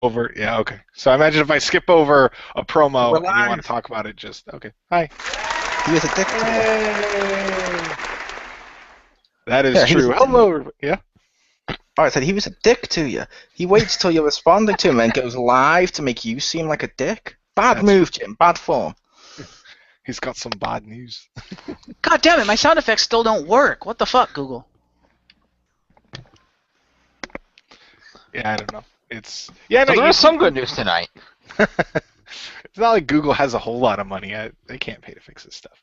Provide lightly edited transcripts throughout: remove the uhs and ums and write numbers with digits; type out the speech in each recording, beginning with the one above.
over. Yeah, okay. So I imagine if I skip over a promo and you live. want to talk about it, just okay. Hi. He was a dick to you. That is Yeah, he was true. a- Hello, everybody. Yeah. Oh, I said he was a dick to you. He waits till you're responding to him and goes live to make you seem like a dick. Bad That's move, Jim. Bad form. He's got some bad news. God damn it, my sound effects still don't work. What the fuck, Google? Yeah, I don't know. It's So there is some good news tonight. It's not like Google has a whole lot of money. They can't pay to fix this stuff.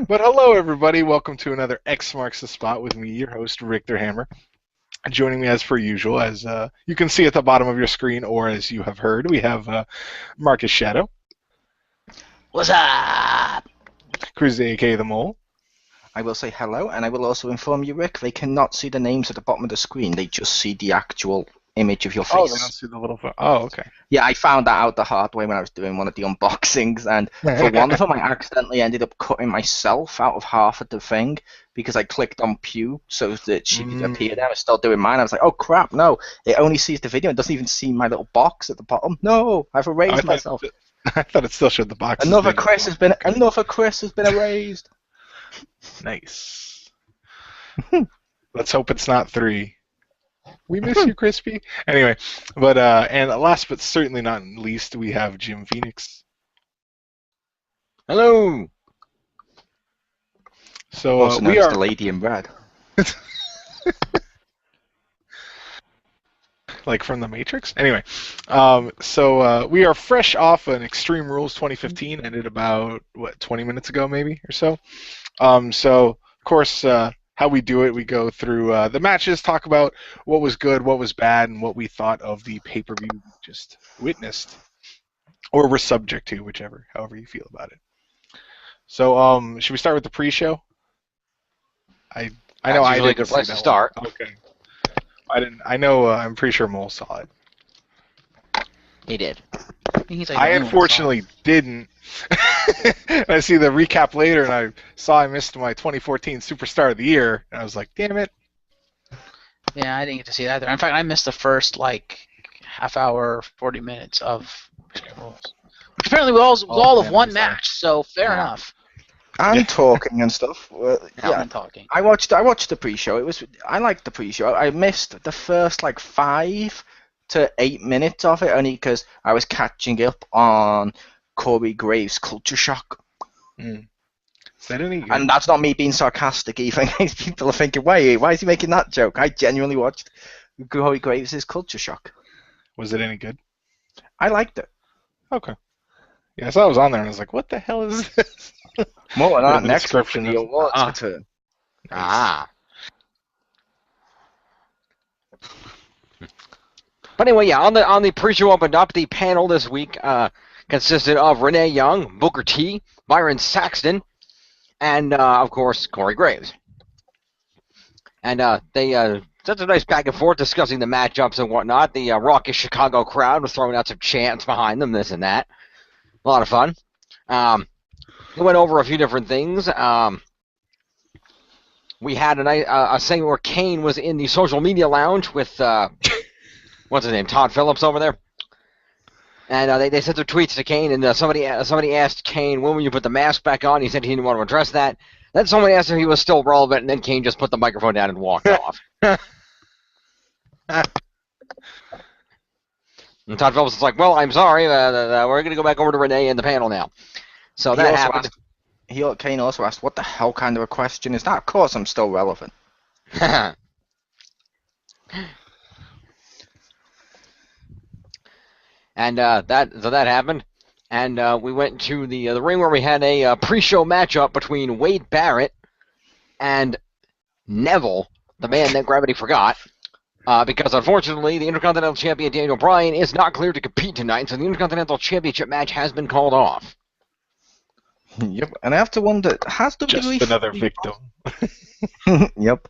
But hello, everybody. Welcome to another X-Marks the Spot with me, your host, Richter Hammer. Joining me as per usual, as you can see at the bottom of your screen, or as you have heard, we have Marcus Shadow. What's up? Chris, a.k.a. The Mole. I will say hello, and I will also inform you, Rick, they cannot see the names at the bottom of the screen. They just see the actual image of your face. Oh, they don't see the little phone. Oh, okay. Yeah, I found that out the hard way when I was doing one of the unboxings, and for one of them, I accidentally ended up cutting myself out of half of the thing because I clicked on Pew so that she could appear there. I was still doing mine. I was like, oh crap, no, it only sees the video. It doesn't even see my little box at the bottom. No, I've erased myself. I thought it still showed the box. Another Chris has been erased. Nice. Let's hope it's not 3. We miss you, Crispy. Anyway, but and last but certainly not least, we have Jim Phoenix. Hello. So Also known we as are the lady in red. like from the Matrix. Anyway, so we are fresh off an Extreme Rules 2015, ended about 20 minutes ago, maybe or so. So of course. How we do it, we go through the matches, talk about what was good, what was bad, and what we thought of the pay-per-view we just witnessed, or were subject to, however you feel about it. So, should we start with the pre-show? I know I didn't. A good place to start. Okay. I didn't. I know. I'm pretty sure Mole saw it. He did. I unfortunately didn't. I see the recap later, and I saw I missed my 2014 Superstar of the Year, and I was like, damn it. Yeah, I didn't get to see that either. In fact, I missed the first, half hour, 40 minutes of Extreme Rules. Which apparently was all of one match, so fair enough. And talking and stuff. Yeah, I'm talking. I watched the pre-show. I liked the pre-show. I missed the first 5 to 8 minutes of it only because I was catching up on Corey Graves' Culture Shock. Is that any good? And that's not me being sarcastic even. People are thinking, why is he making that joke? I genuinely watched Corey Graves' Culture Shock. Was it any good? I liked it. Okay. Yeah, I saw it was on there, and I was like, what the hell is this? More than that, The next description week, the is- awards return. Ah. But anyway, yeah, on the pre-show opened up, the panel this week consisted of Renee Young, Booker T, Byron Saxton, and of course Corey Graves. And they such a nice back and forth discussing the matchups and whatnot. The raucous Chicago crowd was throwing out some chants behind them, this and that. A lot of fun. We went over a few different things. We had a segment where Kane was in the social media lounge with what's his name, Todd Phillips over there. And they sent their tweets to Kane, and somebody asked Kane, when will you put the mask back on? He said he didn't want to address that. Then somebody asked if he was still relevant, and then Kane just put the microphone down and walked off. And Todd Phillips was like, well, I'm sorry, we're going to go back over to Renee in the panel now. So that happened. Kane also asked, what the hell kind of a question is that? Of course I'm still relevant. And that happened, and we went to the ring where we had a pre-show matchup between Wade Barrett and Neville, the man that Gravity forgot, because unfortunately the Intercontinental Champion Daniel Bryan is not cleared to compete tonight, so the Intercontinental Championship match has been called off. Yep, and I have to wonder, has WWE... Just another victim. Yep.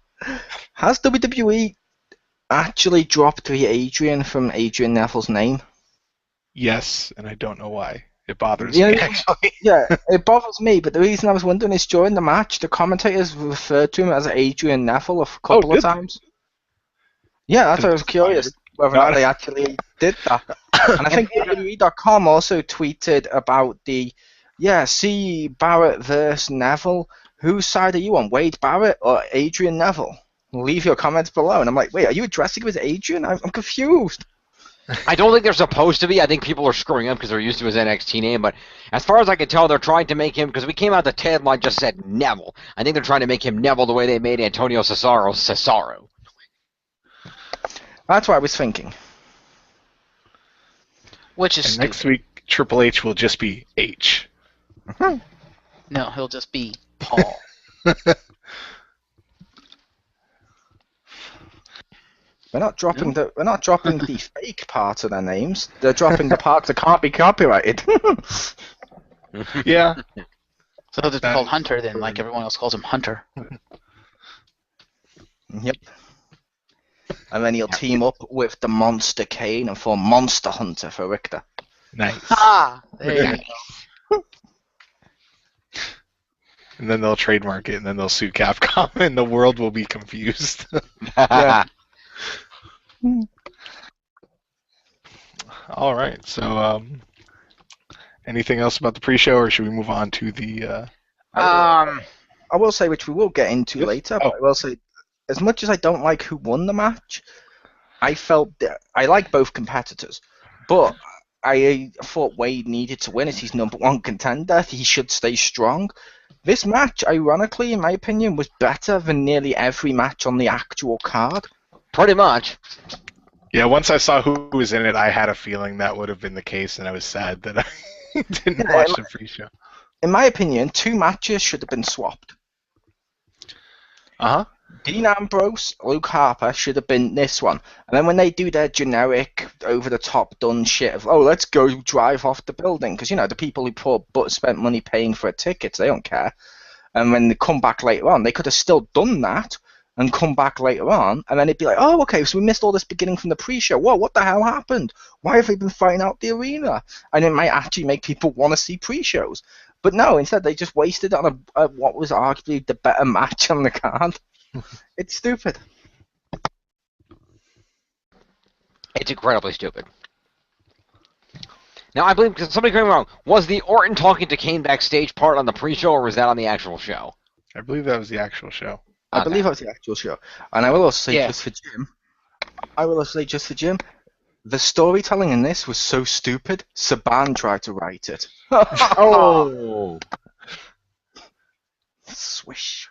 Has WWE actually dropped the Adrian from Adrian Neville's name? Yes, and I don't know why. It bothers me, actually. Yeah, it bothers me, but the reason I was wondering is during the match, the commentators referred to him as Adrian Neville a couple of times. Yeah, that's why I was curious whether or not they actually did that. And I think WWE.com also tweeted about see Barrett versus Neville. Whose side are you on, Wade Barrett or Adrian Neville? Leave your comments below. And I'm like, wait, are you addressing it as Adrian? I'm confused. I don't think they're supposed to be. I think people are screwing up because they're used to his NXT name. But as far as I can tell, they're trying to make him, because we came out the tagline just said Neville. I think they're trying to make him Neville the way they made Antonio Cesaro. That's what I was thinking. Which is And next week, Triple H will just be H. No, he'll just be Paul. We're not dropping the fake part of their names. They're dropping the parts that can't be copyrighted. Yeah. So he'll just be called Hunter then, like everyone else calls him Hunter. Yep. And then he'll team up with the Monster Kane and form Monster Hunter for Richter. Nice. Ah, there you go. And then they'll trademark it, and then they'll sue Capcom, and the world will be confused. Yeah. All right. So, anything else about the pre-show, or should we move on to the? I will say, which we will get into Yes? later, but I will say, as much as I don't like who won the match, I felt that I like both competitors, but I thought Wade needed to win as he's #1 contender. He should stay strong. This match, ironically, in my opinion, was better than nearly every match on the actual card. Pretty much. Yeah. Once I saw who was in it, I had a feeling that would have been the case, and I was sad that I didn't watch the pre-show. In my opinion, 2 matches should have been swapped. Uh huh. Dean Ambrose, Luke Harper should have been this one. And then when they do their generic, over-the-top done shit of, oh, let's go drive off the building, because, the people who spent money paying for tickets, they don't care. And when they come back later on, they could have still done that and come back later on, and then it'd be like, oh, okay, so we missed all this beginning from the pre-show. Whoa, what the hell happened? Why have they been fighting out the arena? And it might actually make people want to see pre-shows. But no, instead they just wasted on what was arguably the better match on the card. It's stupid. It's incredibly stupid. Now, I believe, because somebody correct me wrong, was the Orton talking to Kane backstage part on the pre-show, or was that on the actual show? I believe that was the actual show. I believe that was the actual show. And I will also say Yeah. just for Jim, the storytelling in this was so stupid, Saban tried to write it. Oh! Swish.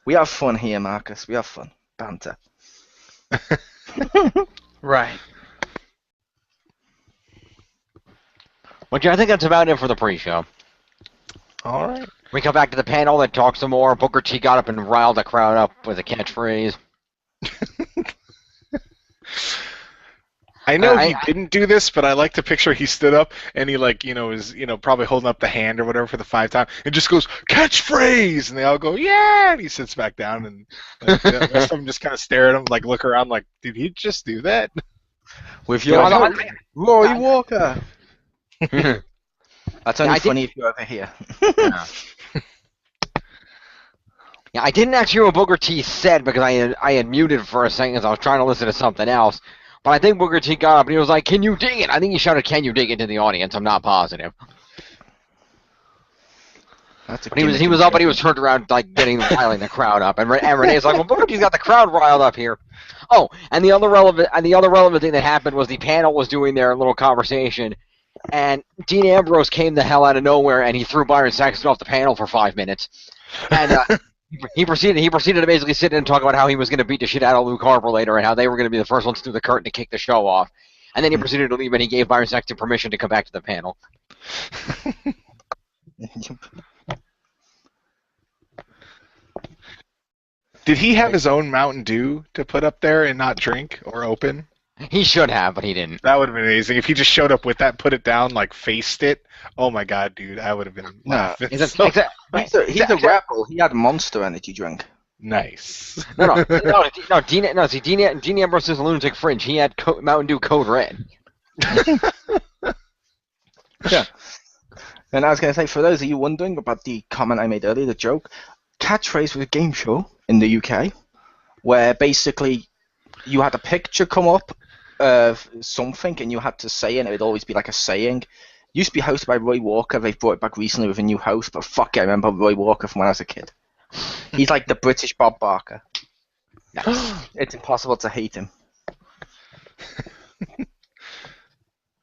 We have fun here, Marcus. We have fun. Banter. Right. But yeah, I think that's about it for the pre-show. All right. We come back to the panel and talk some more. Booker T got up and riled the crowd up with a catchphrase. I know he didn't do this, but I like to picture he stood up and he is probably holding up the hand or whatever for the 5th time and just goes catchphrase, and they all go yeah, and he sits back down and the rest of them just kind of stare at him, look around, did he just do that? With your help, Roy Walker. That's only I funny if you're over here. Yeah, I didn't actually hear what Booker T said because I had muted for a second as I was trying to listen to something else. But I think Booker T got up and he was like, "Can you dig it?" I think he shouted, "Can you dig it?" to the audience. I'm not positive. But he was up and he was turned around riling the crowd up, and Renee's like, "Well, Booker T's got the crowd riled up here." Oh, and the other relevant thing that happened was the panel was doing their little conversation, and Dean Ambrose came the hell out of nowhere and he threw Byron Saxton off the panel for 5 minutes, and he proceeded to basically sit and talk about how he was going to beat the shit out of Luke Harper later and how they were going to be the first ones through the curtain to kick the show off, and then he proceeded to leave and he gave Byron Saxton permission to come back to the panel. Did he have his own Mountain Dew to put up there and not drink or open? He should have, but he didn't. That would have been amazing. If he just showed up with that, put it down, faced it. Oh my god, dude. I would have been laughing. He's a rebel. He had Monster Energy drink. Nice. No, Dean Ambrose is a lunatic fringe. He had Mountain Dew Code Red. Yeah. And I was going to say, for those of you wondering about the comment I made earlier, the joke, Catchphrase was a game show in the UK where basically you had a picture come up something and you had to say it, and it would always be like a saying. It used to be hosted by Roy Walker. They've brought it back recently with a new host, but fuck it, I remember Roy Walker from when I was a kid. He's like the British Bob Barker. It's impossible to hate him.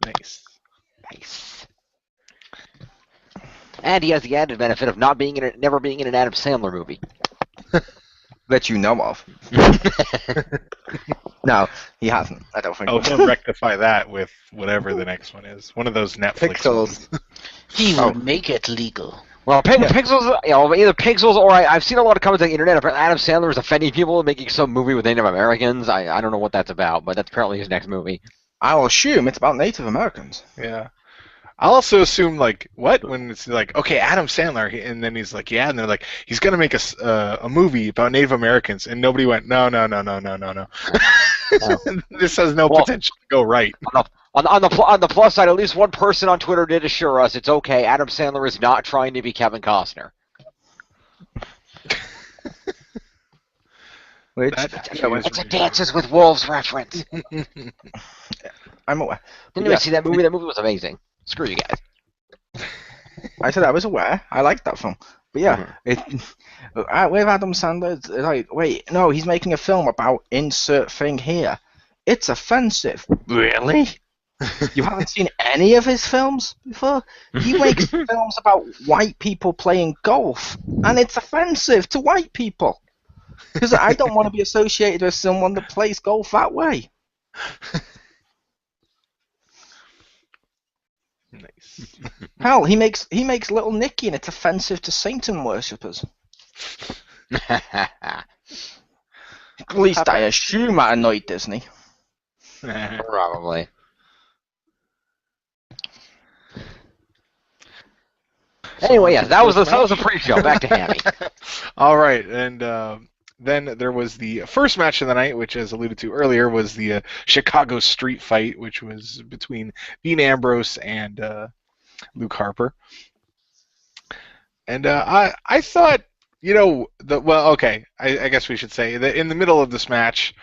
Nice. And he has the added benefit of never being in an Adam Sandler movie. That you know of. No, he hasn't. I don't think. Oh, he'll rectify that with whatever the next one is. One of those Netflix Pixels. ones. He would make it legal. Well, Pixels, either Pixels or I've seen a lot of comments on the internet about Adam Sandler is offending people and making some movie with Native Americans. I don't know what that's about, but that's apparently his next movie. I'll assume it's about Native Americans. Yeah. I'll also assume, like, what? When it's like, okay, Adam Sandler, and then he's like, yeah, and they're like, he's going to make a movie about Native Americans, and nobody went, no. This has no potential to go right. On the plus side, at least one person on Twitter did assure us it's okay. Adam Sandler is not trying to be Kevin Costner. It's a Dances with Wolves reference. I'm aware. Didn't even see that movie. That movie was amazing. Screw you guys. I said I was aware. I liked that film. But yeah, with Adam Sandler, it's like, wait, no, he's making a film about insert thing here. It's offensive. Really? You haven't seen any of his films before? He makes films about white people playing golf, and it's offensive to white people. Because I don't want to be associated with someone that plays golf that way. Nice. Hell, he makes Little Nicky, and it's offensive to Satan worshippers. At least I assume that annoyed Disney. Probably. Anyway, yes, that was the pre-show. Back to Hammy. All right, and then there was the first match of the night, which, as alluded to earlier, was the Chicago Street Fight, which was between Dean Ambrose and Luke Harper. And I thought, I guess we should say that in the middle of this match,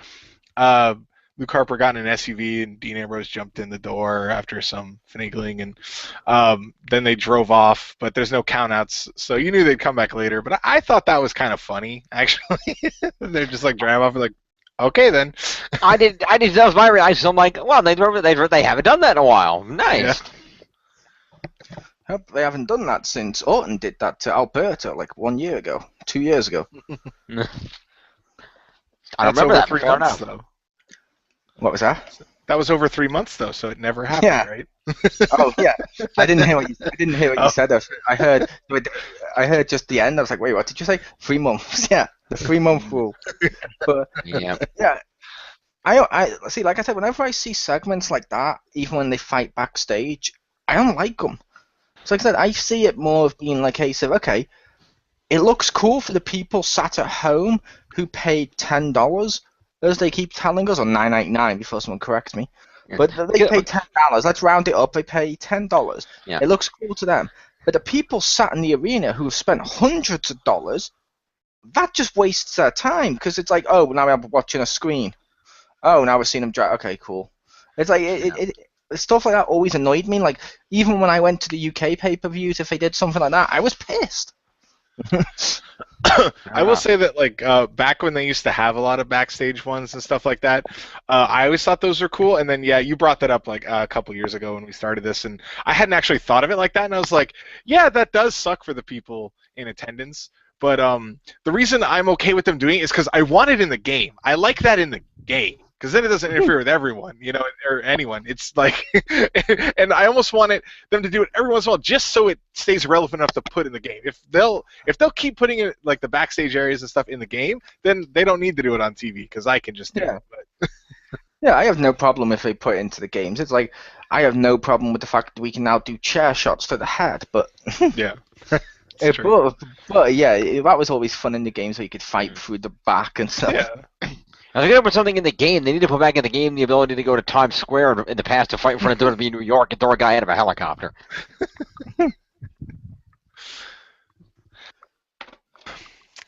Luke Harper got in an SUV and Dean Ambrose jumped in the door after some finagling, and then they drove off, but there's no countouts, so you knew they'd come back later. But I thought that was kind of funny, actually. They're just like driving off and like, okay then. I did. That was my reaction. I'm like, well, they haven't done that in a while. Nice. Yeah. Hope they haven't done that since Orton did that to Alberto like 1 year ago, 2 years ago. I remember that. 3 months though. What was that? That was over 3 months though, so it never happened, right? Oh yeah, I didn't hear what you said. I heard just the end. I was like, wait, what did you say? 3 months. Yeah, the 3-month rule. But yeah. I see. Like I said, whenever I see segments like that, even when they fight backstage, I don't like them. So like I said, I see it more of being like a case of, okay, it looks cool for the people sat at home who paid $10. As they keep telling us, or $9.99 before someone corrects me. But they pay $10. Let's round it up. They pay $10. Yeah. It looks cool to them. But the people sat in the arena who have spent hundreds of dollars, that just wastes their time because it's like, oh, now we're watching a screen. Oh, now we're seeing them drive. Okay, cool. It's like stuff like that always annoyed me. Like even when I went to the UK pay-per-views, if they did something like that, I was pissed. I will say that, like, back when they used to have a lot of backstage ones and stuff like that, I always thought those were cool. And then, yeah, you brought that up like a couple years ago when we started this, and I hadn't actually thought of it like that. And I was like, yeah, that does suck for the people in attendance. But the reason I'm okay with them doing it is because I want it in the game. I like that in the game. Because then it doesn't interfere with everyone, or anyone. It's like, and I almost want them to do it every once in a while, just so it stays relevant enough to put in the game. If they'll keep putting it like the backstage areas and stuff in the game, then they don't need to do it on TV because I can just do it. But. Yeah, I have no problem if they put it into the games. It's like I have no problem with the fact that we can now do chair shots to the head, but yeah. But yeah, that was always fun in the games where you could fight through the back and stuff. Yeah. If they're going to put something in the game, they need to put back in the game the ability to go to Times Square in the past to fight in front of WWE New York and throw a guy out of a helicopter.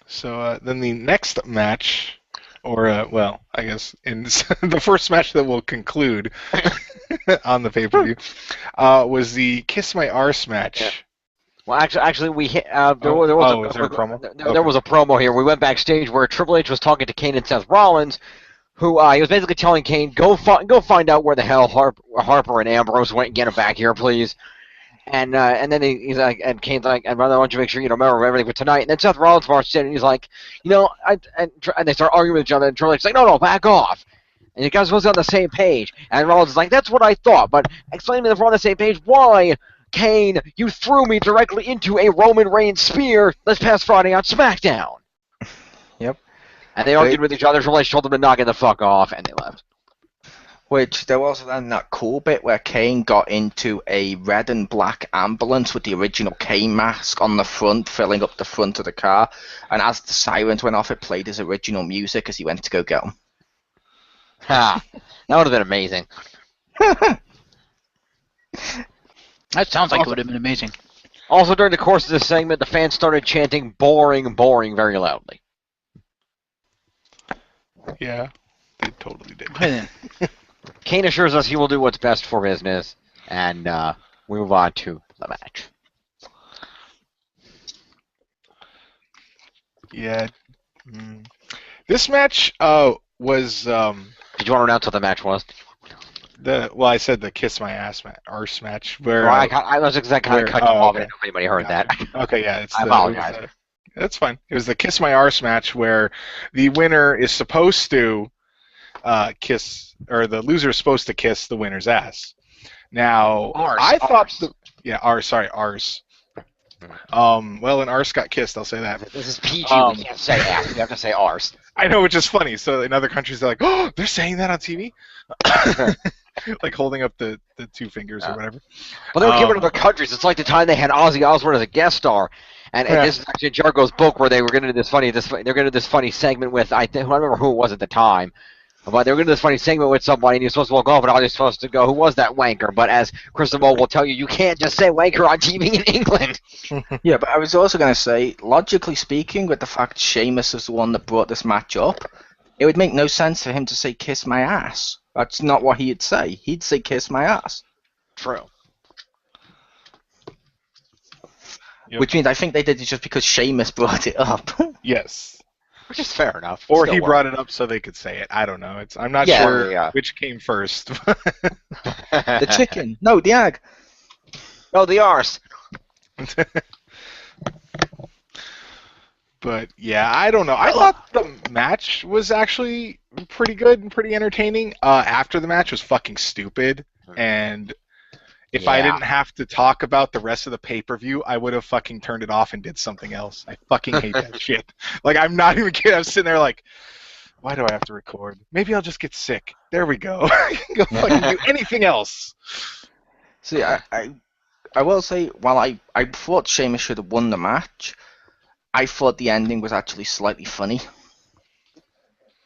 So then the next match or well, I guess in the first match that will conclude on the pay-per-view was the Kiss My Arse match. Yeah. Well, actually, we hit. was there a promo? There was a promo here. We went backstage where Triple H was talking to Kane and Seth Rollins, who he was basically telling Kane, go find out where the hell Harper and Ambrose went and get him back here, please. And then he's like, and Kane's like, I'd rather want you to make sure you remember everything for tonight. And then Seth Rollins marched in, and he's like, and they start arguing with each other. And Triple H's like, no, back off. And you guys supposed to be on the same page. And Rollins is like, that's what I thought, but explain to me if we're on the same page. Why, Kane, you threw me directly into a Roman Reigns spear this past Friday on SmackDown. Yep. And they argued with each other. Triple H told them to knock it the fuck off, and they left. Which there was then that cool bit where Kane got into a red and black ambulance with the original Kane mask on the front, filling up the front of the car. And as the sirens went off, it played his original music as he went to go get him. Ha! That would have been amazing. That sounds like it would have been amazing. Also, during the course of this segment, the fans started chanting boring, boring very loudly. Yeah, they totally did. Kane assures us he will do what's best for business, and we move on to the match. Yeah. This match was... Did you want to announce what the match was? I said the Kiss My Arse match. Where I was exactly kind of cut you off. I didn't know if anybody heard that. Okay, yeah. I apologize. That's fine. It was the Kiss My Arse match where the winner is supposed to kiss, or the loser is supposed to kiss the winner's ass. Now, Arse. Well, an arse got kissed, I'll say that. This is PG, we can't say ass, we have to say arse. I know, which is funny. So in other countries, they're like, oh, they're saying that on TV? Like holding up the two fingers or whatever. Well, they were giving other countries. It's like the time they had Ozzy Osbourne as a guest star. And this is actually Jargo's book where they were going to do this funny segment with, I don't remember who it was at the time. But they were going to do this funny segment with somebody, and he was supposed to walk off, and Ozzy's supposed to go, who was that wanker? But as Cristobal will tell you, you can't just say wanker on TV in England. Yeah, but I was also going to say, logically speaking, with the fact Sheamus is the one that brought this match up, it would make no sense for him to say, kiss my ass. That's not what he'd say. He'd say, kiss my ass. True. Yep. Which means I think they did it just because Sheamus brought it up. Yes. Which is fair enough. Or he brought it up so they could say it. I don't know. I'm not sure which came first. The chicken. No, the egg. Oh, the arse. But, yeah, I don't know. I thought the match was actually pretty good and pretty entertaining. After the match was fucking stupid. And if I didn't have to talk about the rest of the pay-per-view, I would have fucking turned it off and did something else. I fucking hate that shit. Like, I'm not even kidding. I'm sitting there like, why do I have to record? Maybe I'll just get sick. There we go. I can go fucking do anything else. See, I will say, while I thought Sheamus should have won the match, I thought the ending was actually slightly funny.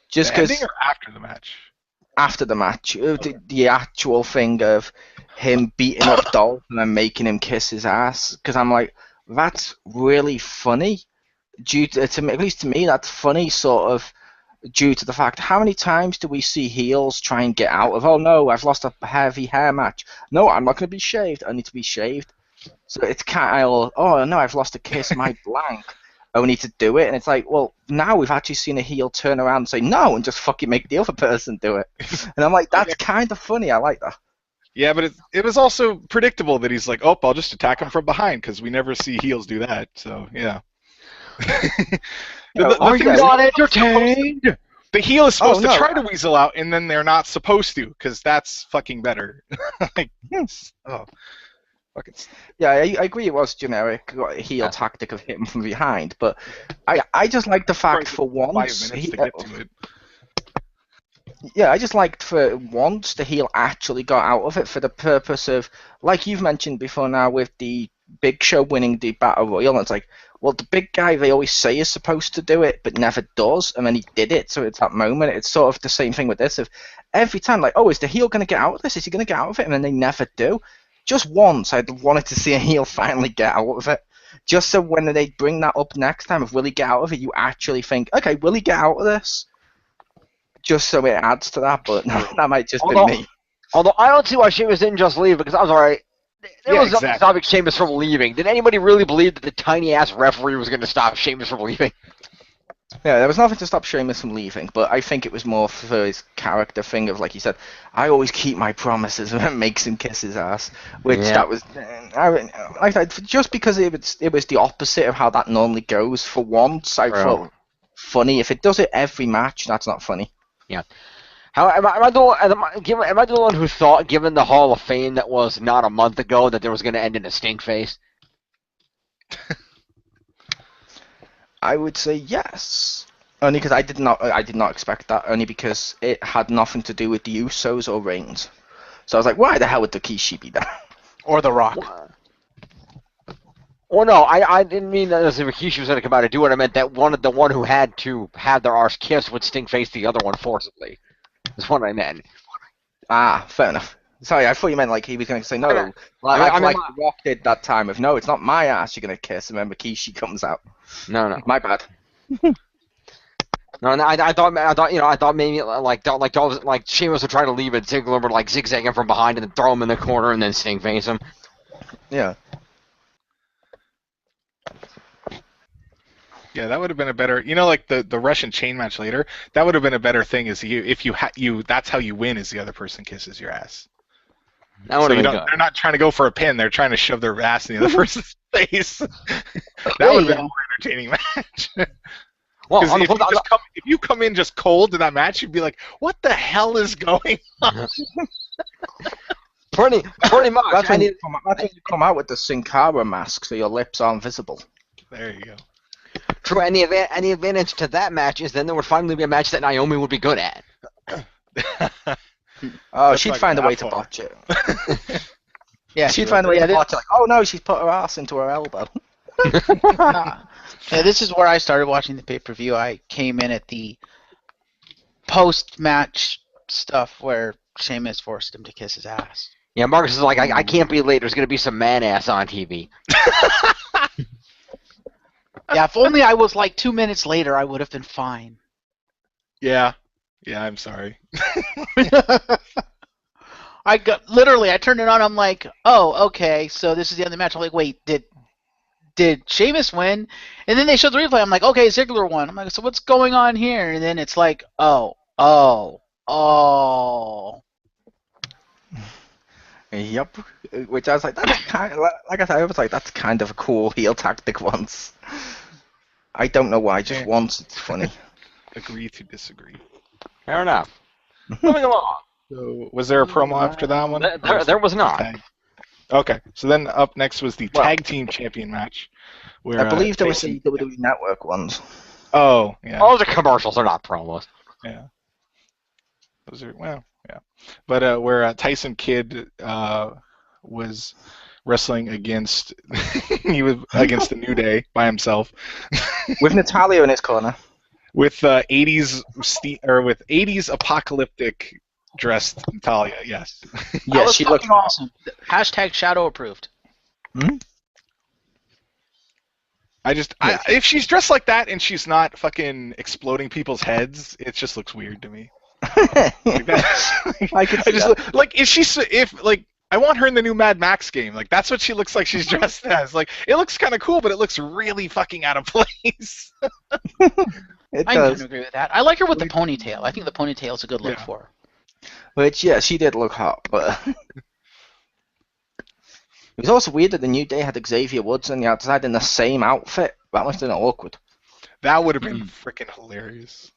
Just because... ending or after the match? After the match. The actual thing of him beating up Dolph and then making him kiss his ass. Because I'm like, that's really funny. Due to at least to me, that's funny sort of due to the fact, how many times do we see heels try and get out of, oh no, I've lost a heavy hair match. No, I'm not going to be shaved. I need to be shaved. So it's kind of, oh no, I've lost a kiss, my blank. I need to do it. And it's like, well, now we've actually seen a heel turn around and say no and just fucking make the other person do it. And I'm like, that's kind of funny. I like that. Yeah, but it was also predictable that he's like, oh, I'll just attack him from behind because we never see heels do that. So, yeah. Are you not entertained? The heel is supposed to try to weasel out, and then they're not supposed to because that's fucking better. Like, yeah, I agree it was generic heel tactic of hitting from behind, but I just like the fact for once... 5 minutes to get to it. Yeah, I just liked for once the heel actually got out of it for the purpose of, like you've mentioned before now with the Big Show winning the Battle Royal, and it's like, well, the big guy they always say is supposed to do it, but never does, and then he did it, so it's that moment. It's sort of the same thing with this, of every time, like, oh, is the heel going to get out of this? Is he going to get out of it? And then they never do. Just once, I'd wanted to see a heel finally get out of it. Just so when they bring that up next time of will he get out of it, you actually think, okay, will he get out of this? just so it adds to that, but that might just be me. Although I don't see why Sheamus didn't just leave, because I was alright. There was nothing stopping Sheamus from leaving. Did anybody really believe that the tiny-ass referee was going to stop Sheamus from leaving? Yeah, there was nothing to stop Sheamus from leaving, but I think it was more for his character thing of, like he said, I always keep my promises and it makes him kiss his ass, which that was, just because it was the opposite of how that normally goes. For once, I thought funny. If it does it every match, that's not funny. Yeah. How am I the one who thought, given the Hall of Fame that was not a month ago, that there was going to end in a stink face? I would say yes. Only because I did not expect that. Only because it had nothing to do with the Usos or Reigns. So I was like, why the hell would Rikishi be there? Or The Rock. Well, no, I didn't mean that as if Rikishi was going to come out and do it. I meant that the one who had to have their arse kissed would stink face the other one forcibly. That's what I meant. Ah, fair enough. Sorry, I thought you meant like he was going to say no. Like The Rock did that time of, no, it's not my ass you're going to kiss, and then Rikishi comes out. No. My bad. No, I thought maybe like Sheamus would try to leave it, Ziggler would like zigzag him from behind and then throw him in the corner and then stink face him. Yeah. Yeah, that would have been a better, like the Russian chain match later. That would have been a better thing. Is that's how you win. Is the other person kisses your ass. That would have been good. They're not trying to go for a pin. They're trying to shove their ass in the other person's face. That would have been a more entertaining match. Well, if you come in just cold to that match, you'd be like, "What the hell is going on?" pretty much. That's when you come out with the Sin Cara mask, so your lips aren't visible. There you go. True. Any advantage to that match is then there would finally be a match that Naomi would be good at. Oh, she'd find a way to botch it. Yeah, she'd find a way to botch it. Like, oh no, she's put her ass into her elbow. Yeah, this is where I started watching the pay-per-view. I came in at the post-match stuff where Sheamus forced him to kiss his ass. Yeah, Marcus is like, I can't be late. There's going to be some man ass on TV. Yeah, if only I was like 2 minutes later, I would have been fine. Yeah, I'm sorry. I turned it on. I'm like, oh, okay, so this is the end of the match. I'm like, wait, did Sheamus win? And then they showed the replay. I'm like, okay, Ziggler won. I'm like, so what's going on here? And then it's like, oh. Yep. Which I was like, that's kind of, like I said, I was like, that's kind of a cool heel tactic once. I don't know why, just once it's funny. Agree to disagree. Fair enough. Moving along. So, was there a promo after that one? There was not. Okay, so then up next was the tag team champion match. Where, I believe there were some WWE Network ones. Oh, yeah. All the commercials are not promos. Yeah. Those are, yeah. But where Tyson Kidd was wrestling against against the New Day by himself. With Natalya in his corner. With 80s apocalyptic dressed Natalya, yes. Yes, she looked awesome. # Shadow approved. Hmm? If she's dressed like that and she's not fucking exploding people's heads, it just looks weird to me. I want her in the new Mad Max game. Like, that's what she looks like she's dressed as. Like, it looks kind of cool, but it looks really fucking out of place. I can agree with that. I like her with the ponytail. I think the ponytail's a good look for her. Which, yeah, she did look hot, but... It was also weird that the New Day had Xavier Woods on the outside in the same outfit. That must have been awkward. That would have been freaking hilarious.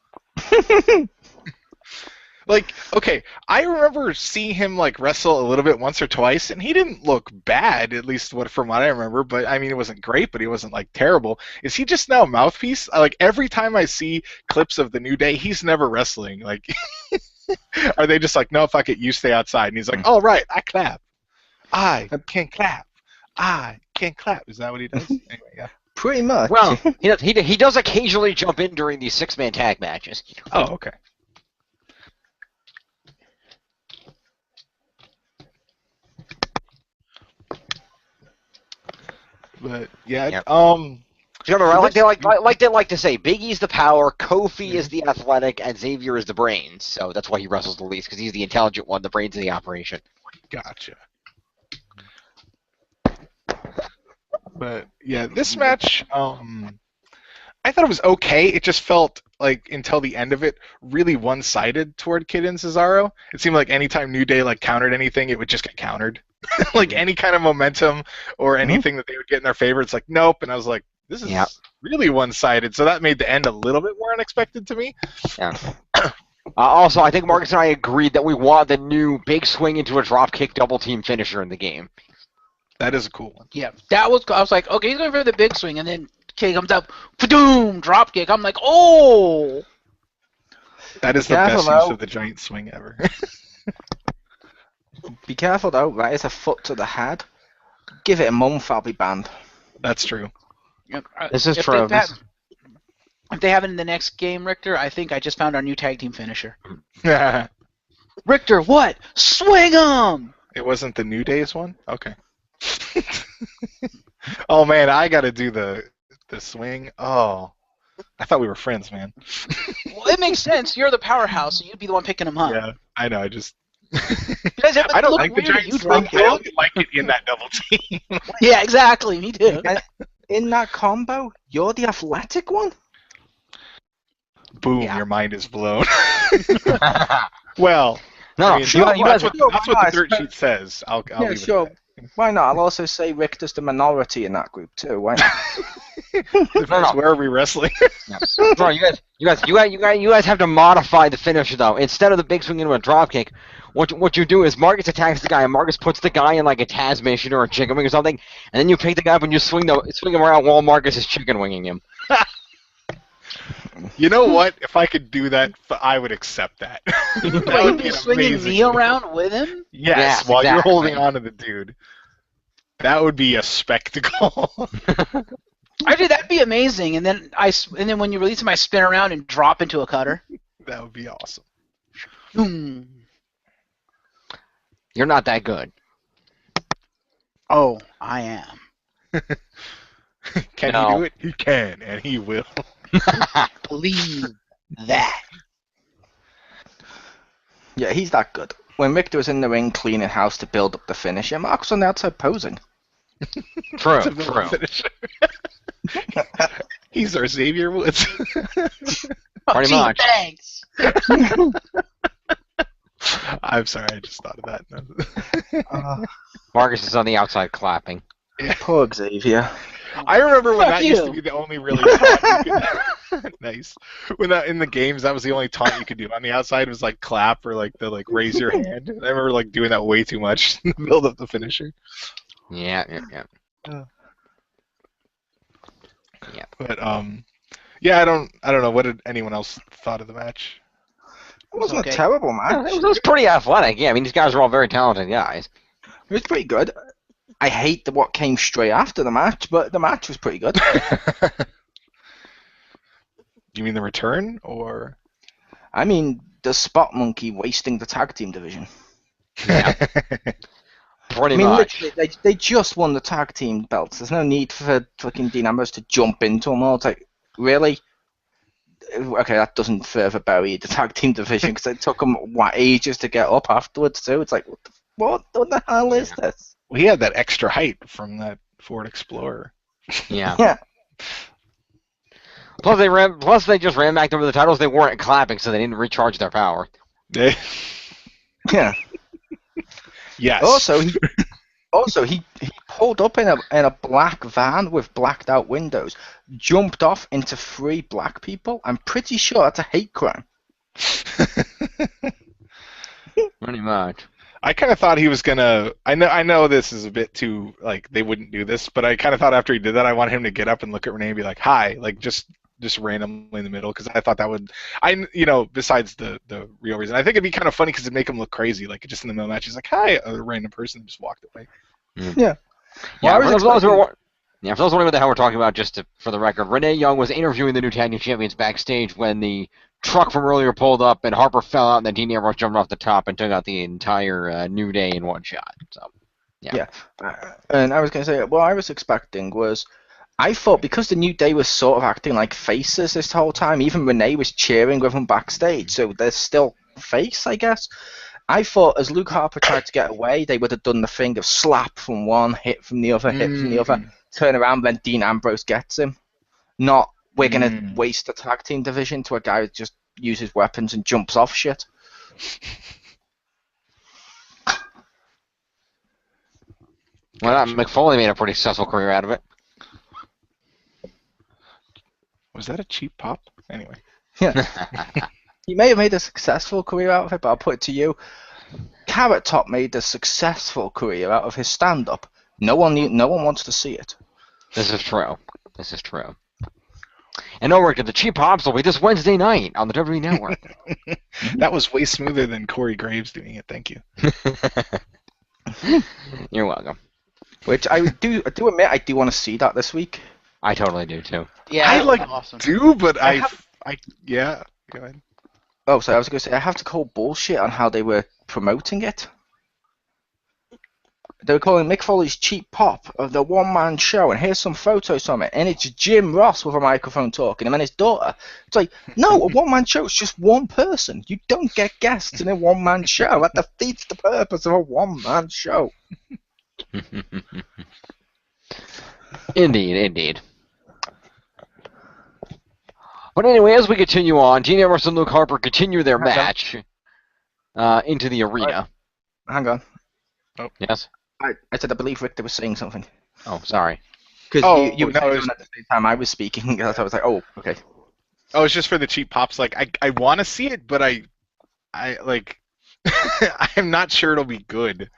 Like, okay, I remember seeing him like wrestle a little bit once or twice, and he didn't look bad, at least from what I remember. But I mean, it wasn't great, but he wasn't like terrible. Is he just now a mouthpiece? Like every time I see clips of the New Day, he's never wrestling. Like, are they just like, no, fuck it, you stay outside? And he's like, all right, I clap. I can't clap. I can't clap. Is that what he does? Anyway, yeah. Pretty much. Well, he does occasionally jump in during these 6-man tag matches. Oh, okay. But yeah, yep. Like they like to say, Big E's the power, Kofi is the athletic, and Xavier is the brains. So that's why he wrestles the least, because he's the intelligent one, the brains of the operation. Gotcha. But yeah, this match, I thought it was okay. It just felt like until the end of it, really one-sided toward Kid and Cesaro. It seemed like anytime New Day like countered anything, it would just get countered. Like any kind of momentum or anything that they would get in their favor, it's like nope. And I was like, this is really one-sided. So that made the end a little bit more unexpected to me. Yeah. Also, I think Marcus and I agreed that we want the new big swing into a dropkick double team finisher in the game. That is a cool one. Yeah, that was. I was like, okay, he's going for the big swing, and then Kid comes up, boom, drop kick. I'm like, oh. That is the best use of the giant swing ever. Be careful though, that is a foot to the head. Give it a month, I'll be banned. That's true. This is true. If they have it in the next game, Richter, I think I just found our new tag team finisher. Richter, what? Swing 'em! It wasn't the New Days one? Okay. Oh man, I gotta do the swing. Oh. I thought we were friends, man. Well, it makes sense. You're the powerhouse, so you'd be the one picking them up. Yeah, I know. I just. I don't like the giant swing. I only like it in that double team. Yeah, exactly. Me too. In that combo, you're the athletic one? Boom, your mind is blown. Well, no, I mean, sure, that's what the dirt sheet says. I'll leave it at that. Why not? I'll also say Richter's the minority in that group too. Why not? No. Where are we wrestling? No, you guys have to modify the finisher though. Instead of the big swing into a dropkick, what you do is Marcus attacks the guy, and Marcus puts the guy in like a Taz mission or a chicken wing or something, and then you pick the guy up and you swing him around while Marcus is chicken winging him. You know what? If I could do that, I would accept that. That would be swinging me around with him? Yes, while you're holding on to the dude. That would be a spectacle. Actually, that'd be amazing. And then when you release him, I spin around and drop into a cutter. That would be awesome. Boom. You're not that good. Oh, I am. Can he do it? He can, and he will. Believe that. Yeah, he's that good. When Richter was in the ring cleaning house to build up the finisher, Mark was on the outside posing. True. He's our Xavier Woods. Pretty much. Thanks. I'm sorry, I just thought of that. Marcus is on the outside clapping. Poor Xavier. I remember when that used to be the only really taunt you could. Nice. When that in the games, that was the only taunt you could do. On the outside was like clap or like the raise your hand. I remember like doing that way too much to build up the finisher. Yeah. But yeah, I don't know. What did anyone else thought of the match? It wasn't a terrible match. It was pretty athletic. Yeah, I mean these guys are all very talented guys. It was pretty good. I hate what came straight after the match, but the match was pretty good. You mean the return, or? I mean the Spot Monkey wasting the tag team division. Yeah. Pretty much. Literally, they just won the tag team belts. There's no need for fucking Dean Ambrose to jump into them all. It's like, really? Okay, that doesn't further bury the tag team division because it took them ages to get up afterwards too. It's like, what the hell is this? Well, he had that extra height from that Ford Explorer. Yeah. Yeah. Plus they just ran back over the titles. They weren't clapping, so they didn't recharge their power. Yeah. Yes. Also, he pulled up in a black van with blacked out windows, jumped off into 3 black people. I'm pretty sure that's a hate crime. Pretty much. I kind of thought he was gonna. I know this is a bit too like they wouldn't do this, but I kind of thought after he did that, I wanted him to get up and look at Renee and be like, "Hi," like just randomly in the middle, because I thought that would, besides the real reason, I think it'd be kind of funny because it'd make him look crazy, like just in the middle of the match, he's like, "Hi," a random person just walked away. Yeah. Well, for those wondering what the hell we're talking about, for the record, Renee Young was interviewing the new tag team champions backstage when the truck from earlier pulled up and Harper fell out and then Dean Ambrose jumped off the top and took out the entire New Day in one shot. So, yeah. And I was going to say, what I was expecting was I thought because the New Day was sort of acting like faces this whole time, even Renee was cheering with them backstage, so they're still face, I guess. I thought as Luke Harper tried to get away, they would have done the thing of slap from one, hit from the other, hit from the other, turn around, then Dean Ambrose gets him. Not, we're going to waste the tag team division to a guy who just uses weapons and jumps off shit. Well, McFoley made a pretty successful career out of it. Was that a cheap pop? Anyway. Yeah. He may have made a successful career out of it, but I'll put it to you. Carrot Top made a successful career out of his stand-up. No one wants to see it. This is true. This is true. And over to the cheap pops will be this Wednesday night on the WWE Network. That was way smoother than Corey Graves doing it. Thank you. You're welcome. Which I do admit I do want to see that this week. I totally do too. Yeah, I like awesome. do, but yeah. Go ahead. Oh, sorry, I was going to say I have to call bullshit on how they were promoting it. They were calling Mick Foley's Cheap Pop of the one-man show, and here's some photos from it, and it's Jim Ross with a microphone talking, and then his daughter. It's like, no, a one-man show is just one person. You don't get guests in a one-man show. That defeats the purpose of a one-man show. Indeed. But anyway, as we continue on, Dean Ambrose and Luke Harper continue their match into the arena. Hang on. Oh. Yes? I said I believe Richter was saying something. Oh, sorry. Because you were saying at the same time I was speaking, I was like, oh, okay. Oh, it's just for the cheap pops. Like, I want to see it, but I like, I'm not sure it'll be good.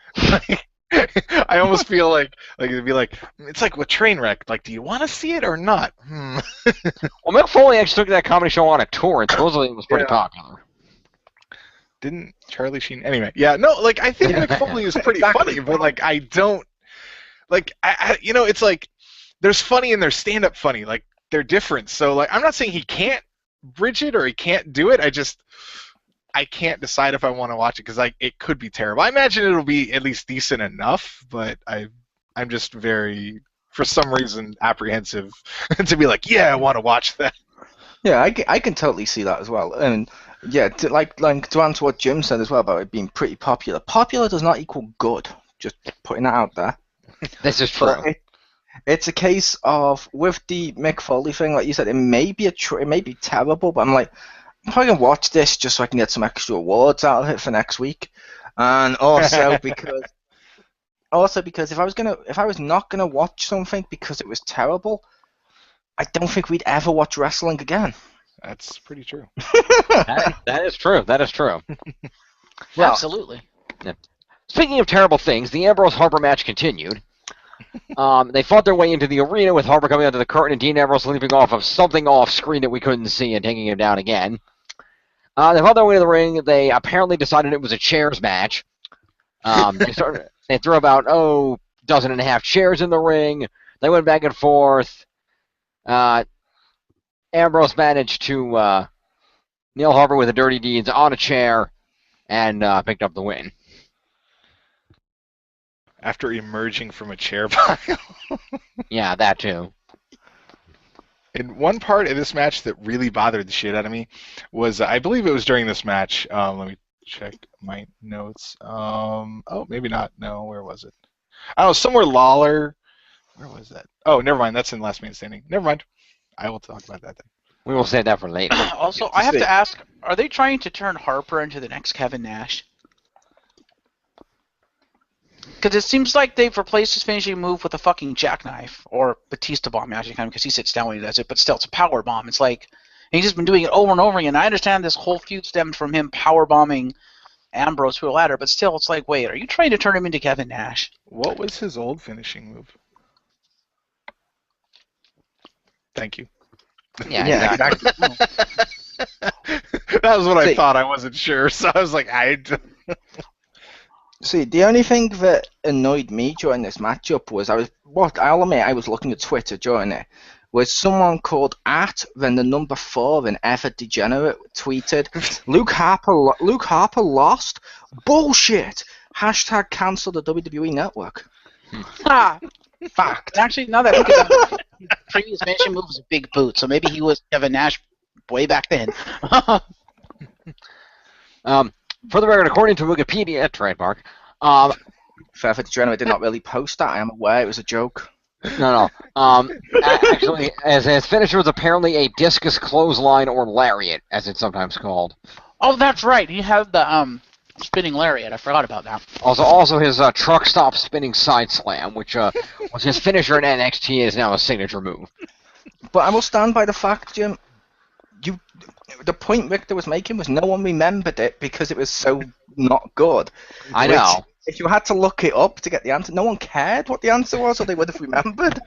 I almost feel like it'd be like, it's like with Trainwreck. Like, do you want to see it or not? Well, Mick Foley actually took that comedy show on a tour, and supposedly it was pretty popular. Didn't Charlie Sheen? Anyway, yeah, no, like, I think Mick Foley is pretty funny, but, like, I don't, like, I it's like, there's funny and there's stand-up funny. Like, they're different. So, like, I'm not saying he can't bridge it or he can't do it. I can't decide if I want to watch it because it could be terrible. I imagine it'll be at least decent enough, but I'm just very, for some reason, apprehensive to be like, yeah, I want to watch that. Yeah, I can totally see that as well. And yeah, to answer what Jim said as well about it being pretty popular. Popular does not equal good. Just putting that out there. This is true. It's a case of with the Mick Foley thing, like you said, it may be terrible, but I'm like, I'm probably gonna watch this just so I can get some extra awards out of it for next week, and also because if I was not gonna watch something because it was terrible, I don't think we'd ever watch wrestling again. That's pretty true. That is true. That is true. Well, absolutely. Yeah. Speaking of terrible things, the Ambrose-Harper match continued. They fought their way into the arena with Harper coming onto the curtain and Dean Ambrose leaping off of something off screen that we couldn't see and taking him down again. They fought their way to the ring. They apparently decided it was a chairs match. They threw about, dozen and a half chairs in the ring. They went back and forth. Ambrose managed to nail Harper with the dirty deeds on a chair and picked up the win. After emerging from a chair pile. Yeah, that too. And one part of this match that really bothered the shit out of me was, I believe it was during this match. Let me check my notes. Maybe not. No, where was it? Oh, somewhere Lawler. Where was that? Oh, never mind. That's in Last Man Standing. Never mind. I will talk about that then. We will save that for later. Also, I have to ask, are they trying to turn Harper into the next Kevin Nash? Because it seems like they've replaced his finishing move with a fucking jackknife or Batista bomb, actually, kind of, because he sits down when he does it, but still, it's a power bomb. It's like he's just been doing it over and over again. I understand this whole feud stemmed from him power bombing Ambrose through a ladder, but still, it's like, wait, are you trying to turn him into Kevin Nash? What was his old finishing move? Thank you. Yeah, exactly. That was what I thought. I wasn't sure, so I was like, See, the only thing that annoyed me during this matchup was I'll admit I was looking at Twitter during it, was someone called then the number 4 in Ever Degenerate tweeted, Luke Harper lost? Bullshit! # cancel the WWE Network. Ha! Fact. Actually, now that I think about it, previous finishing move was a big boot, so maybe he was Kevin Nash way back then. For the record, according to Wikipedia, trademark, Fair for the journal, I did not really post that. I am aware it was a joke. no. Actually, as his finisher was apparently a discus clothesline or lariat, as it's sometimes called. Oh, that's right. He had the spinning lariat. I forgot about that. Also his truck stop spinning side slam, which was his finisher in NXT, is now a signature move. But I will stand by the fact, Jim. The point Richter was making was no one remembered it because it was so not good. I know. If you had to look it up to get the answer, no one cared what the answer was, or they would have remembered.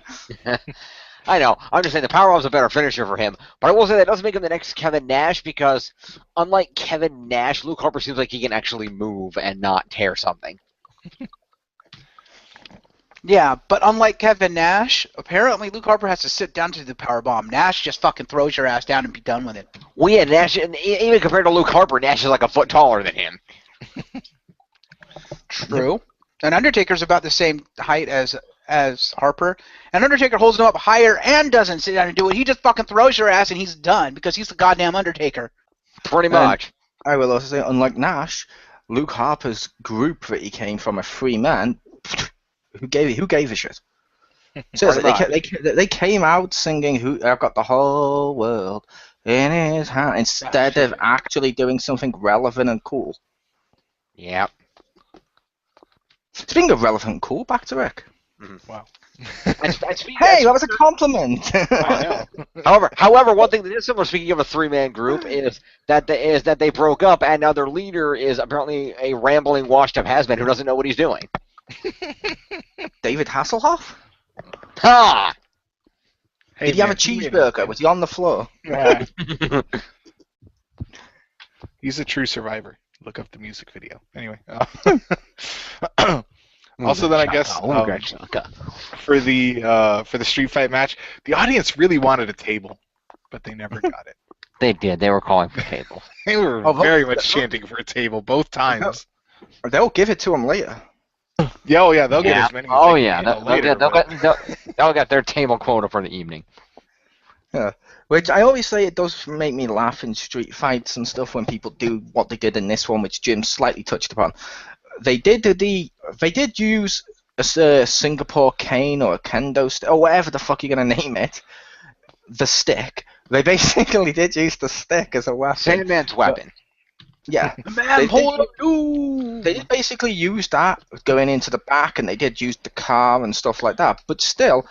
I know. I'm just saying the Powerbomb a better finisher for him. But I will say that doesn't make him the next Kevin Nash because, unlike Kevin Nash, Luke Harper seems like he can actually move and not tear something. Yeah, but unlike Kevin Nash, apparently Luke Harper has to sit down to do the powerbomb. Nash just fucking throws your ass down and be done with it. Well, yeah, Nash, even compared to Luke Harper, Nash is like a foot taller than him. True. And Undertaker's about the same height as Harper. And Undertaker holds him up higher and doesn't sit down and do it. He just fucking throws your ass and he's done because he's the goddamn Undertaker. Pretty much. I will also say, unlike Nash, Luke Harper's group that he came from, a free man, who gave a shit? So they came out singing, "I've got the whole world in his hand," instead of actually doing something relevant and cool. Yeah. Speaking of relevant and cool, back to Rick. Mm-hmm. Wow. Hey, that was a compliment. However, one thing that is similar, speaking of a three-man group, is that they broke up, and now their leader is apparently a rambling, washed-up has-been who doesn't know what he's doing. David Hasselhoff? Ha! Hey, did he have a cheeseburger? Was he on the floor? Yeah. He's a true survivor. Look up the music video. Anyway. Also, then I guess for the street fight match, the audience really wanted a table, but they never got it. They did. They were calling for tables. They were very much chanting for a table both times. They'll give it to him later. Yeah, oh yeah, they'll get as many. Oh yeah, they'll get their table quota for the evening. Yeah, which I always say it does make me laugh in street fights and stuff when people do what they did in this one, which Jim slightly touched upon. They did use a Singapore cane or a kendo stick or whatever the fuck you're gonna name it, the stick. They basically did use the stick as a weapon. Sandman's weapon. Yeah. They did basically use that going into the back, and they did use the car and stuff like that. But still,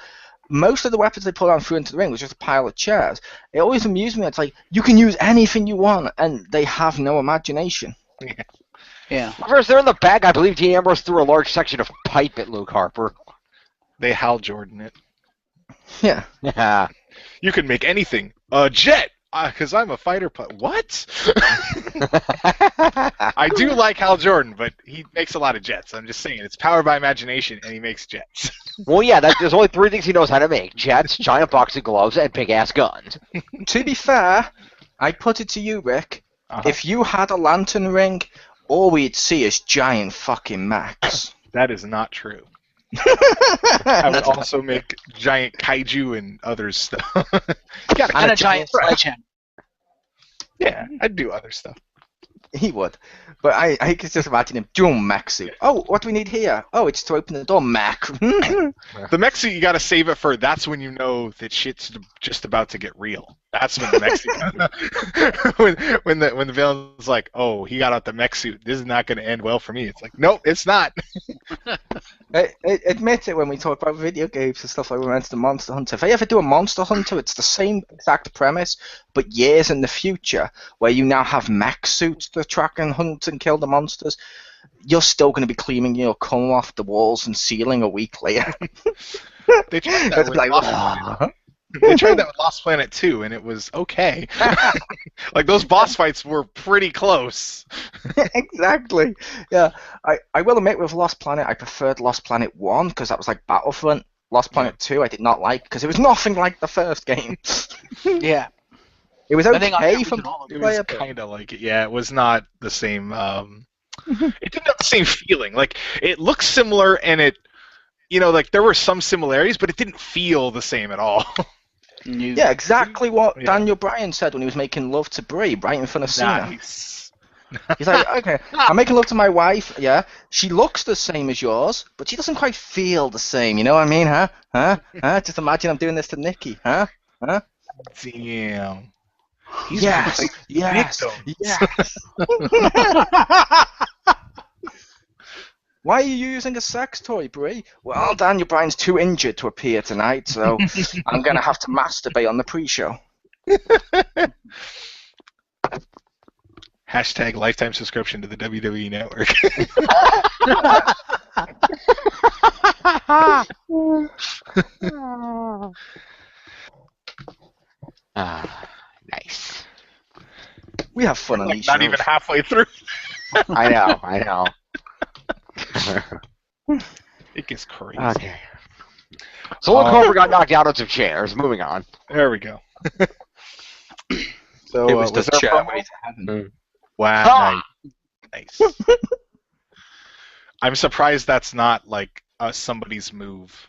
most of the weapons they put on through into the ring was just a pile of chairs. It always amused me. It's like, you can use anything you want, and they have no imagination. Yeah. First, they're in the back. I believe Dean Ambrose threw a large section of pipe at Luke Harper. They Hal Jordan it. Yeah. Yeah. You can make anything. A jet! Because I'm a fighter what? I do like Hal Jordan, but he makes a lot of jets. I'm just saying, it's powered by imagination, and he makes jets. Well, yeah, there's only three things he knows how to make. Jets, giant boxing gloves, and big-ass guns. To be fair, I put it to you, Rick. If you had a lantern ring, all we'd see is giant fucking Macs. That is not true. I would also make giant kaiju and other stuff. And a giant sledgehammer. Yeah, I'd do other stuff. He would. But I could just imagine him doing mech suit. Oh, what do we need here? Oh, it's to open the door, mech. The mech suit, you gotta save it for, that's when you know that shit's just about to get real. That's when the mech suit when the villain's like, oh, he got out the mech suit. This is not gonna end well for me. It's like, nope, it's not. Admit it when we talk about video games and stuff like we went to the Monster Hunter. If I ever do a Monster Hunter, it's the same exact premise, but years in the future, where you now have mech suits to track and hunt and kill the monsters. You're still going to be cleaning your cum off the walls and ceiling a week later. They tried that with Lost Planet. They tried that with Lost Planet 2, and it was okay. Like, those boss fights were pretty close. Exactly. Yeah. I will admit, with Lost Planet, I preferred Lost Planet 1, because that was like Battlefront. Lost Planet 2, I did not like, because it was nothing like the first game. Yeah. It was okay from it was kind of like it. Yeah, it was not the same. It didn't have the same feeling. Like, it looks similar, and like there were some similarities, but it didn't feel the same at all. Yeah, exactly what Daniel Bryan said when he was making love to Brie right in front of Cena. Nice. He's like, okay, I'm making love to my wife, yeah. She looks the same as yours, but she doesn't quite feel the same, you know what I mean, huh? Just imagine I'm doing this to Nikki, huh? Damn. Yes. Why are you using a sex toy, Brie? Well, Daniel Bryan's too injured to appear tonight, so I'm going to have to masturbate on the pre-show. Hashtag lifetime subscription to the WWE Network. Nice. We have fun on these shows. Not even halfway through. I know. It gets crazy. Okay. So Luke Harper got knocked out of some chairs. Moving on. There we go. So It was was the there a promo? chairway to heaven. Wow, nice. I'm surprised that's not like somebody's move.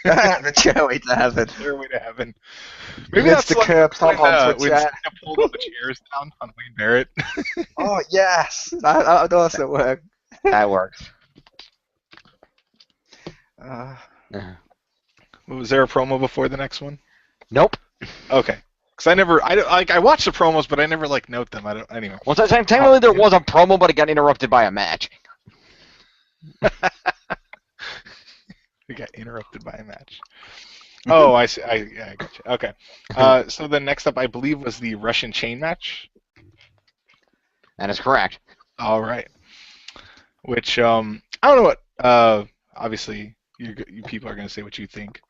The chairway to heaven. Stairway to heaven. Maybe It's that's the like curb stomp onto a when chair. Cena pulled all the chairs down on Wayne Barrett. Oh, yes. That would also work. That works. Was there a promo before the next one? Nope. Okay. Because I watched the promos, but I never note them. Anyway. Well, technically there was a promo, but it got interrupted by a match. We got interrupted by a match. Oh, I see. I got you. Okay. So the next up, I believe, was the Russian chain match. That is correct. All right. Which I don't know what. Obviously, you people are going to say what you think.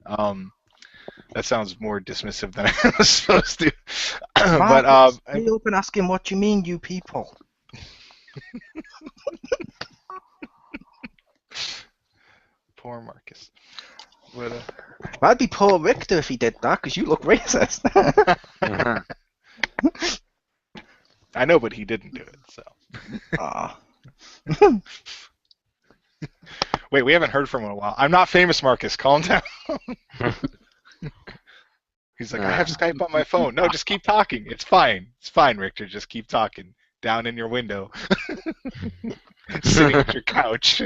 That sounds more dismissive than I was supposed to. But stay open asking what you mean, you people. Poor Marcus. What I'd be poor Richter if he did that, because you look racist. I know, but he didn't do it. So. Wait, we haven't heard from him in a while. I'm not famous, Marcus. Calm down. He's like, I have Skype on my phone. No, just keep talking. It's fine. It's fine, Richter. Just keep talking. Down in your window. Sitting at your couch.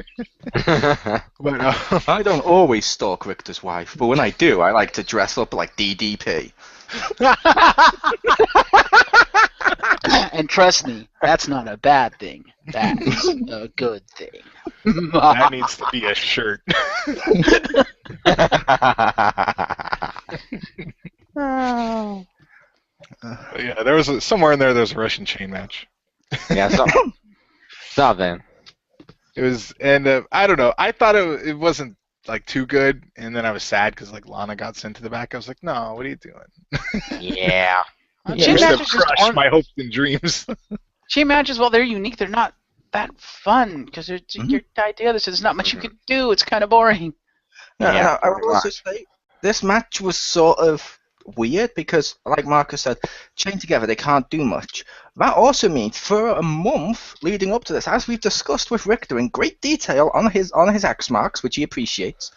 But, I don't always stalk Richter's wife, but when I do, I like to dress up like DDP. And trust me, that's not a bad thing. That's a good thing. That needs to be a shirt. Yeah, there was somewhere in there. There's a Russian chain match. Yeah, something. It was, and I don't know. I thought it wasn't too good, and then I was sad because Lana got sent to the back. I was like, no, what are you doing? Yeah. Chain Just matches just crush aren't. my hopes and dreams. Chain matches, while they're unique, they're not that fun because you're tied together, so there's not much you can do. It's kind of boring. Yeah, I would also say this match was sort of weird because, like Marcus said, chained together they can't do much. That also means for a month leading up to this, as we've discussed with Richter in great detail on his X-Smarks, which he appreciates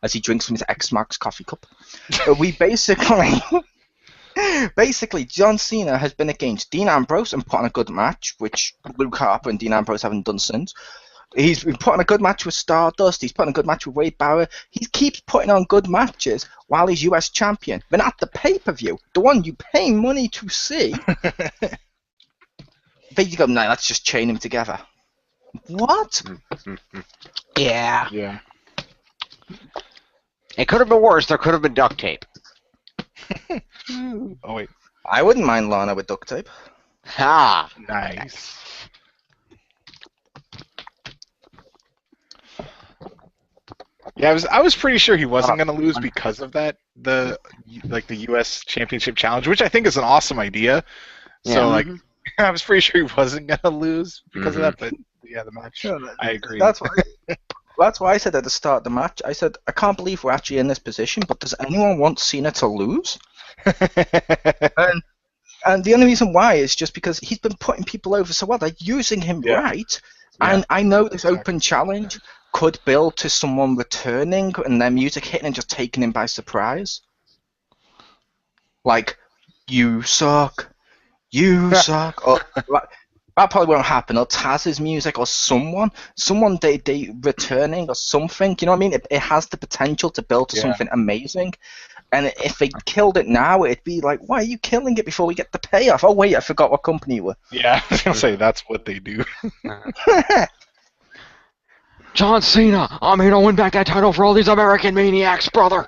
as he drinks from his X-Smarks coffee cup, we basically John Cena has been against Dean Ambrose and put on a good match, which Luke Harper and Dean Ambrose haven't done since. He's been putting a good match with Stardust. He's putting a good match with Wade Barrett. He keeps putting on good matches while he's US champion. Then at the pay-per-view, the one you pay money to see, they go, no, let's just chain him together. What? Yeah. Yeah. It could have been worse. There could have been duct tape. Oh wait, I wouldn't mind Lana with duct tape. Ha! nice. Yeah, I was pretty sure he wasn't going to lose because of that, the U.S. Championship Challenge, which I think is an awesome idea. So I was pretty sure he wasn't going to lose because of that. But yeah, the match, I agree. That's why I said at the start of the match, I said, I can't believe we're actually in this position, but does anyone want Cena to lose? And the only reason why is just because he's been putting people over so well. They're using him right. Yeah. And I know this open challenge, could build to someone returning and their music hitting and just taking him by surprise. Like, you suck, or that probably won't happen. Or Taz's music, or someone they returning, or something. You know what I mean? It has the potential to build to something amazing. And if they killed it now, it'd be like, why are you killing it before we get the payoff? Oh wait, I forgot what company you were. Yeah, I was gonna say that's what they do. John Cena, I'm here to win back that title for all these American maniacs, brother.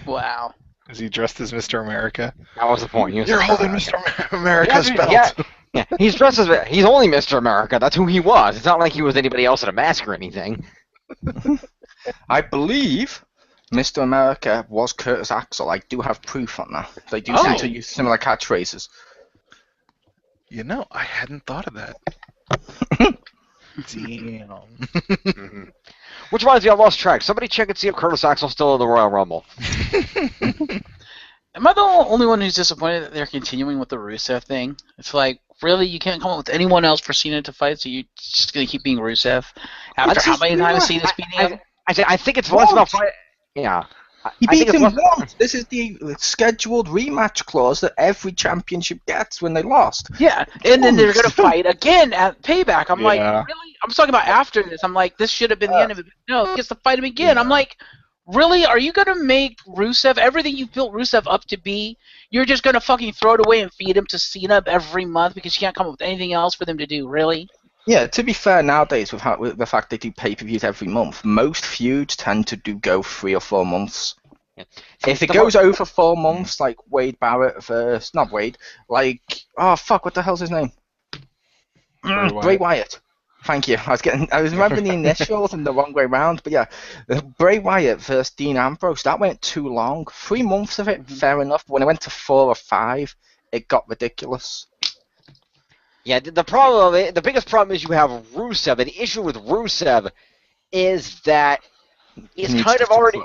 Wow. Is he dressed as Mr. America? That was the point. You're holding Mr. America's belt. Yeah, he's dressed as he's only Mr. America. That's who he was. It's not like he was anybody else in a mask or anything. I believe Mr. America was Curtis Axel. I do have proof on that. They do seem to use similar catchphrases. You know, I hadn't thought of that. Damn. Which reminds me, I lost track. Somebody check and see if Curtis Axel's still in the Royal Rumble. Am I the only one who's disappointed that they're continuing with the Rusev thing? It's like, really, you can't come up with anyone else for Cena to fight, so you're just going to keep being Rusev? After how many times Cena's beating him? I think it's less about fight. Yeah. He beat him once. This is the scheduled rematch clause that every championship gets when they lost. Yeah, and then they're going to fight again at Payback. I'm like, really? I'm talking about after this. I'm like, this should have been the end of it. No, he gets to fight him again. I'm like, really? Are you going to make Rusev, everything you've built Rusev up to be, you're just going to fucking throw it away and feed him to Cena every month because you can't come up with anything else for them to do, really? Yeah, to be fair, nowadays, with the fact they do pay-per-views every month, most feuds tend to go 3 or 4 months. Yeah. If it goes over 4 months, like Wade Barrett versus... Not Wade, like... Oh, fuck, what the hell's his name? Bray Wyatt. Thank you. I was remembering the initials and the wrong way round, but yeah. Bray Wyatt versus Dean Ambrose, that went too long. 3 months of it, fair enough. But when it went to 4 or 5, it got ridiculous. Yeah, the biggest problem is you have Rusev, and the issue with Rusev is that he's kind of already...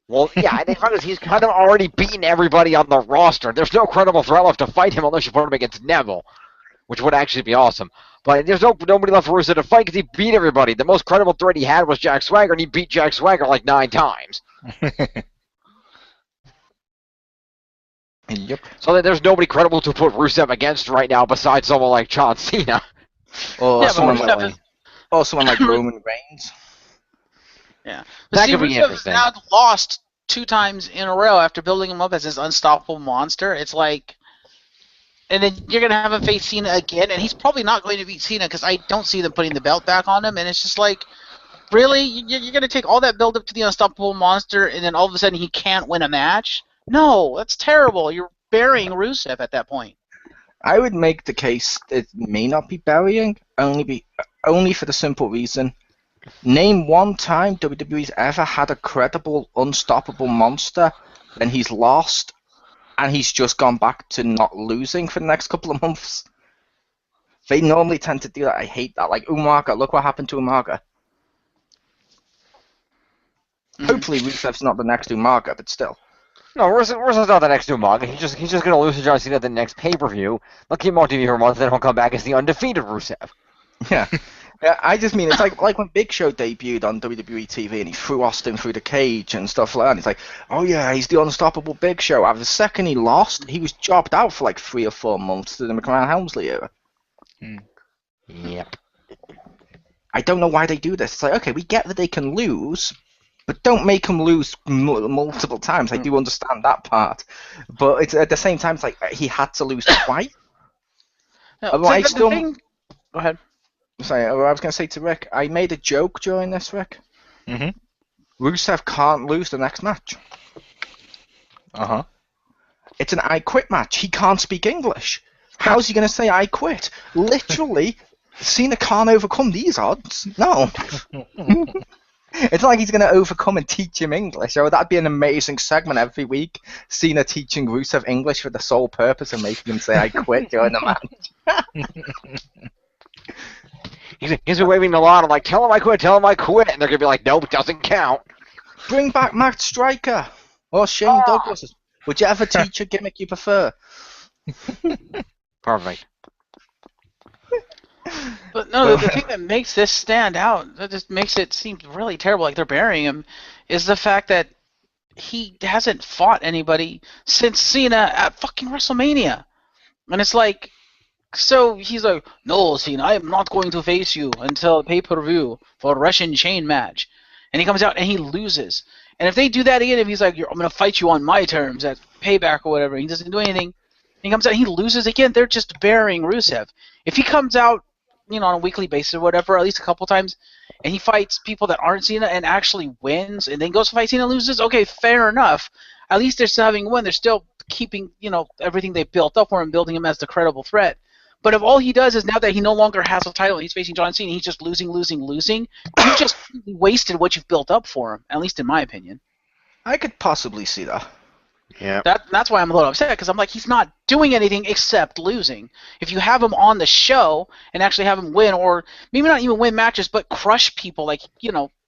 Well, yeah, and the problem is he's kind of already beaten everybody on the roster. There's no credible threat left to fight him unless you put him against Neville, which would actually be awesome. But there's nobody left for Rusev to fight because he beat everybody. The most credible threat he had was Jack Swagger, and he beat Jack Swagger like 9 times. Yep. So there's nobody credible to put Rusev against right now besides someone like John Cena. Or someone like Roman Reigns. Yeah. That could be interesting. Now lost 2 times in a row after building him up as this unstoppable monster. It's like... And then you're going to have him face Cena again, and he's probably not going to beat Cena because I don't see them putting the belt back on him, and it's just like, really? You're going to take all that build up to the unstoppable monster, and then all of a sudden he can't win a match? No, that's terrible. You're burying Rusev at that point. I would make the case it may not be burying, only for the simple reason. Name one time WWE's ever had a credible, unstoppable monster, then he's lost, and he's just gone back to not losing for the next couple of months. They normally tend to do that. I hate that. Like Umaga, look what happened to Umaga. Hopefully Rusev's not the next Umaga, but still. No, Rusev's not the next Umaga. He's just going to lose to John Cena at the next pay-per-view. They'll keep him on TV for a month, then he'll come back as the undefeated Rusev. Yeah. Yeah, I just mean, it's like when Big Show debuted on WWE TV and he threw Austin through the cage and stuff like that. And it's like, oh yeah, he's the unstoppable Big Show. After the second he lost, he was jobbed out for like 3 or 4 months to the McMahon-Helmsley era. Yep. I don't know why they do this. It's like, okay, we get that they can lose, but don't make them lose multiple times. I do understand that part. But it's, at the same time, it's like, he had to lose twice. No, Go ahead. Sorry, I was going to say to Rick, I made a joke during this, Rick. Rusev can't lose the next match. It's an I quit match. He can't speak English. How's he going to say I quit? Literally, Cena can't overcome these odds. No. It's not like he's going to overcome and teach him English. Oh, that'd be an amazing segment every week. Cena teaching Rusev English for the sole purpose of making him say I quit during the match. He's been waving a lot. I'm like, tell him I quit, and they're going to be like, nope, it doesn't count. Bring back Matt Striker or Shane Douglas. Whichever teacher gimmick you prefer. Perfect. But no, the thing that makes this stand out, that just makes it seem really terrible, like they're burying him, is the fact that he hasn't fought anybody since Cena at fucking WrestleMania. And it's like, so he's like, no, Cena, I am not going to face you until pay-per-view for a Russian chain match. And he comes out and he loses. And if they do that again, if he's like, I'm going to fight you on my terms at Payback or whatever, he doesn't do anything, he comes out and he loses again, they're just burying Rusev. If he comes out, on a weekly basis or whatever, at least a couple times, and he fights people that aren't Cena and actually wins, and then goes to fight Cena and loses, okay, fair enough. At least they're still having a win. They're still keeping, everything they built up for him, building him as the credible threat. But if all he does is now that he no longer has a title and he's facing John Cena, he's just losing, you just wasted what you've built up for him, at least in my opinion. I could possibly see that. Yeah. That's why I'm a little upset, because I'm like, he's not doing anything except losing. If you have him on the show and actually have him win, or maybe not even win matches, but crush people, like,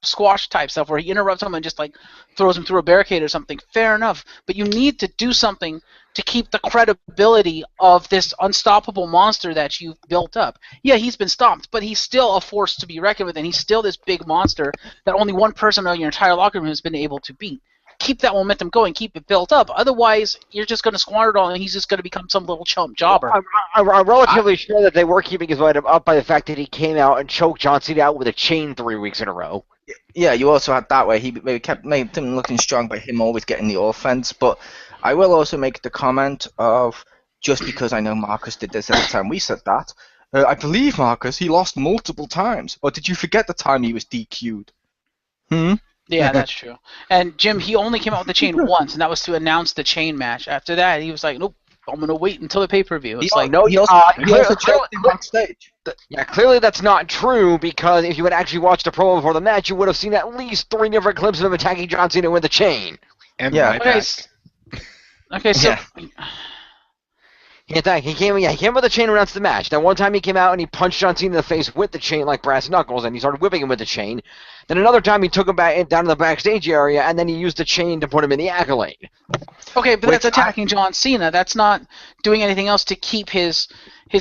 squash type stuff, where he interrupts someone and just, like, throws him through a barricade or something, fair enough. But you need to do something to keep the credibility of this unstoppable monster that you've built up. Yeah, he's been stopped, but he's still a force to be reckoned with, and he's still this big monster that only one person in your entire locker room has been able to beat. Keep that momentum going, keep it built up. Otherwise, you're just going to squander it all, and he's just going to become some little chump jobber. I'm relatively sure that they were keeping his momentum up by the fact that he came out and choked John Cena out with a chain 3 weeks in a row. Yeah, you also had that way. He made him looking strong by him always getting the offense. But I will also make the comment of, just because I know Marcus did this every time we said that, I believe, Marcus, he lost multiple times. Or did you forget the time he was DQ'd? Yeah, that's true. And Jim, he only came out with the chain once, and that was to announce the chain match. After that, he was like, nope, I'm going to wait until the pay-per-view. It's like, no, he also choked him backstage. Yeah, clearly that's not true, because if you had actually watched the promo before the match, you would have seen at least 3 different clips of him attacking John Cena with the chain. And yeah. Okay, so... Yeah. He came with the chain and announced the match. Then one time he came out and he punched John Cena in the face with the chain like brass knuckles, and he started whipping him with the chain. Then another time he took him back down to the backstage area, and then he used the chain to put him in the Accolade. Okay, but that's attacking John Cena. That's not doing anything else to keep his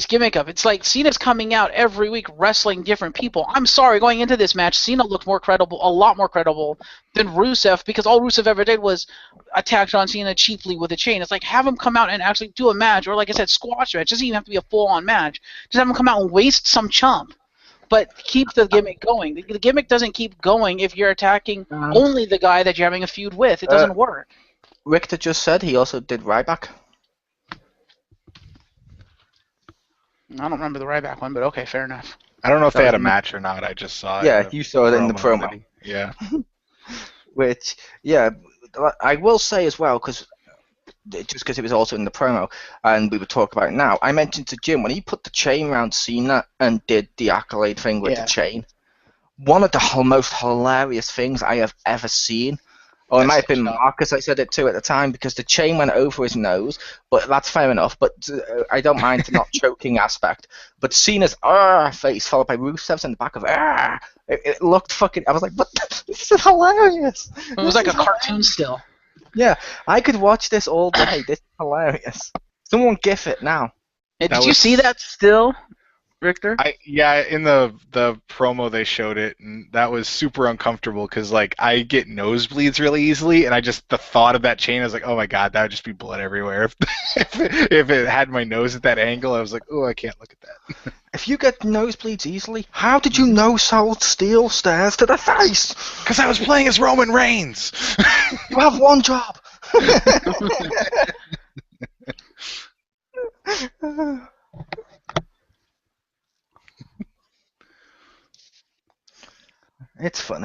gimmick up. It's like Cena's coming out every week wrestling different people. I'm sorry, going into this match, Cena looked a lot more credible than Rusev, because all Rusev ever did was attack John Cena cheaply with a chain. It's like, have him come out and actually do a match, or like I said, squash match. It doesn't even have to be a full-on match. Just have him come out and waste some chump. But keep the gimmick going. The gimmick doesn't keep going if you're attacking only the guy that you're having a feud with. It doesn't work. Richter just said he also did Ryback. I don't remember the Ryback one, but okay, fair enough. I don't know if they had a match or not. I just saw it. Yeah, you saw it in the promo. Yeah. Which, yeah, I will say as well, just because it was also in the promo, and we would talk about it now, I mentioned to Jim, when he put the chain around Cena and did the Accolade thing with the chain, one of the most hilarious things I have ever seen. Or it might have been Marcus, I said it too at the time, because the chain went over his nose, but that's fair enough. But I don't mind the not choking aspect. But Cena's face followed by Rusev's in the back of it looked fucking... I was like, what? This is hilarious. It was like a cartoon still. Yeah, I could watch this all day. This is hilarious. Someone gif it now. Hey, did you see that still, Richter? In the promo they showed it, and that was super uncomfortable because like I get nosebleeds really easily, and the thought of that chain, I was like, oh my god, that would just be blood everywhere. If it had my nose at that angle, I was like, oh, I can't look at that. If you get nosebleeds easily, how did you no-sold steel stairs to the face? Because I was playing as Roman Reigns. You have one job. It's fun.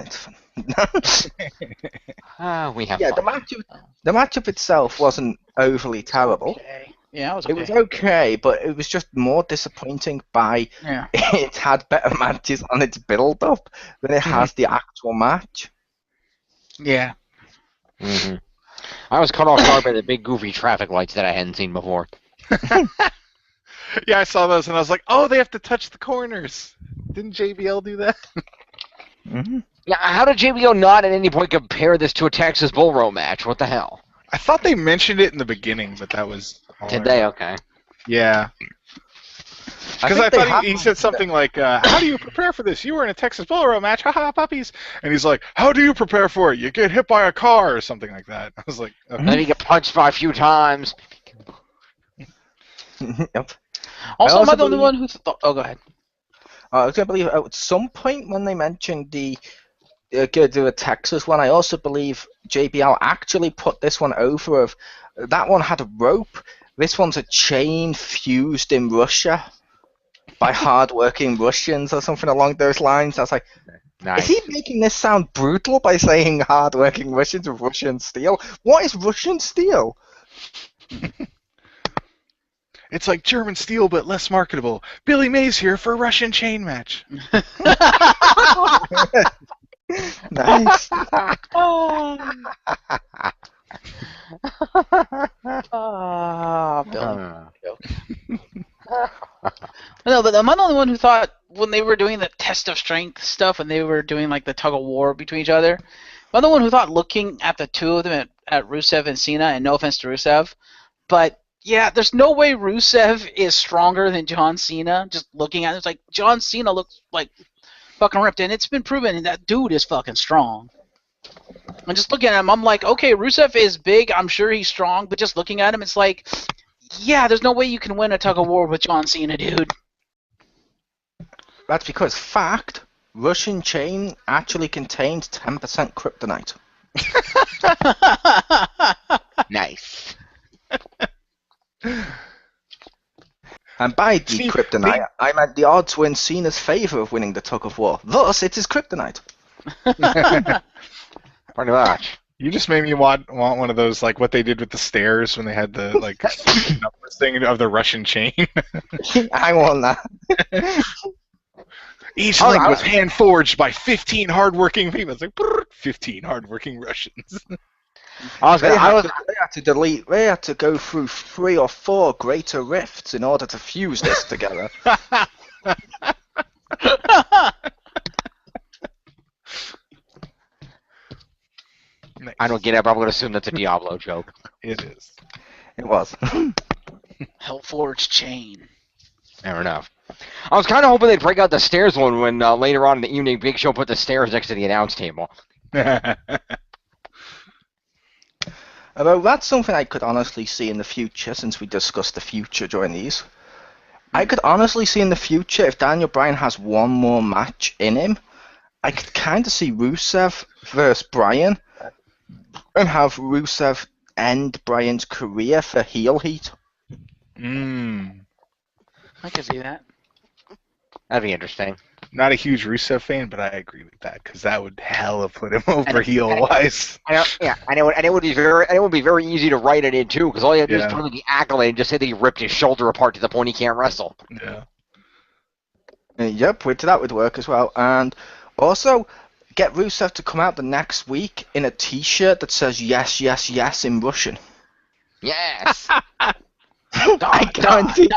We have fun. The matchup itself wasn't overly terrible. Okay. Yeah, it was okay. It was okay, but it was just more disappointing by it had better matches on its build-up than it has the actual match. Yeah. Mm-hmm. I was caught off guard by the big goofy traffic lights that I hadn't seen before. Yeah, I saw those, and I was like, oh, they have to touch the corners. Didn't JBL do that? Mm-hmm. Yeah, how did JBL not at any point compare this to a Texas Bull Rope match? What the hell? I thought they mentioned it in the beginning, but that was... Did they? Okay. Yeah. Because I thought he said something like, how do you prepare for this? You were in a Texas Bull Rope match, haha, puppies. And he's like, how do you prepare for it? You get hit by a car or something like that. I was like, okay. And then you get punched by a few times. Yep. Also, am I the only one who thought... Oh, go ahead. I was going to believe at some point when they mentioned the go do a Texas one, I also believe JBL actually put this one over of... That one had a rope. This one's a chain fused in Russia by hard-working Russians or something along those lines. I was like, Nice. is he making this sound brutal by saying hard-working Russians with Russian steel? What is Russian steel? It's like German steel, but less marketable. Billy Mays here for a Russian chain match. Nice. Bill. No, but am I the only one who thought when they were doing the test of strength stuff, when they were doing like the tug of war between each other, am I the one who thought looking at the two of them at Rusev and Cena, and no offense to Rusev, but yeah, there's no way Rusev is stronger than John Cena. Just looking at it, it's like John Cena looks like fucking ripped, and it's been proven that dude is fucking strong. And just looking at him, I'm like, okay, Rusev is big, I'm sure he's strong, but just looking at him, it's like, yeah, there's no way you can win a tug of war with John Cena, dude. That's because, fact, Russian chain actually contains 10% kryptonite. Nice. And by the kryptonite, I meant the odds were in Cena's favour of winning the tug of war. Thus, it is kryptonite. Pretty much. You just made me want one of those, like what they did with the stairs when they had the like numbers thing of the Russian chain. I want that. Each link was hand forged by 15 hardworking people. It's like 15 hardworking Russians. They had to go through 3 or 4 greater rifts in order to fuse this together. Nice. I don't get it, but I'm going to assume that's a Diablo joke. It is. It was. Hellforged chain. Fair enough. I was kind of hoping they'd break out the stairs one when later on in the evening Big Show put the stairs next to the announce table. Although that's something I could honestly see in the future, since we discussed the future during these. I could honestly see in the future, if Daniel Bryan has one more match in him, I could kind of see Rusev versus Bryan, and have Rusev end Bryan's career for heel heat. I can see that. That'd be interesting. Not a huge Rusev fan, but I agree with that because that would hella put him over heel-wise. And it would be very easy to write it in too, because all you have to do is put in the accolade and just say that he ripped his shoulder apart to the point he can't wrestle. Yeah. Yep, that would work as well. And also, get Rusev to come out the next week in a T-shirt that says "Yes, yes, yes" in Russian. Yes. I guarantee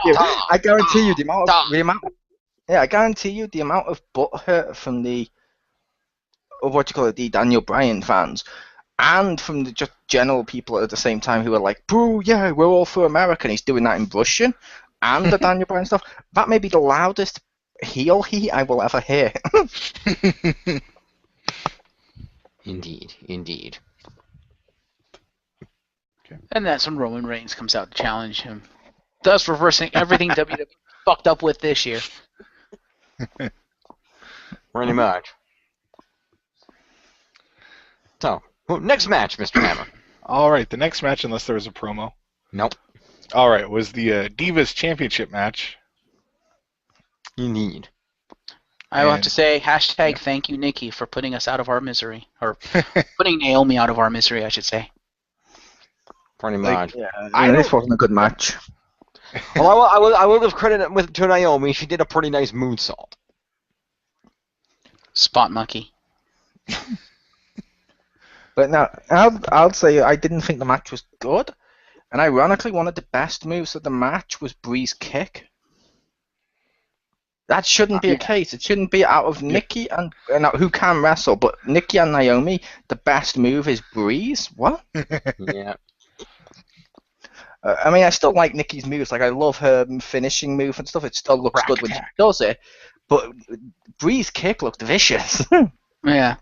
you the amount of butthurt from the Daniel Bryan fans, and from the just general people at the same time who are like, "Boo, yeah, we're all for America," and he's doing that in Russian, and the Daniel Bryan stuff. That may be the loudest heel heat I will ever hear. Indeed. And that's when Roman Reigns comes out to challenge him, thus reversing everything WWE fucked up with this year. Pretty much. So, next match, Mr. Hammer. All right, the next match, unless there was a promo. Nope. All right, was the Divas Championship match. Indeed. I will have to say, #thank you, Nikki, for putting us out of our misery. Or putting Naomi out of our misery, I should say. Pretty much. This wasn't a good match. Well, I will give credit to Naomi. She did a pretty nice moonsault. Spot monkey. But now, I'll say I didn't think the match was good. And ironically, one of the best moves of the match was Bree's kick. That shouldn't be a case. It shouldn't be out of Nikki and who can wrestle, but Nikki and Naomi, the best move is Bree's? What? Yeah. I mean, I still like Nikki's moves. Like, I love her finishing move and stuff. It still looks good when she does it. But Bree's kick looked vicious. Yeah.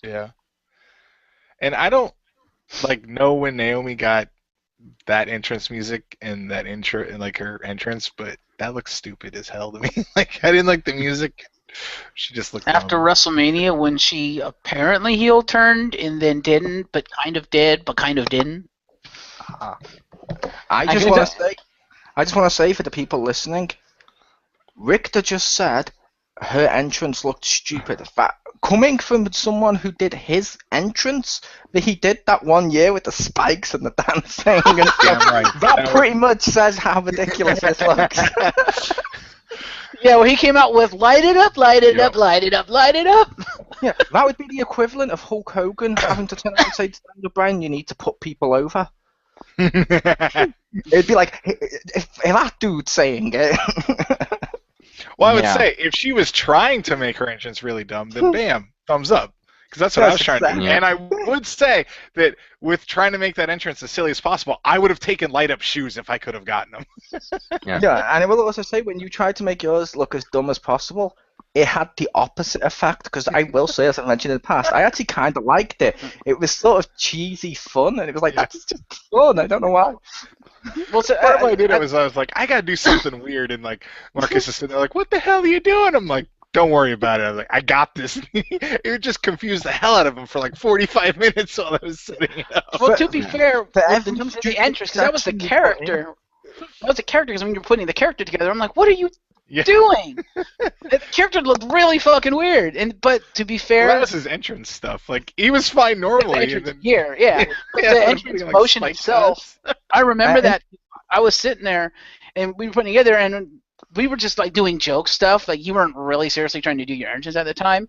Yeah. And I don't know when Naomi got that entrance music and that intro and her entrance, but that looks stupid as hell to me. I didn't like the music. She just looked after dumb. WrestleMania when she apparently heel turned and then didn't, but kind of did, but kind of didn't. I just want to say for the people listening, Richter just said her entrance looked stupid. Coming from someone who did his entrance, that he did that one year with the spikes and the dancing, and that pretty much says how ridiculous this looks. Yeah, well, he came out with light it up, light it up, light it up, light it up. Yeah, that would be the equivalent of Hulk Hogan having to turn around and say to Daniel Bryan, you need to put people over. It'd be like, if that dude saying it. Well, I would say, if she was trying to make her entrance really dumb, then bam, thumbs up. Because that's what I was trying to do. Yeah. And I would say that with trying to make that entrance as silly as possible, I would have taken light-up shoes if I could have gotten them. Yeah, and I will also say, when you tried to make yours look as dumb as possible, it had the opposite effect, because I will say, as I mentioned in the past, I actually kind of liked it. It was sort of cheesy fun, and it was like, that's just fun, I don't know why. Well, so part of why I did it was I was like, I gotta do something weird, and Marcus is sitting there like, what the hell are you doing? I'm like, don't worry about it. I was like, I got this. It would just confuse the hell out of him for 45 minutes while I was setting it up. Well, to be fair, in terms of the entrance, because that was the character. That was the character, because when you're putting the character together, I'm like, what are you doing? The character looked really fucking weird. But to be fair, that was his entrance stuff. He was fine normally. The entrance motion itself. I remember that I was sitting there, and we were putting together, and we were just doing joke stuff. You weren't really seriously trying to do your entrance at the time.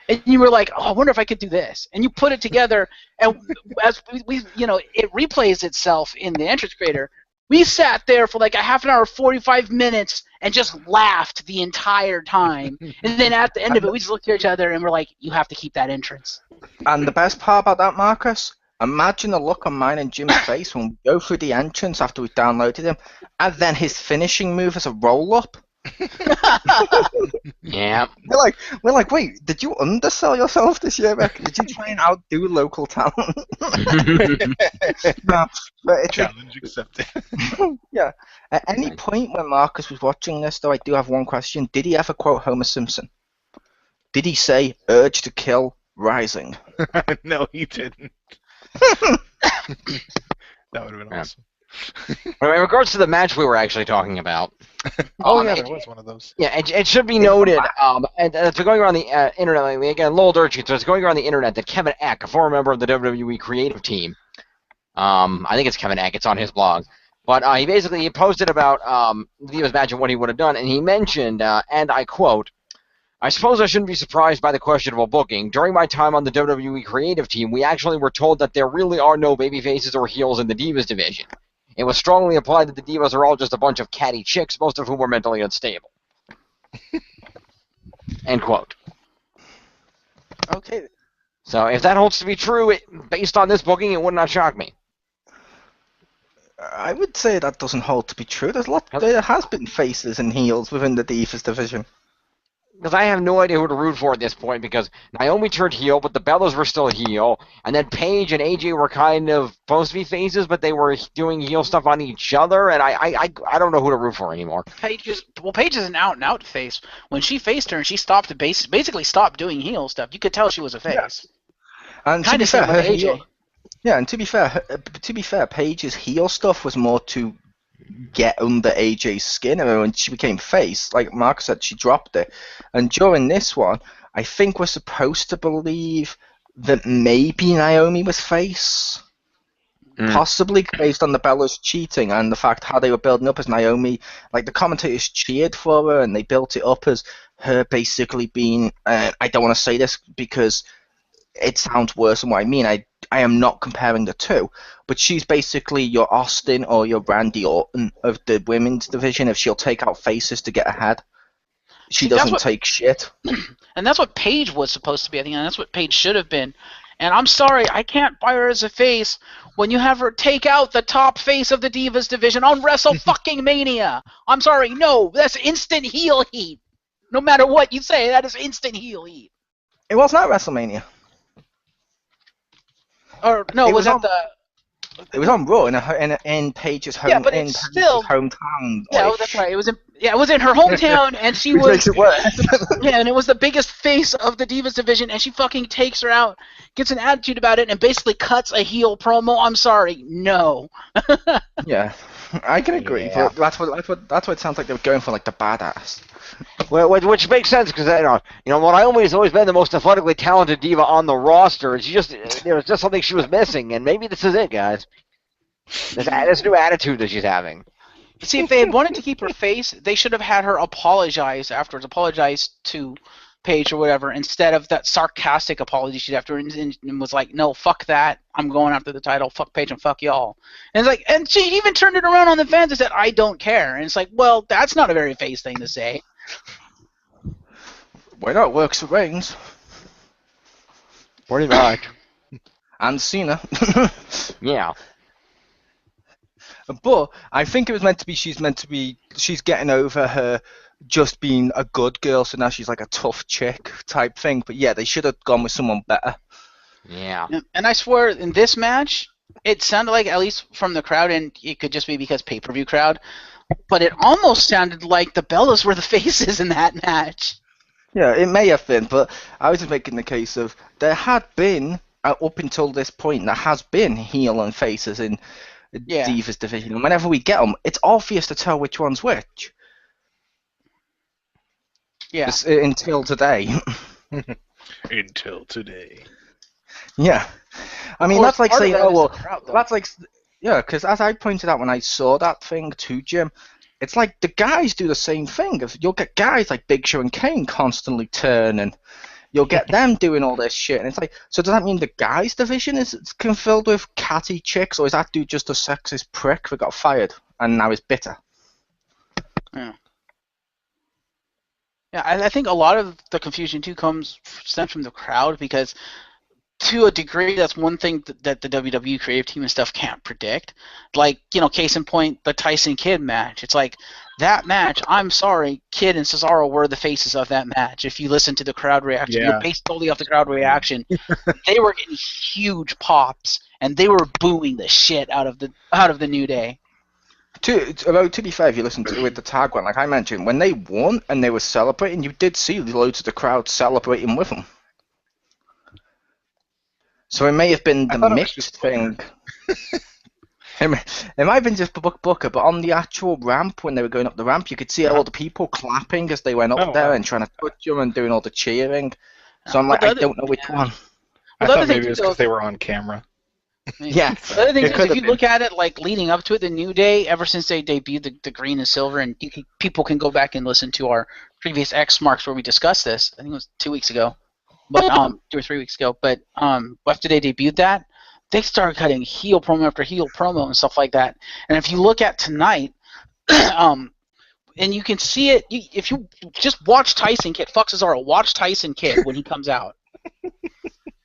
And you were like, oh, I wonder if I could do this. And you put it together, and as we it replays itself in the entrance creator. We sat there for a half an hour, 45 minutes, and just laughed the entire time. And then at the end of it, we just looked at each other and we're like, you have to keep that entrance. And the best part about that, Marcus, imagine the look on mine and Jim's face when we go through the entrance after we've downloaded him, and then his finishing move is a roll-up. Yeah. We're like, wait, did you undersell yourself this year, Beck? Did you try and outdo local talent? No, but challenge accepted. Yeah. At any point when Marcus was watching this, though, I do have one question. Did he ever quote Homer Simpson? Did he say, urge to kill, rising? No, he didn't. That would have been awesome. In regards to the match we were actually talking about. There was one of those. Yeah, it should be noted, and it's going around the internet, again, Lowell Durchy, so it's going around the internet that Kevin Eck, a former member of the WWE creative team, I think it's Kevin Eck, it's on his blog, but he posted about the Divas match and what he would have done, and he mentioned, and I quote, I suppose I shouldn't be surprised by the questionable booking. During my time on the WWE creative team, we actually were told that there really are no babyfaces or heels in the Divas division. It was strongly implied that the Divas are all just a bunch of catty chicks, most of whom were mentally unstable. End quote. Okay. So if that holds to be true, based on this booking, it would not shock me. I would say that doesn't hold to be true. There has been faces and heels within the Divas division. Because I have no idea who to root for at this point, because Naomi turned heel, but the Bellas were still heel, and then Paige and AJ were kind of supposed to be faces, but they were doing heel stuff on each other, and I don't know who to root for anymore. Paige is an out-and-out face. When she faced her, and she basically stopped doing heel stuff, you could tell she was a face. Yes. And kind of same with AJ. Yeah, and to be fair, Paige's heel stuff was more to get under AJ's skin, and when she became face, like Mark said, she dropped it. And during this one, I think we're supposed to believe that maybe Naomi was face, possibly based on the Bellas cheating and the fact how they were building up as Naomi. Like, the commentators cheered for her, and they built it up as her basically being. I don't want to say this because it sounds worse than what I mean. I am not comparing the two, but she's basically your Austin or your Randy Orton of the women's division. If she'll take out faces to get ahead, she doesn't take shit. And that's what Paige was supposed to be, I think, and that's what Paige should have been. And I'm sorry, I can't buy her as a face when you have her take out the top face of the Divas division on WrestleMania. I'm sorry, no, that's instant heel heat. No matter what you say, that is instant heel heat. It wasn't at WrestleMania. Or no, It was was that on- the? It was on Raw in Paige's home. Yeah, but in it's Paige's still- hometown. Yeah, like, that's right. It was in her hometown, and she which was. makes it worse. Yeah, and it was the biggest face of the Divas division, and she fucking takes her out, gets an attitude about it, and basically cuts a heel promo. I'm sorry, no. Yeah, I can agree. Yeah. But that's what it sounds like they were going for, like the badass. Well, which makes sense because what Naomi's always been the most athletically talented diva on the roster. And she just there was just something she was missing, and maybe this is it, guys. This new attitude that she's having. See, if they had wanted to keep her face, they should have had her apologize afterwards, apologize to Paige or whatever, instead of that sarcastic apology she'd after and was like, no, fuck that, I'm going after the title, fuck Paige and fuck y'all. And it's like, and she even turned it around on the fans and said, I don't care. And it's like, well, that's not a very face thing to say. Why not? Works for Reigns Pretty much. and Cena. Yeah. But I think it was meant to be she's getting over her just being a good girl, so now she's like a tough chick type thing. But yeah, they should have gone with someone better. Yeah. And I swear, in this match, it sounded like, at least from the crowd, and it could just be because pay-per-view crowd, but it almost sounded like the Bellas were the faces in that match. Yeah, it may have been, but I was just making the case of there had been, up until this point, there has been heel and faces in Yeah. Divas division, and whenever we get them, it's obvious to tell which one's which. Yeah. Until today. Until today. Yeah. I mean, Of that's course, like part of saying, that oh, is well, the crowd, though. that's like, yeah, because as I pointed out when I saw that thing too, Jim, it's like the guys do the same thing. You'll get guys like Big Show and Kane constantly turning. You'll get them doing all this shit. And it's like, so does that mean the guys' division is filled with catty chicks, or is that dude just a sexist prick that got fired and now is bitter? Yeah. Yeah, I think a lot of the confusion too stems from the crowd, because to a degree that's one thing that the WWE creative team and stuff can't predict. Like, case in point, the Tyson Kidd match. It's like, that match, I'm sorry, Kidd and Cesaro were the faces of that match. If you listen to the crowd reaction, Yeah. you're based totally off the crowd reaction. They were getting huge pops, and they were booing the shit out of the New Day. To be fair, if you listen to with the tag one, like I mentioned, when they won and they were celebrating, you did see loads of the crowd celebrating with them. So it may have been the mixed thing. It might have been just Booker, but on the actual ramp, when they were going up the ramp, you could see all the people clapping as they went up there and trying to touch them and doing all the cheering. So I'm like, I don't know which one. I the thought other thing maybe it was too, because they were on camera. Yeah. The other thing It is, could if have you been. look at it, like leading up to it, the New Day, ever since they debuted the green and silver, and people can go back and listen to our previous X-Marks where we discussed this. I think it was 2 weeks ago, but 2 or 3 weeks ago. But after they debuted that, they started cutting heel promo after heel promo and stuff like that. And if you look at tonight, and you can see it, if you just watch Tyson Kidd, fuck Cesaro, watch Tyson Kidd when he comes out.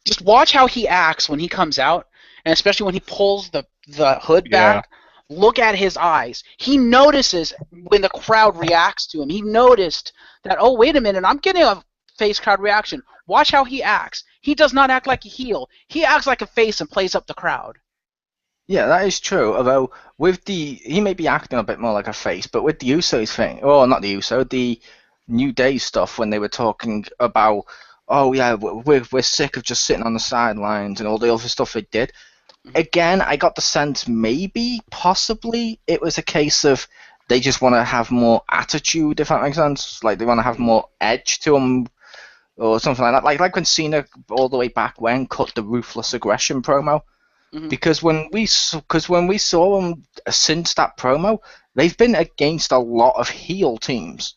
Just watch how he acts when he comes out, and especially when he pulls the hood back. Look at his eyes. He notices when the crowd reacts to him. He noticed that, oh, wait a minute, I'm getting a face crowd reaction. Watch how he acts. He does not act like a heel. He acts like a face and plays up the crowd. Yeah, that is true. Although he may be acting a bit more like a face, but with the Usos thing, or not the the New Day stuff, when they were talking about, oh yeah, we're sick of just sitting on the sidelines and all the other stuff they did. Again, I got the sense maybe, possibly, it was a case of they just want to have more attitude, if that makes sense. Like they want to have more edge to them, or something like that. Like when Cena, all the way back when, cut the ruthless aggression promo. Mhm. Because when we saw them since that promo, they've been against a lot of heel teams.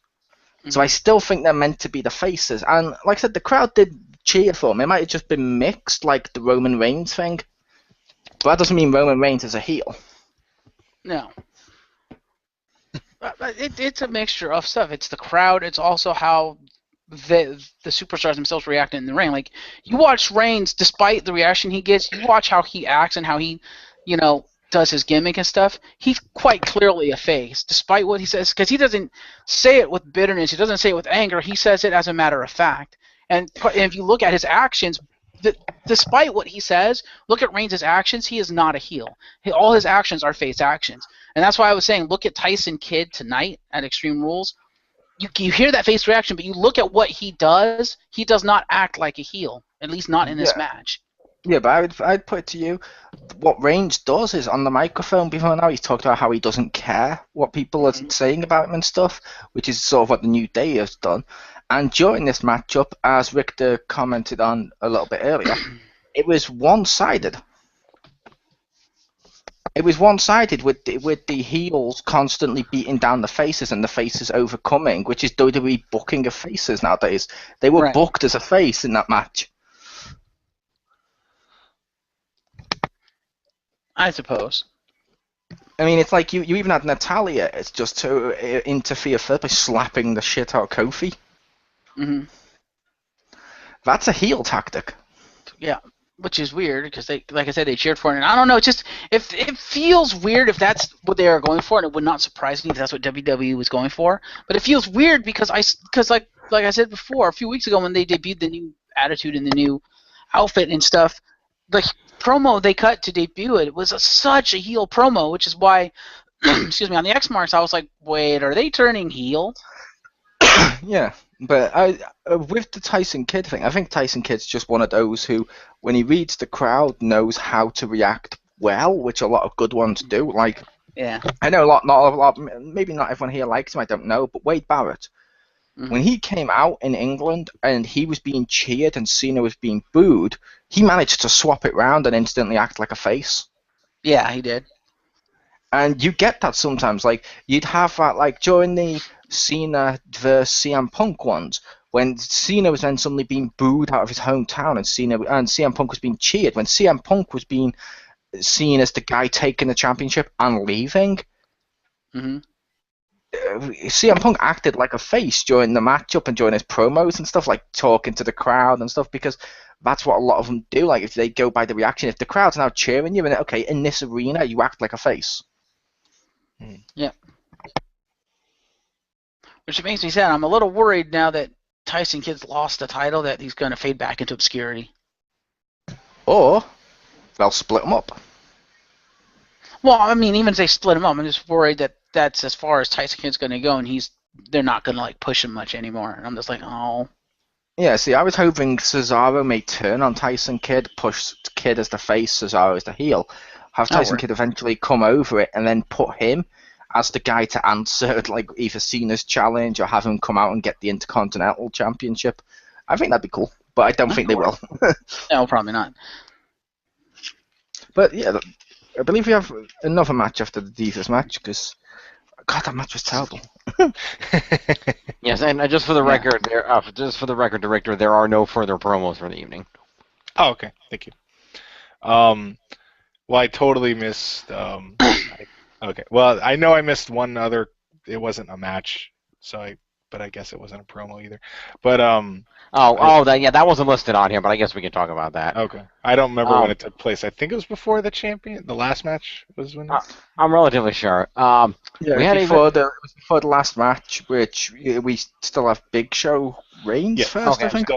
So I still think they're meant to be the faces. And like I said, the crowd did cheer for them. It might have just been mixed, like the Roman Reigns thing. But that doesn't mean Roman Reigns is a heel. No. It's a mixture of stuff. It's the crowd. It's also how the superstars themselves react in the ring. Like, you watch Reigns, despite the reaction he gets, you watch how he acts and how he, does his gimmick and stuff. He's quite clearly a face, despite what he says, because he doesn't say it with bitterness. He doesn't say it with anger. He says it as a matter of fact. And if you look at his actions, despite what he says, look at Reigns' actions. He is not a heel. All his actions are face actions. And that's why I was saying, look at Tyson Kidd tonight at Extreme Rules. You hear that face reaction, but you look at what he does not act like a heel, at least not in this match. Yeah, but I'd put it to you, what Reigns does is on the microphone before now, he's talked about how he doesn't care what people are saying about him and stuff, which is sort of what the New Day has done. And during this matchup, as Richter commented on a little bit earlier, it was one-sided. It was one-sided with the heels constantly beating down the faces and the faces overcoming, which is WWE booking of faces nowadays. They were booked as a face in that match. I suppose. I mean, it's like you even had Natalya. It's just to interfere first by slapping the shit out of Kofi. Mm-hmm. That's a heel tactic. Yeah, which is weird because they, like I said, they cheered for it. And I don't know, it feels weird if that's what they are going for, and it would not surprise me if that's what WWE was going for. But it feels weird because like I said before, a few weeks ago when they debuted the new attitude and the new outfit and stuff, the promo they cut to debut it was such a heel promo, which is why, excuse me, on the X-Marks I was like, wait, are they turning heel? Yeah, but with the Tyson Kidd thing, I think Tyson Kidd's just one of those who, when he reads the crowd, knows how to react well, which a lot of good ones do. Like, yeah, I know not a lot, maybe not everyone here likes him, I don't know, but Wade Barrett, when he came out in England and he was being cheered and Cena was being booed, he managed to swap it round and instantly act like a face. Yeah, he did. And you get that sometimes. Like, you'd have that, like, during the Cena versus CM Punk ones, when Cena was then suddenly being booed out of his hometown and CM Punk was being cheered, when CM Punk was being seen as the guy taking the championship and leaving, CM Punk acted like a face during the matchup and during his promos and stuff, like talking to the crowd and stuff, because that's what a lot of them do. Like, if they go by the reaction, if the crowd's now cheering you, and okay, in this arena, you act like a face. Yeah. Which makes me sad. I'm a little worried now that Tyson Kidd's lost the title that he's going to fade back into obscurity. Or they'll split him up. Well, I mean, even if they split him up, I'm just worried that that's as far as Tyson Kidd's going to go, and they're not going to like push him much anymore. And I'm just like, oh. Yeah, see, I was hoping Cesaro may turn on Tyson Kidd, push Kidd as the face, Cesaro as the heel, have Tyson Kidd eventually come over it, and then put him as the guy to answer, like, either Cena's challenge or have him come out and get the Intercontinental Championship. I think that'd be cool, but I don't think they will. No, probably not. But yeah, I believe we have another match after the Divas match, because, God, that match was terrible. Yes, and just for the record, Director, there are no further promos for the evening. Oh, okay, thank you. Well, I totally missed. Okay, well, I know I missed one other. It wasn't a match, but I guess it wasn't a promo either. But that wasn't listed on here, but I guess we can talk about that. Okay, I don't remember when it took place. I think it was before the last match was when. I'm relatively sure. It was before the last match, which we still have Big Show Reigns first. Okay, I think.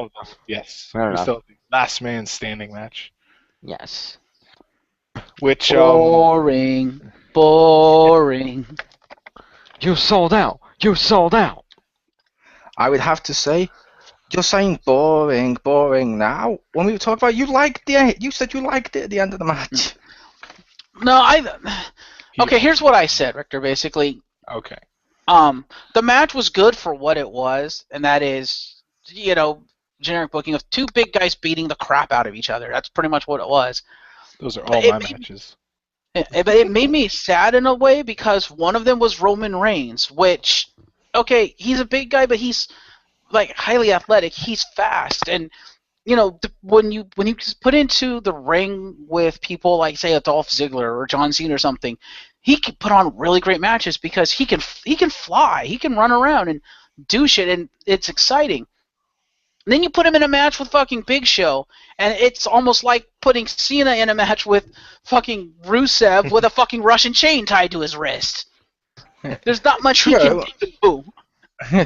Yes, we still have the last man standing match. Yes. Which boring. You sold out. I would have to say, just saying boring now. When we were talking about, you said you liked it at the end of the match. No, okay, here's what I said, Richter, basically. Okay. The match was good for what it was, and that is, generic booking of two big guys beating the crap out of each other. That's pretty much what it was. Those are all my matches. But it made me sad in a way because one of them was Roman Reigns, which, okay, he's a big guy, but he's like highly athletic. He's fast, and when you put into the ring with people like, say, a Dolph Ziggler or John Cena or something, he can put on really great matches because he can fly, he can run around and do shit, and it's exciting. And then you put him in a match with fucking Big Show, and it's almost like putting Cena in a match with fucking Rusev with a fucking Russian chain tied to his wrist. There's not much he can do.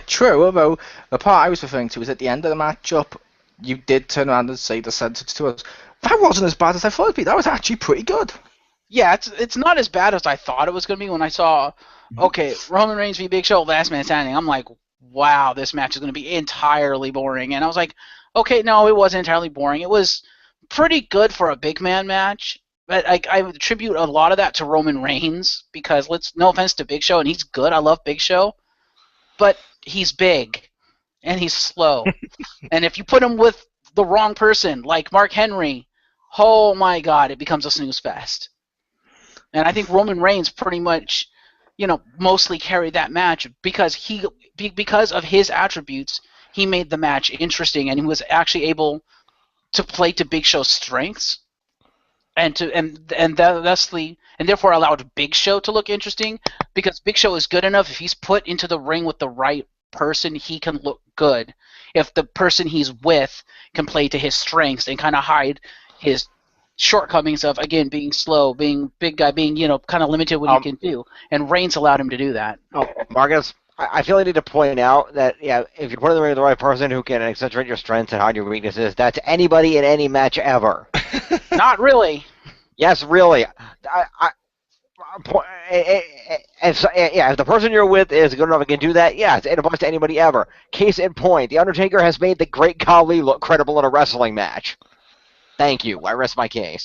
True, although the part I was referring to was at the end of the matchup, you did turn around and say the sentence to us, that wasn't as bad as I thought it'd be. That was actually pretty good. Yeah, it's not as bad as I thought it was going to be when I saw, okay, Roman Reigns v. Big Show, last man standing. I'm like, wow, this match is going to be entirely boring. And I was like, okay, no, it wasn't entirely boring. It was pretty good for a big man match. But I attribute a lot of that to Roman Reigns because, no offense to Big Show, and he's good. I love Big Show. But he's big, and he's slow. And if you put him with the wrong person, like Mark Henry, oh my God, it becomes a snooze fest. And I think Roman Reigns pretty much, mostly carried that match because of his attributes. He made the match interesting, and he was actually able to play to Big Show's strengths, and therefore allowed Big Show to look interesting. Because Big Show is good enough, if he's put into the ring with the right person, he can look good. If the person he's with can play to his strengths and kind of hide his shortcomings of, again, being slow, being big guy, being, kind of limited what he can do. And Reigns allowed him to do that. Oh, Marcus, I feel I need to point out that, if you put in the ring with the right person who can accentuate your strengths and hide your weaknesses, that's anybody in any match ever. Not really. Yes, really. If the person you're with is good enough and can do that, it applies to anybody ever. Case in point, The Undertaker has made the Great Khali look credible in a wrestling match. Thank you. I rest my case.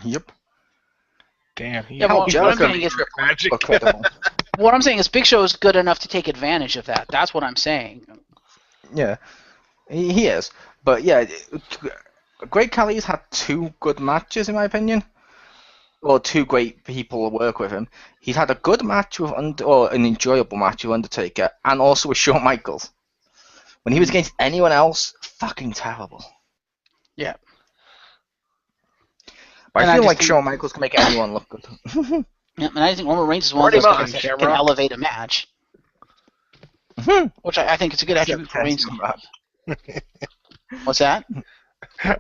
Yep. Damn. What I'm saying is Big Show is good enough to take advantage of that. That's what I'm saying. Yeah, he is. But yeah, Great Khali's had 2 good matches in my opinion. Or 2 great people to work with him. He's had a good match with an enjoyable match with Undertaker, and also with Shawn Michaels. When he was against anyone else, fucking terrible. Yeah. But I feel like Shawn Michaels can make anyone look good. Yeah, and I think Roman Reigns is one of those guys that can elevate a match. Which I think it's a good attribute for Reigns. What's that?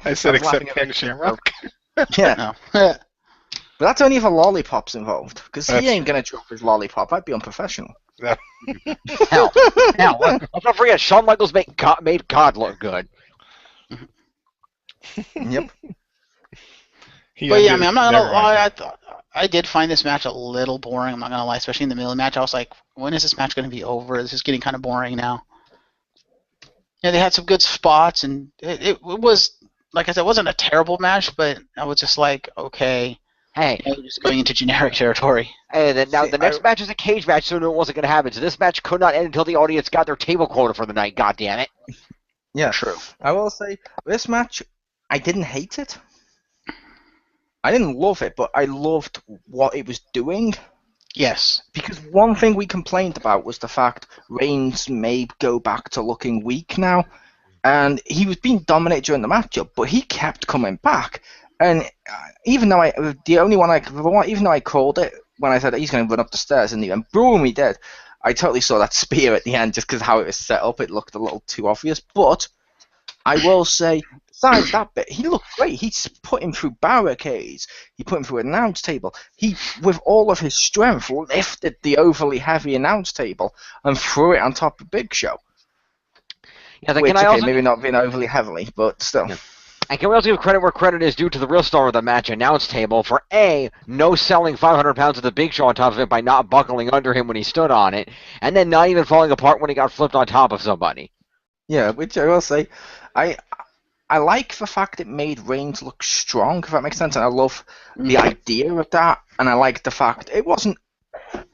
I said except Ken Shamrock. Yeah. No. But that's only if a lollipop's involved, because he ain't going to drop his lollipop. I'd be unprofessional. No. Hell, let's not forget, Shawn Michaels made God look good. Yep. But yeah, I'm not gonna lie. I did find this match a little boring. I'm not gonna lie, especially in the middle of the match. I was like, when is this match gonna be over? This is getting kind of boring now. Yeah, they had some good spots, and it was, like I said, it wasn't a terrible match, but I was just like, okay. Hey, just going into generic territory. Hey, the next match is a cage match, so it wasn't going to happen. So this match could not end until the audience got their table quota for the night. God damn it! Yeah, true. I will say this match, I didn't hate it. I didn't love it, but I loved what it was doing. Yes. Because one thing we complained about was the fact Reigns may go back to looking weak now, and he was being dominated during the matchup, but he kept coming back. And even though I called it when I said he's going to run up the stairs, and boom, he did. I totally saw that spear at the end just because how it was set up. It looked a little too obvious. But I will say, besides that bit, he looked great. He put him through barricades. He put him through an announce table. He, with all of his strength, lifted the overly heavy announce table and threw it on top of Big Show. Yeah, which, maybe not being overly heavily, but still. Yeah. And can we also give credit where credit is due to the real star of the match announce table for no selling 500 pounds of the Big Show on top of it by not buckling under him when he stood on it, and then not even falling apart when he got flipped on top of somebody. Yeah, which I will say, I like the fact it made Reigns look strong, if that makes sense, and I love the idea of that, and I like the fact it wasn't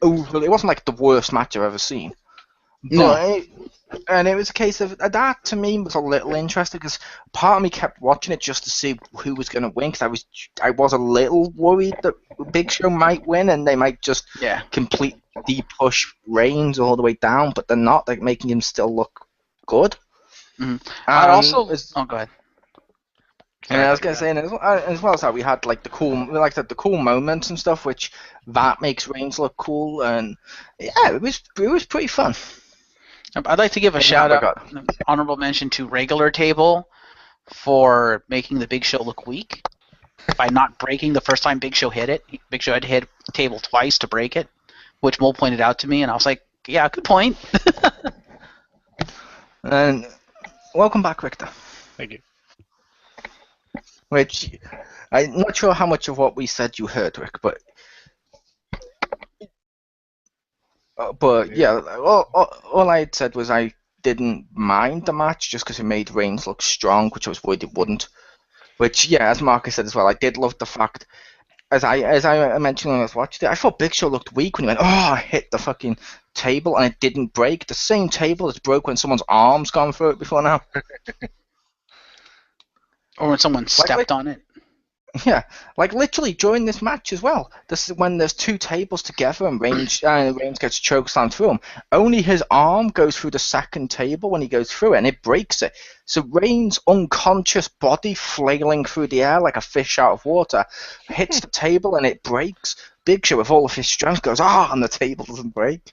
like the worst match I've ever seen. No. And it was a case of that to me was a little interesting because part of me kept watching it just to see who was going to win because I was a little worried that Big Show might win and they might just completely push Reigns all the way down, but they're not. They're making him still look good. Mm-hmm. I also go ahead. And I was going to say, and as well as that, we had like the cool moments and stuff, which that makes Reigns look cool, and yeah, it was pretty fun. I'd like to give a shout out, honorable mention to Regular Table for making the Big Show look weak by not breaking the first time Big Show hit it. Big Show had to hit table twice to break it, which Mole pointed out to me, and I was like, yeah, good point. And welcome back, Richter. Thank you. Which, I'm not sure how much of what we said you heard, Rick, but yeah, all I had said was I didn't mind the match just because it made Reigns look strong, which I was worried it wouldn't. Which, yeah, as Marcus said as well, I did love the fact, as I mentioned when I was watching it, I thought Big Show looked weak when he went, I hit the fucking table and it didn't break. The same table that's broke when someone's arm's gone through it before now. Or when someone stepped on it. Yeah, like literally during this match as well. This is when there's two tables together and Reigns gets chokeslammed through them. Only his arm goes through the second table when he goes through it, and it breaks it. So Reigns' unconscious body flailing through the air like a fish out of water hits the table and it breaks. Big Show with all of his strength goes, and the table doesn't break.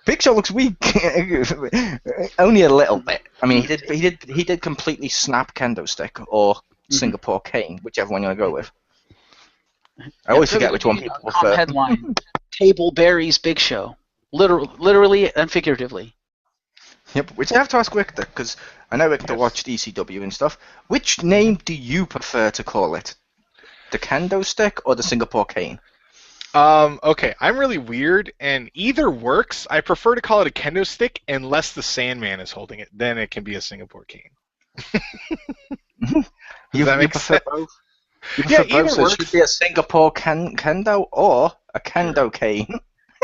Big Show looks weak, only a little bit. I mean, he did completely snap kendo stick or Singapore cane, whichever one you want to go with. I always forget which one people prefer. Headline: Table buries Big Show, literally and figuratively. Yep, which I have to ask Richter because I know Richter watched ECW and stuff. Which name do you prefer to call it? The kendo stick or the Singapore cane? Okay, I'm really weird, and either works. I prefer to call it a kendo stick unless the Sandman is holding it. Then it can be a Singapore cane. You prefer both? You prefer both, so it should be a Singapore kendo or a kendo cane.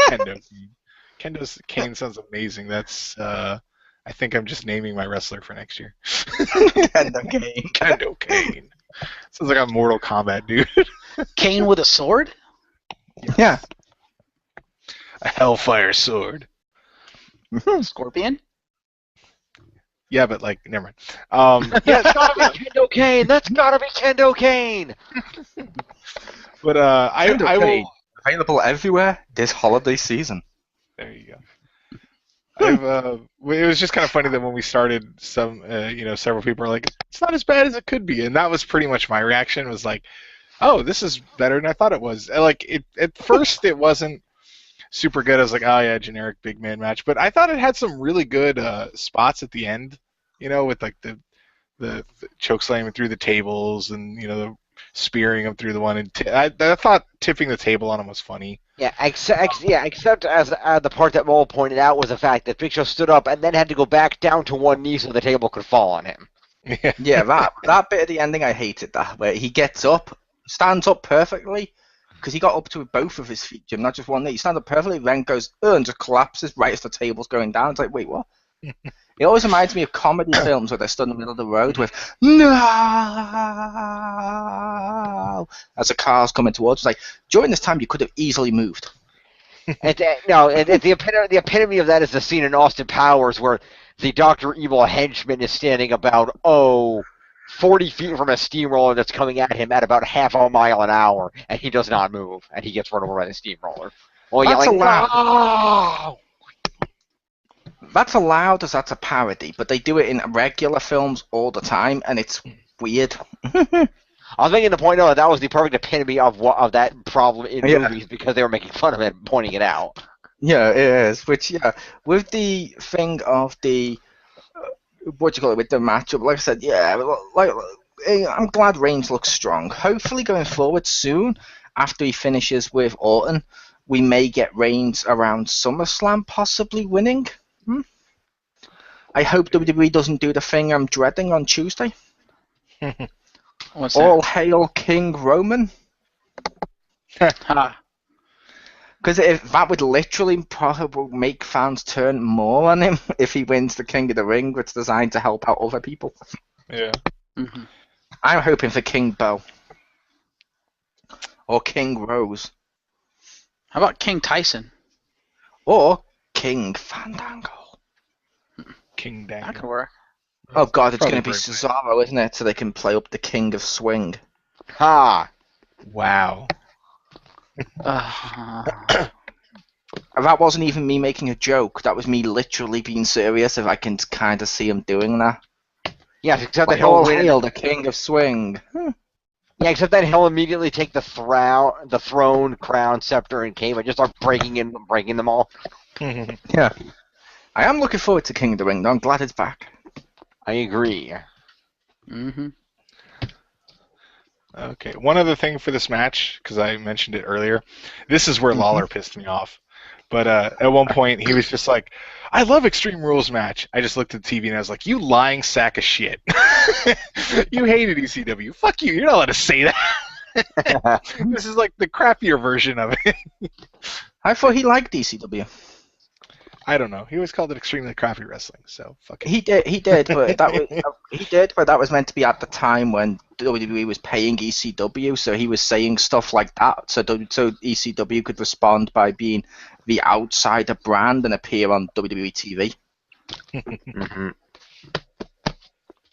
Kendo cane. Kendo's cane sounds amazing. That's, I think I'm just naming my wrestler for next year. Kendo cane. Kendo cane. Sounds like a Mortal Kombat dude. Cane with a sword? Yeah. A Hellfire sword. Scorpion? Yeah, but like, never mind. Yeah, it's gotta be Kendo Kane. That's gotta be Kendo Kane. But I will available everywhere this holiday season. There you go. It was just kind of funny that when we started, several people were like, "It's not as bad as it could be," and that was pretty much my reaction. Was like, "Oh, this is better than I thought it was." Like at first, it wasn't super good. I was like, "Oh yeah, generic big man match," but I thought it had some really good spots at the end. With like the choke slamming through the tables and the spearing him through the one. And I thought tipping the table on him was funny. Yeah, except as the part that Mole pointed out was the fact that Big Show stood up and then had to go back down to one knee so the table could fall on him. Yeah, that bit of the ending I hated that, where he gets up, stands up perfectly, because he got up to both of his feet, Jim, not just one knee. He stands up perfectly, then goes, and just collapses right as the table's going down. It's like, wait, what? It always reminds me of comedy films where they're stood in the middle of the road with "No" as the car's coming towards. It's like, during this time, you could have easily moved. The epitome of that is the scene in Austin Powers where the Dr. Evil henchman is standing about 40 feet from a steamroller that's coming at him at about half a mile an hour, and he does not move, and he gets run over by the steamroller. Well, That's yelling, allowed. That's allowed as that's a parody, but they do it in regular films all the time, and it's weird. I was making the point that was the perfect epitome of that problem in movies because they were making fun of it and pointing it out. Yeah, it is. Which, with the thing of the with the matchup, like I said, I'm glad Reigns looks strong. Hopefully, going forward soon, after he finishes with Orton, we may get Reigns around SummerSlam, possibly winning. I hope WWE doesn't do the thing I'm dreading on Tuesday. What's All that? hail King Roman. Because that would literally probably make fans turn more on him if he wins the King of the Ring, which is designed to help out other people. Yeah. Mm-hmm. I'm hoping for King Bo. Or King Rose. How about King Tyson? Or King Fandango. King Dango. That could work. Oh god, it's Probably going to be Cesaro, isn't it? So they can play up the King of Swing. Ha! Wow. That wasn't even me making a joke. That was me literally being serious. If I can kind of see him doing that. Yes, except that Like, all he'll hail the king of swing. Yeah, except that he'll immediately take the throne, crown, scepter, and cape and just start breaking them all. Yeah. I am looking forward to King of the Ring, though. I'm glad it's back. I agree. Mm-hmm. Okay, one other thing for this match, because I mentioned it earlier. This is where Lawler pissed me off. But at one point, he was just like, I love Extreme Rules match. I just looked at the TV and I was like, you lying sack of shit. You hated ECW. Fuck you. You're not allowed to say that. This is like the crappier version of it. I thought he liked ECW. I don't know. He always called it extremely crappy wrestling, so fuck it. He did, but that was meant to be at the time when WWE was paying ECW, so he was saying stuff like that, so ECW could respond by being the outsider brand and appear on WWE TV. Mm-hmm.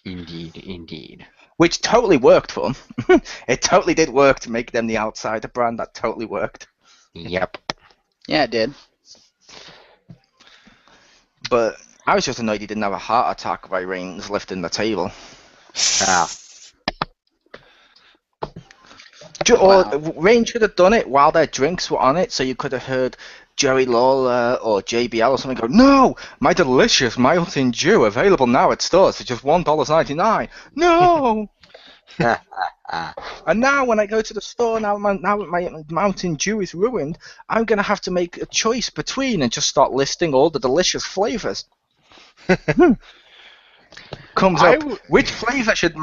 Indeed. Which totally worked for them. It totally did work to make them the outsider brand. That totally worked. Yep. Yeah, it did. But I was just annoyed he didn't have a heart attack by Reigns lifting the table. Ah. Reigns should have done it while their drinks were on it, so you could have heard Jerry Lawler or JBL or something go, "No, my delicious Mountain Dew available now at stores for just $1.99. No!" And now when I go to the store, now my Mountain Dew is ruined, I'm going to have to make a choice between and just start listing all the delicious flavors. Comes up, which flavor should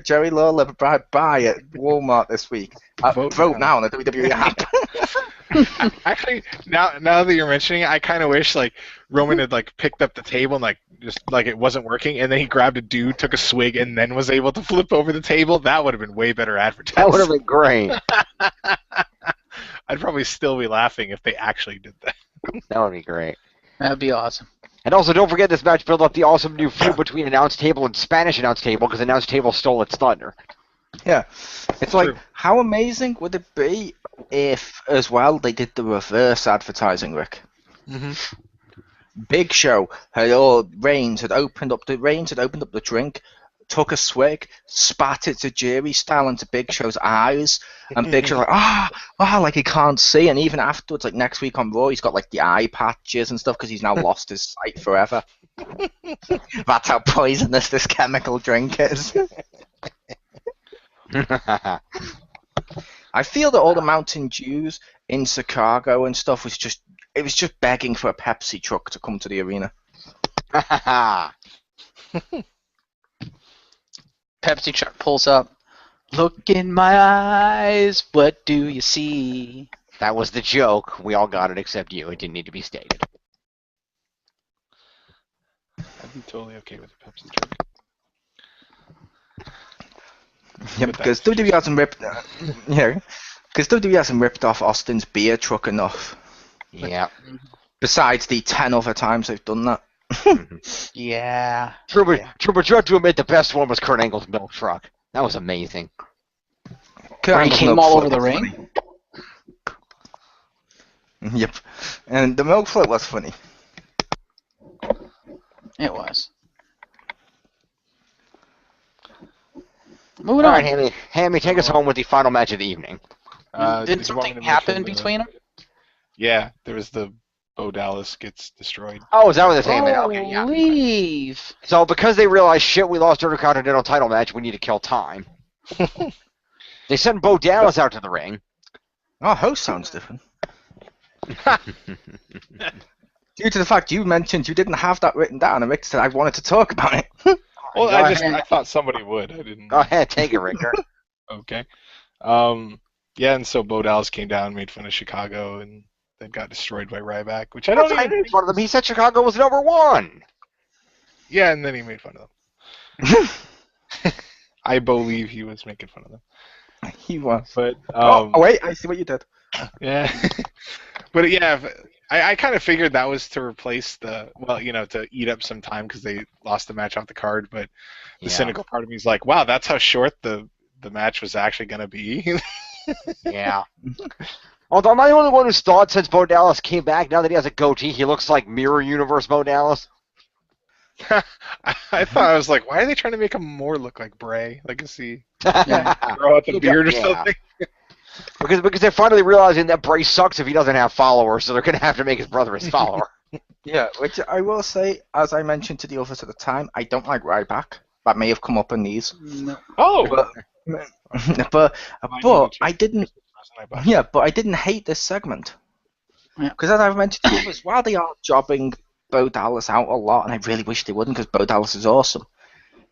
Jerry Lawler buy at Walmart this week? Vote now on the WWE app. Actually, now that you're mentioning it, I kind of wish like Roman had like picked up the table and like just like it wasn't working, and then he grabbed a dude, took a swig, and then was able to flip over the table. That would have been way better advertising. That would have been great. I'd probably still be laughing if they actually did that. That would be great. That'd be awesome. And also, don't forget this match built up the awesome new feud between announce table and Spanish announce table because announce table stole its thunder. Yeah. It's like, how amazing would it be if, as well, they did the reverse advertising, Rick? Mm-hmm. Big Show Reigns had opened up the drink, took a swig, spat it to Jerry style into Big Show's eyes, and Big Show's like, like he can't see, and even afterwards, like next week on Raw, he's got like the eye patches and stuff because he's now lost his sight forever. That's how poisonous this chemical drink is. I feel that all the Mountain Dews in Chicago and stuff was just begging for a Pepsi truck to come to the arena. Pepsi truck pulls up. Look in my eyes, what do you see? That was the joke. We all got it except you. It didn't need to be stated. I'd be totally okay with a Pepsi drink. Yeah, because WWE hasn't ripped off Austin's beer truck enough. Yeah. Besides the 10 other times they've done that. Yeah. True, but you have to admit the best one was Kurt Angle's milk truck. That was amazing. Where he came all over the ring? Yep. And the milk float was funny. It was. Moving All on. right, Hammy, take us home with the final match of the evening. Did something happen between them? Yeah, there was the Bo Dallas gets destroyed. Oh, is that what they're saying? Okay, yeah. Leave. So because they realized, shit, we lost our Intercontinental title match, we need to kill time. They sent Bo Dallas out to the ring. Oh, host sounds different. Due to the fact you mentioned you didn't have that written down, and Rick said I wanted to talk about it. Well, I thought somebody would. I didn't. Go ahead, take it, Richter. Okay. Yeah, and so Bo Dallas came down, made fun of Chicago, and then got destroyed by Ryback, which I don't even made fun of them. He said Chicago was #1. Yeah, and then he made fun of them. I believe he was making fun of them. He was. But wait, I see what you did. Yeah. But yeah, I kind of figured that was to replace to eat up some time because they lost the match off the card. But the cynical part of me is like, wow, that's how short the match was actually going to be. Yeah. Although am I the only one who's thought since Bo Dallas came back, now that he has a goatee, he looks like Mirror Universe Bo Dallas? I thought, I was like, why are they trying to make him more look like Bray? Like, is he Yeah. grow out the beard or Yeah. something? Because they're finally realizing that Bray sucks if he doesn't have followers, so they're going to have to make his brother his follower. Yeah, which I will say, as I mentioned to the others at the time, I don't like Ryback. That may have come up in these. No. Oh, But I didn't. Yeah. Yeah, but I didn't hate this segment. Yeah. Because as I've mentioned to the others, while they are jobbing Bo Dallas out a lot, and I really wish they wouldn't, because Bo Dallas is awesome.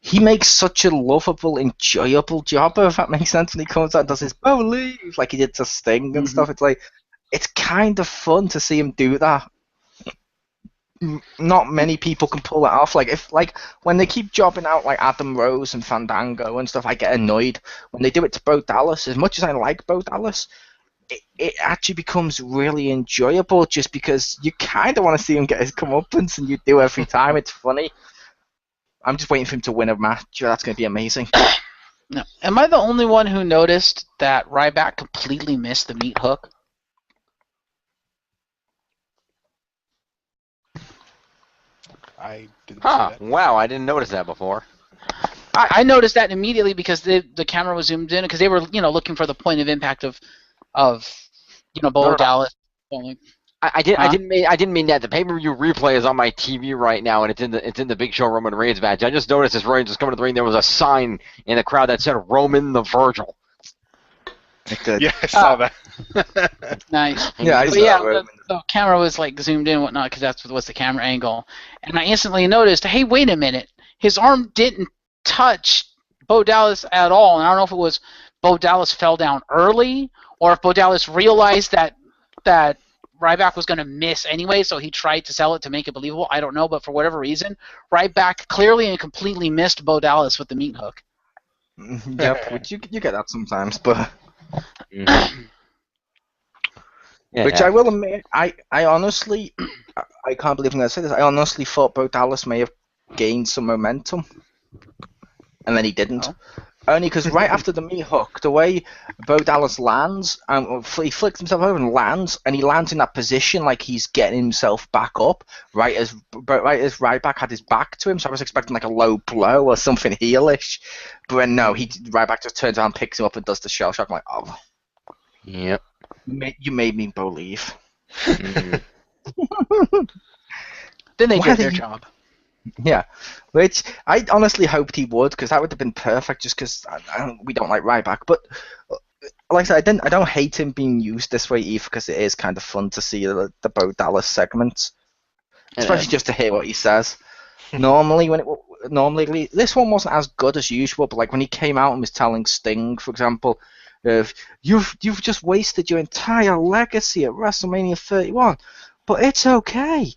He makes such a lovable, enjoyable jobber, if that makes sense, when he comes out and does his Bo leave, like he did to Sting and stuff. It's like, it's kind of fun to see him do that. Not many people can pull it off. Like when they keep jobbing out like Adam Rose and Fandango and stuff, I get annoyed. When they do it to Bo Dallas, as much as I like Bo Dallas, it actually becomes really enjoyable just because you kind of want to see him get his comeuppance, and you do every time. It's funny. I'm just waiting for him to win a match. That's going to be amazing. No. Am I the only one who noticed that Ryback completely missed the meat hook? I didn't see that. Wow, I didn't notice that before. I noticed that immediately because the camera was zoomed in because they were looking for the point of impact of Bo Dallas. I didn't mean that. The pay-per-view replay is on my TV right now, and it's in the Big Show Roman Reigns match. I just noticed as Reigns was coming to the ring, there was a sign in the crowd that said Roman the Virgil. Yeah, I saw that. Nice. Yeah, I But saw yeah, that. the camera was like zoomed in and whatnot because that's what's the camera angle. And I instantly noticed, hey, wait a minute. His arm didn't touch Bo Dallas at all. And I don't know if it was Bo Dallas fell down early or if Bo Dallas realized that Ryback was going to miss anyway, so he tried to sell it to make it believable. I don't know, but for whatever reason, Ryback clearly and completely missed Bo Dallas with the meat hook. Yep, which you get that sometimes, but... Yeah, Which I will admit, I honestly, I can't believe I'm going to say this, I honestly thought Bo Dallas may have gained some momentum, and then he didn't. Only because right after the meat hook, the way Bo Dallas lands, he flicks himself over and lands, and he lands in that position like he's getting himself back up, right as Ryback had his back to him, so I was expecting like a low blow or something heelish, but then no, Ryback just turns around, picks him up, and does the shell shock. I'm like, oh. Yep. You made me believe. Then they did their job. Yeah, which I honestly hoped he would, because that would have been perfect. Just because we don't like Ryback, but like I said, I don't hate him being used this way either, because it is kind of fun to see the Bo Dallas segments, especially just to hear what he says. Normally, this one wasn't as good as usual, but like when he came out and was telling Sting, for example, you've just wasted your entire legacy at WrestleMania 31, but it's okay.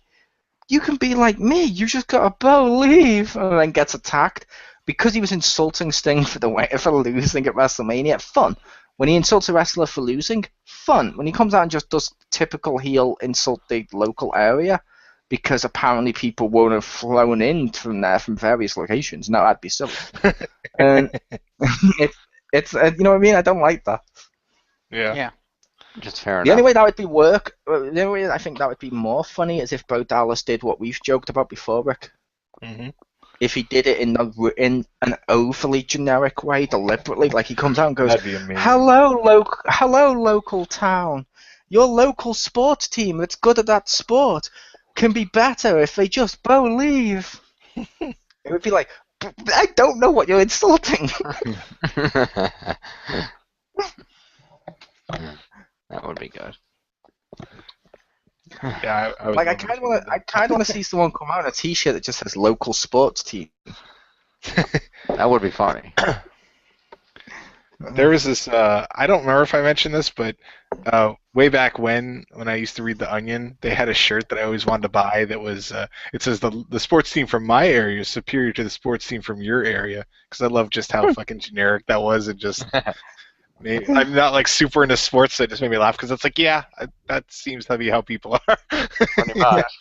You can be like me. You just got to believe, and then gets attacked because he was insulting Sting for losing at WrestleMania. Fun. When he insults a wrestler for losing, fun. When he comes out and just does typical heel insult the local area, because apparently people won't have flown in from there from various locations. No, that'd be silly. And it's you know what I mean. I don't like that. Yeah. Just fair enough. The only way that would be the only way I think that would be more funny is if Bo Dallas did what we've joked about before, Rick. Mm-hmm. If he did it in an overly generic way, deliberately, like he comes out and goes, That'd be amazing. hello, local town. Your local sports team that's good at that sport can be better if they just believe. It would be like, I don't know what you're insulting. That would be good. Yeah, I Like I kind of want to see someone come out in a T-shirt that just says "local sports team." That would be funny. There was this. I don't remember if I mentioned this, but way back when I used to read The Onion, they had a shirt that I always wanted to buy. That was it says the sports team from my area is superior to the sports team from your area, because I love just how fucking generic that was, and just. I'm not like super into sports, so it just made me laugh because it's like, yeah, that seems to be how people are. Pretty much.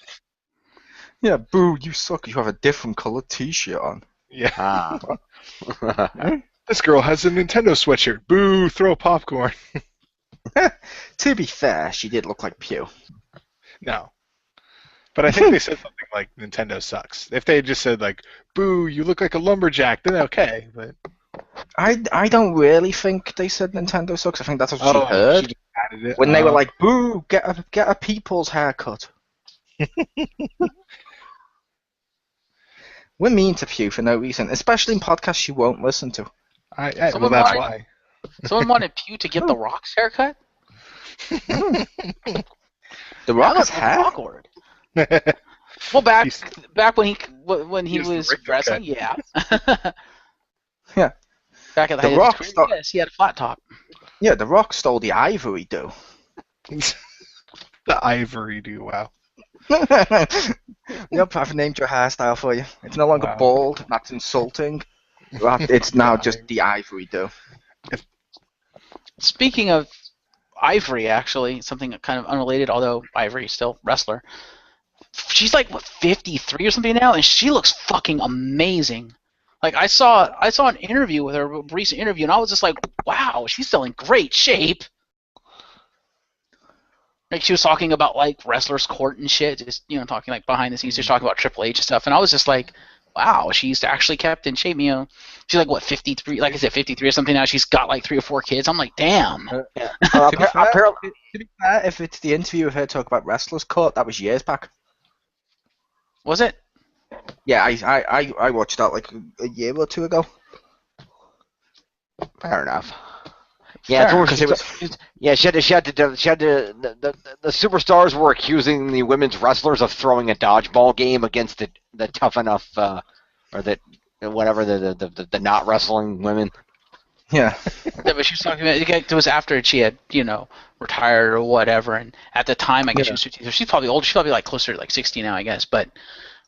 Yeah, boo! You suck. You have a different colored T-shirt on. Yeah. Ah. This girl has a Nintendo sweatshirt. Boo! Throw popcorn. To be fair, she did look like Pew. No. But I think they said something like Nintendo sucks. If they had just said like, "Boo, you look like a lumberjack," then okay. But I don't really think they said Nintendo sucks. I think that's what she she heard just added it. when they were like, "Boo, get a people's haircut." We're mean to Pew for no reason, especially in podcasts she won't listen to. well, that's why. Someone wanted Pew to get the Rock's haircut. The Rock has hair. Awkward. Well, back when he He's was the Richter wrestling, cut. yeah. Yeah. Back at The the Rock height of his career, yes, he had a flat top. Yeah, The Rock stole the ivory do. The ivory do. Wow. Yep, I've named your hairstyle for you. It's no longer Wow. bald. That's insulting. It's now just the ivory do. Speaking of Ivory, actually, something kind of unrelated, although Ivory is still wrestler. She's like what 53 or something now, and she looks fucking amazing. Like I saw an interview with her, a recent interview, and I was just like, wow, she's still in great shape. Like she was talking about like wrestlers court and shit, just talking like behind the scenes, just talking about Triple H and stuff, and I was just like, wow, she's actually kept in shape. She's like what 53, like I said, 53 or something now. She's got like 3 or 4 kids. I'm like, damn. To be fair, if it's the interview with her talk about wrestlers court, that was years back. Was it? Yeah, I watched that like a year or 2 ago. Fair enough. Yeah, Fair, because it was. Yeah, the superstars were accusing the women's wrestlers of throwing a dodgeball game against the tough enough or the whatever the not wrestling women. Yeah. Yeah, but she was talking about it was after she had retired or whatever, and at the time I guess she was 50, so she's probably old. She's probably like closer to like 60 now, I guess. But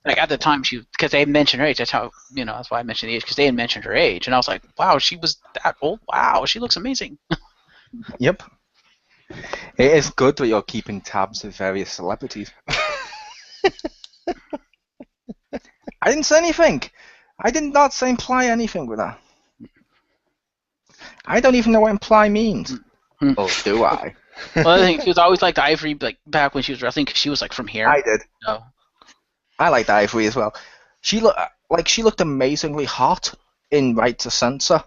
like at the time because they had mentioned her age. That's how that's why I mentioned the age, because they had mentioned her age, and I was like, wow, she was that old. Wow, she looks amazing. Yep. It is good that you're keeping tabs with various celebrities. I didn't say anything. I did not say imply anything with that. I don't even know what imply means. Oh, do I? Well, I think because I always liked Ivory like back when she was wrestling, because she was like from here. I did. So. I liked Ivory as well. She looked amazingly hot in Right to Censor.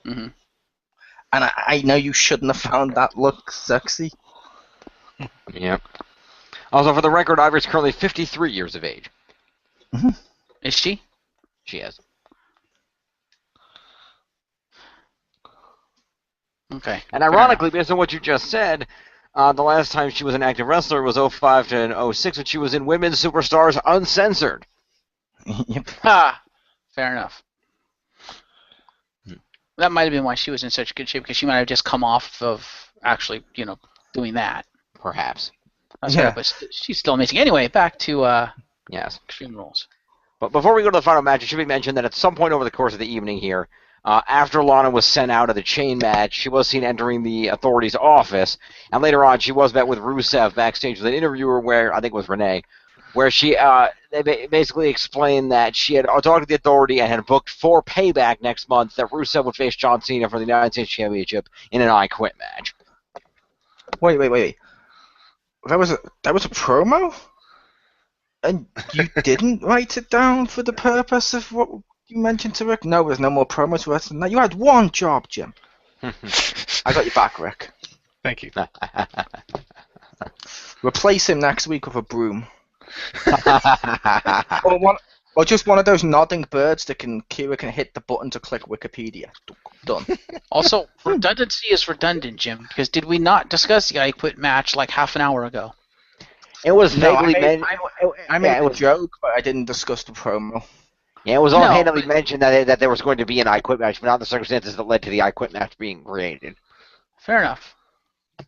Mm-hmm. And I know you shouldn't have found that look sexy. Yep. Also, for the record, Ivory's currently 53 years of age. Mm-hmm. Is she? She is. Okay. And ironically, based on what you just said, the last time she was an active wrestler was 05 to 06, when she was in Women's Superstars Uncensored. Yep. Fair enough. That might have been why she was in such good shape, because she might have just come off of actually, doing that. Perhaps. Yeah. But she's still amazing. Anyway, back to yes, Extreme Rules. But before we go to the final match, it should be mentioned that at some point over the course of the evening here, after Lana was sent out of the chain match, she was seen entering the authorities' office, and later on she was met with Rusev backstage with an interviewer where, I think it was Renee, where they basically explained that she had talked to the authority and had booked for Payback next month that Rusev would face John Cena for the United States Championship in an I Quit match. Wait. That was a promo? And you didn't write it down for the purpose of what you mentioned to Rick? No, there's no more promos for us than that. You had one job, Jim. I got your back, Rick. Thank you. Replace him next week with a broom. or just one of those nodding birds that Kira can hit the button to click Wikipedia. Done. Also, redundancy is redundant, Jim, because did we not discuss the I Quit match like half an hour ago? It was vaguely I made a joke, but I didn't discuss the promo. Yeah, it was all handily mentioned that there was going to be an I Quit match, but not the circumstances that led to the I Quit match being created. Fair enough. It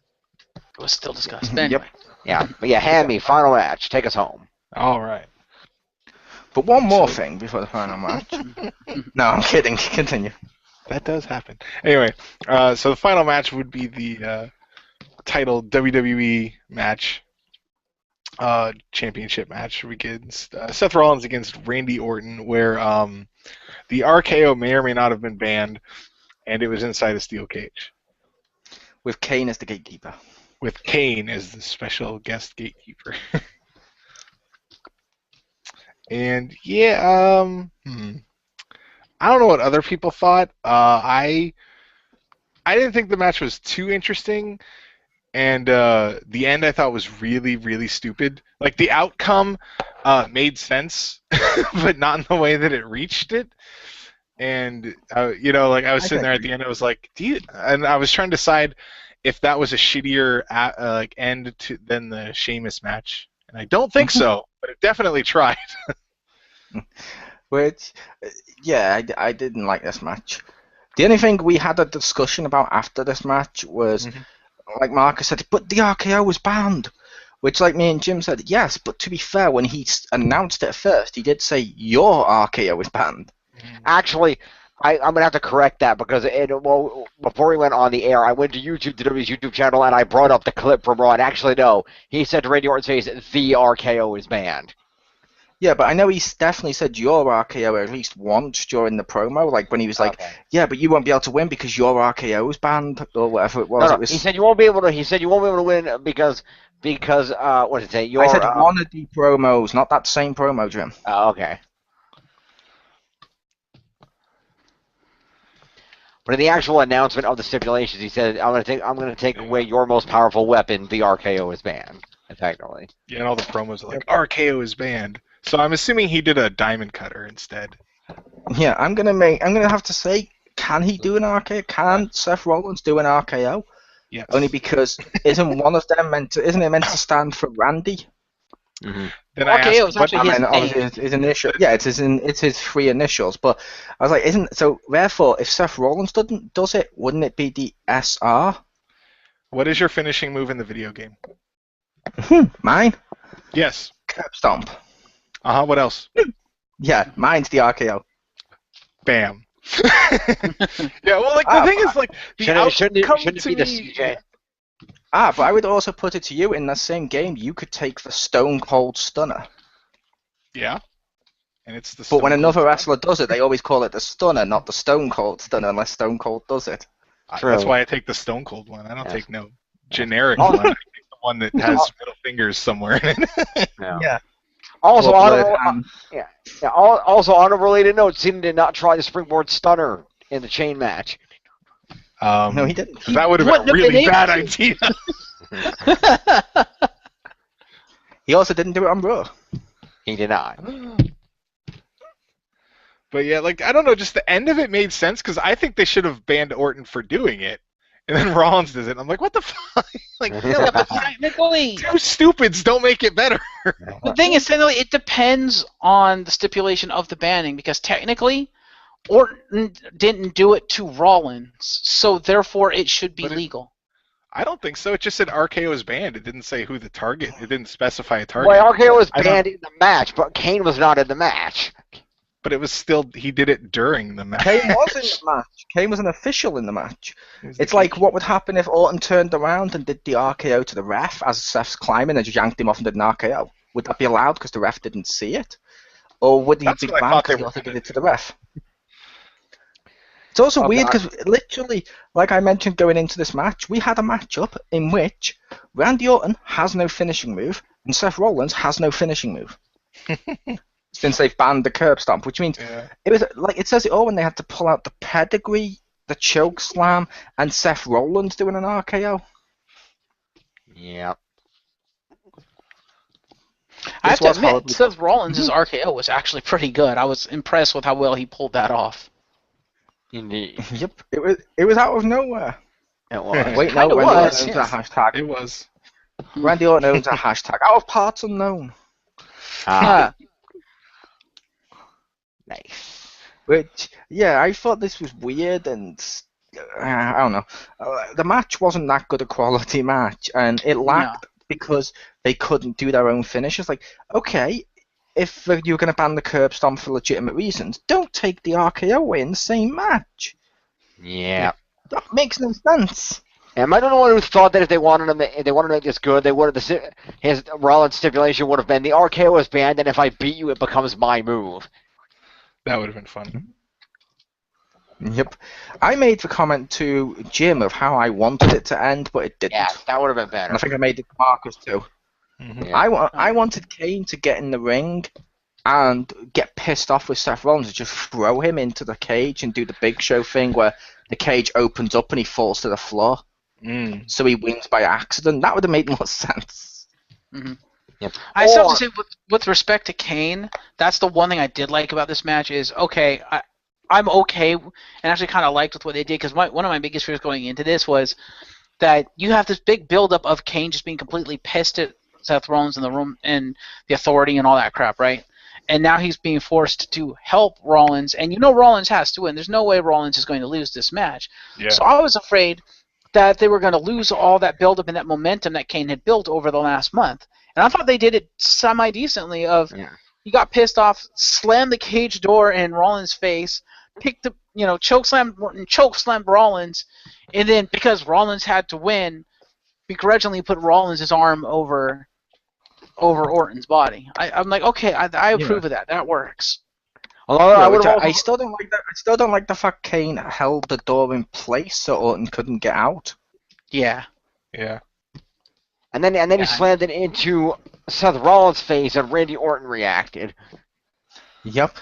was still discussed. But anyway. Yep. Yeah, hand me, final match. Take us home. All right. But one more thing before the final match. No, I'm kidding. Continue. That does happen. Anyway, so the final match would be the title WWE match, championship match. We get Seth Rollins against Randy Orton, where the RKO may or may not have been banned, and it was inside a steel cage. With Kane as the gatekeeper. With Kane as the special guest gatekeeper. And yeah, I don't know what other people thought. I didn't think the match was too interesting, and the end I thought was really, really stupid. Like the outcome made sense, but not in the way that it reached it. And like I was sitting there at the end, I was like, and I was trying to decide if that was a shittier end than the Sheamus match, and I don't think so, but it definitely tried. Which, yeah, I didn't like this match. The only thing we had a discussion about after this match was, like Marcus said, but the RKO was banned. Which, like me and Jim said, yes, but to be fair, when he announced it first, he did say your RKO is banned. Actually, I'm going to have to correct that because before we went on the air, I went to WWE's YouTube channel and I brought up the clip from Raw. And actually, no, he said to Randy Orton's face, the RKO is banned. Yeah, but I know he's definitely said your RKO at least once during the promo, like when he was like, "Yeah, but you won't be able to win because your RKO is banned," or whatever it was. No, he said you won't be able to. He said you won't be able to win because what did he say? I said one of the promos, not that same promo, Jim. Oh, okay. But in the actual announcement of the stipulations, he said, "I'm going to take away your most powerful weapon. The RKO is banned." Effectively. Yeah, and all the promos are like RKO is banned. So I'm assuming he did a diamond cutter instead. Yeah, I'm gonna have to say, can he do an RKO? Can Seth Rollins do an RKO? Yes. Only because isn't one of them meant to stand for Randy? Then RKO is actually his name. His initial. Yeah, it's his three initials. But I was like, therefore, if Seth Rollins does it, wouldn't it be the SR? What is your finishing move in the video game? Mine? Yes. Curb stomp. What else? Yeah, mine's the RKO. Bam. Yeah, well, like the thing is, like the shouldn't it be the CJ? But I would also put it to you, in that same game, you could take the Stone Cold Stunner. Yeah. And it's the. But when another wrestler does it, they always call it the Stunner, not the Stone Cold Stunner, unless Stone Cold does it. That's why I take the Stone Cold one. I don't take no generic one. I take the one that has middle fingers somewhere in it. Yeah. Also, on a related note, Cena did not try the springboard stunner in the chain match. No, he didn't. That would have been a really bad idea. He also didn't do it on Raw. He did not. But yeah, like I don't know, just the end of it made sense because I think they should have banned Orton for doing it, and then Rollins does it. And I'm like, what the fuck? Like, Yeah, but technically, two stupids don't make it better. the thing is, technically, it depends on the stipulation of the banning because technically, Orton didn't do it to Rollins, so therefore it should be legal. I don't think so. It just said RKO is banned. It didn't say who the target. It didn't specify a target. Well, RKO was banned in the match, but Kane was not in the match. But it was still, he did it during the match. Kane was in the match. Kane was an official in the match. It's like what would happen if Orton turned around and did the RKO to the ref as Seth's climbing and just yanked him off and did an RKO. Would that be allowed because the ref didn't see it? Or would he be banned because he also did it to the ref? It's also weird because literally, like I mentioned going into this match, we had a matchup in which Randy Orton has no finishing move and Seth Rollins has no finishing move. Since they've banned the curb stomp, which means it was like it says it all when they had to pull out the pedigree, the choke slam, and Seth Rollins doing an RKO. Yeah. I have to admit, Seth Rollins' RKO was actually pretty good. I was impressed with how well he pulled that off. Indeed. Yep. It was out of nowhere. It was. Wait, no, Randy Orton owns a hashtag. It was. Randy Orton owns a hashtag. Out of parts unknown. Nice. Which, yeah, I thought this was weird and I don't know. The match wasn't that good a quality match, and it lacked because they couldn't do their own finishes. Like, okay, if you're going to ban the curb stomp for legitimate reasons, don't take the RKO away in the same match. Yeah. That makes no sense. Am I the one who thought that if they wanted to make this good, they would have his Rollins stipulation would have been the RKO is banned, and if I beat you, it becomes my move. That would have been fun. Yep. I made the comment to Jim of how I wanted it to end, but it didn't. Yeah, that would have been better. And I think I made it to Marcus too. Yeah. I wanted Kane to get in the ring and get pissed off with Seth Rollins and just throw him into the cage and do the Big Show thing where the cage opens up and he falls to the floor. So he wins by accident. That would have made more sense. Yep. I still have to say, with respect to Kane, that's the one thing I did like about this match is, okay, I'm okay and actually kind of liked with what they did, because one of my biggest fears going into this was that you have this big buildup of Kane just being completely pissed at Seth Rollins in the room and the Authority and all that crap, right? And now he's being forced to help Rollins, and you know Rollins has to win. There's no way Rollins is going to lose this match. Yeah. So I was afraid that they were going to lose all that buildup and that momentum that Kane had built over the last month. And I thought they did it semi-decently he got pissed off, slammed the cage door in Rollins' face, picked the, chokeslammed Rollins, and then because Rollins had to win, begrudgingly put Rollins' arm over Orton's body. I'm like, okay, I approve of that. That works. Although I still don't like that. I still don't like the fact Kane held the door in place so Orton couldn't get out. Yeah. Yeah. And then he slammed it into Seth Rollins' face, and Randy Orton reacted. Yep.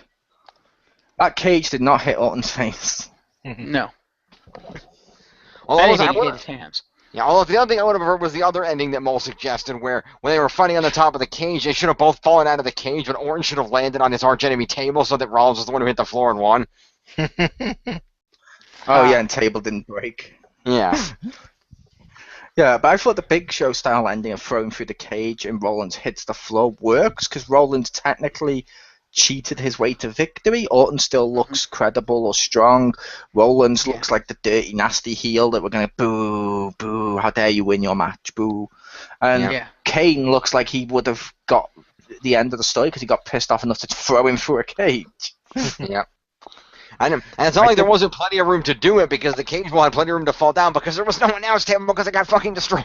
That cage did not hit Orton's face. No. Although Anything hit his hands. Yeah, although the other thing I would have preferred was the other ending that Mole suggested, where when they were fighting on the top of the cage, they should have both fallen out of the cage, but Orton should have landed on his archenemy table so that Rollins was the one who hit the floor and won. And table didn't break. Yeah. Yeah, but I thought the Big Show style ending of throwing through the cage and Rollins hits the floor works, because Rollins technically cheated his way to victory. Orton still looks credible or strong. Rollins looks like the dirty, nasty heel that we're going to boo, how dare you win your match, boo. And Kane looks like he would have got the end of the story because he got pissed off enough to throw him through a cage. Yeah. And it's not like there wasn't plenty of room to do it, because the cage wall had plenty of room to fall down because there was no announce table because it got fucking destroyed.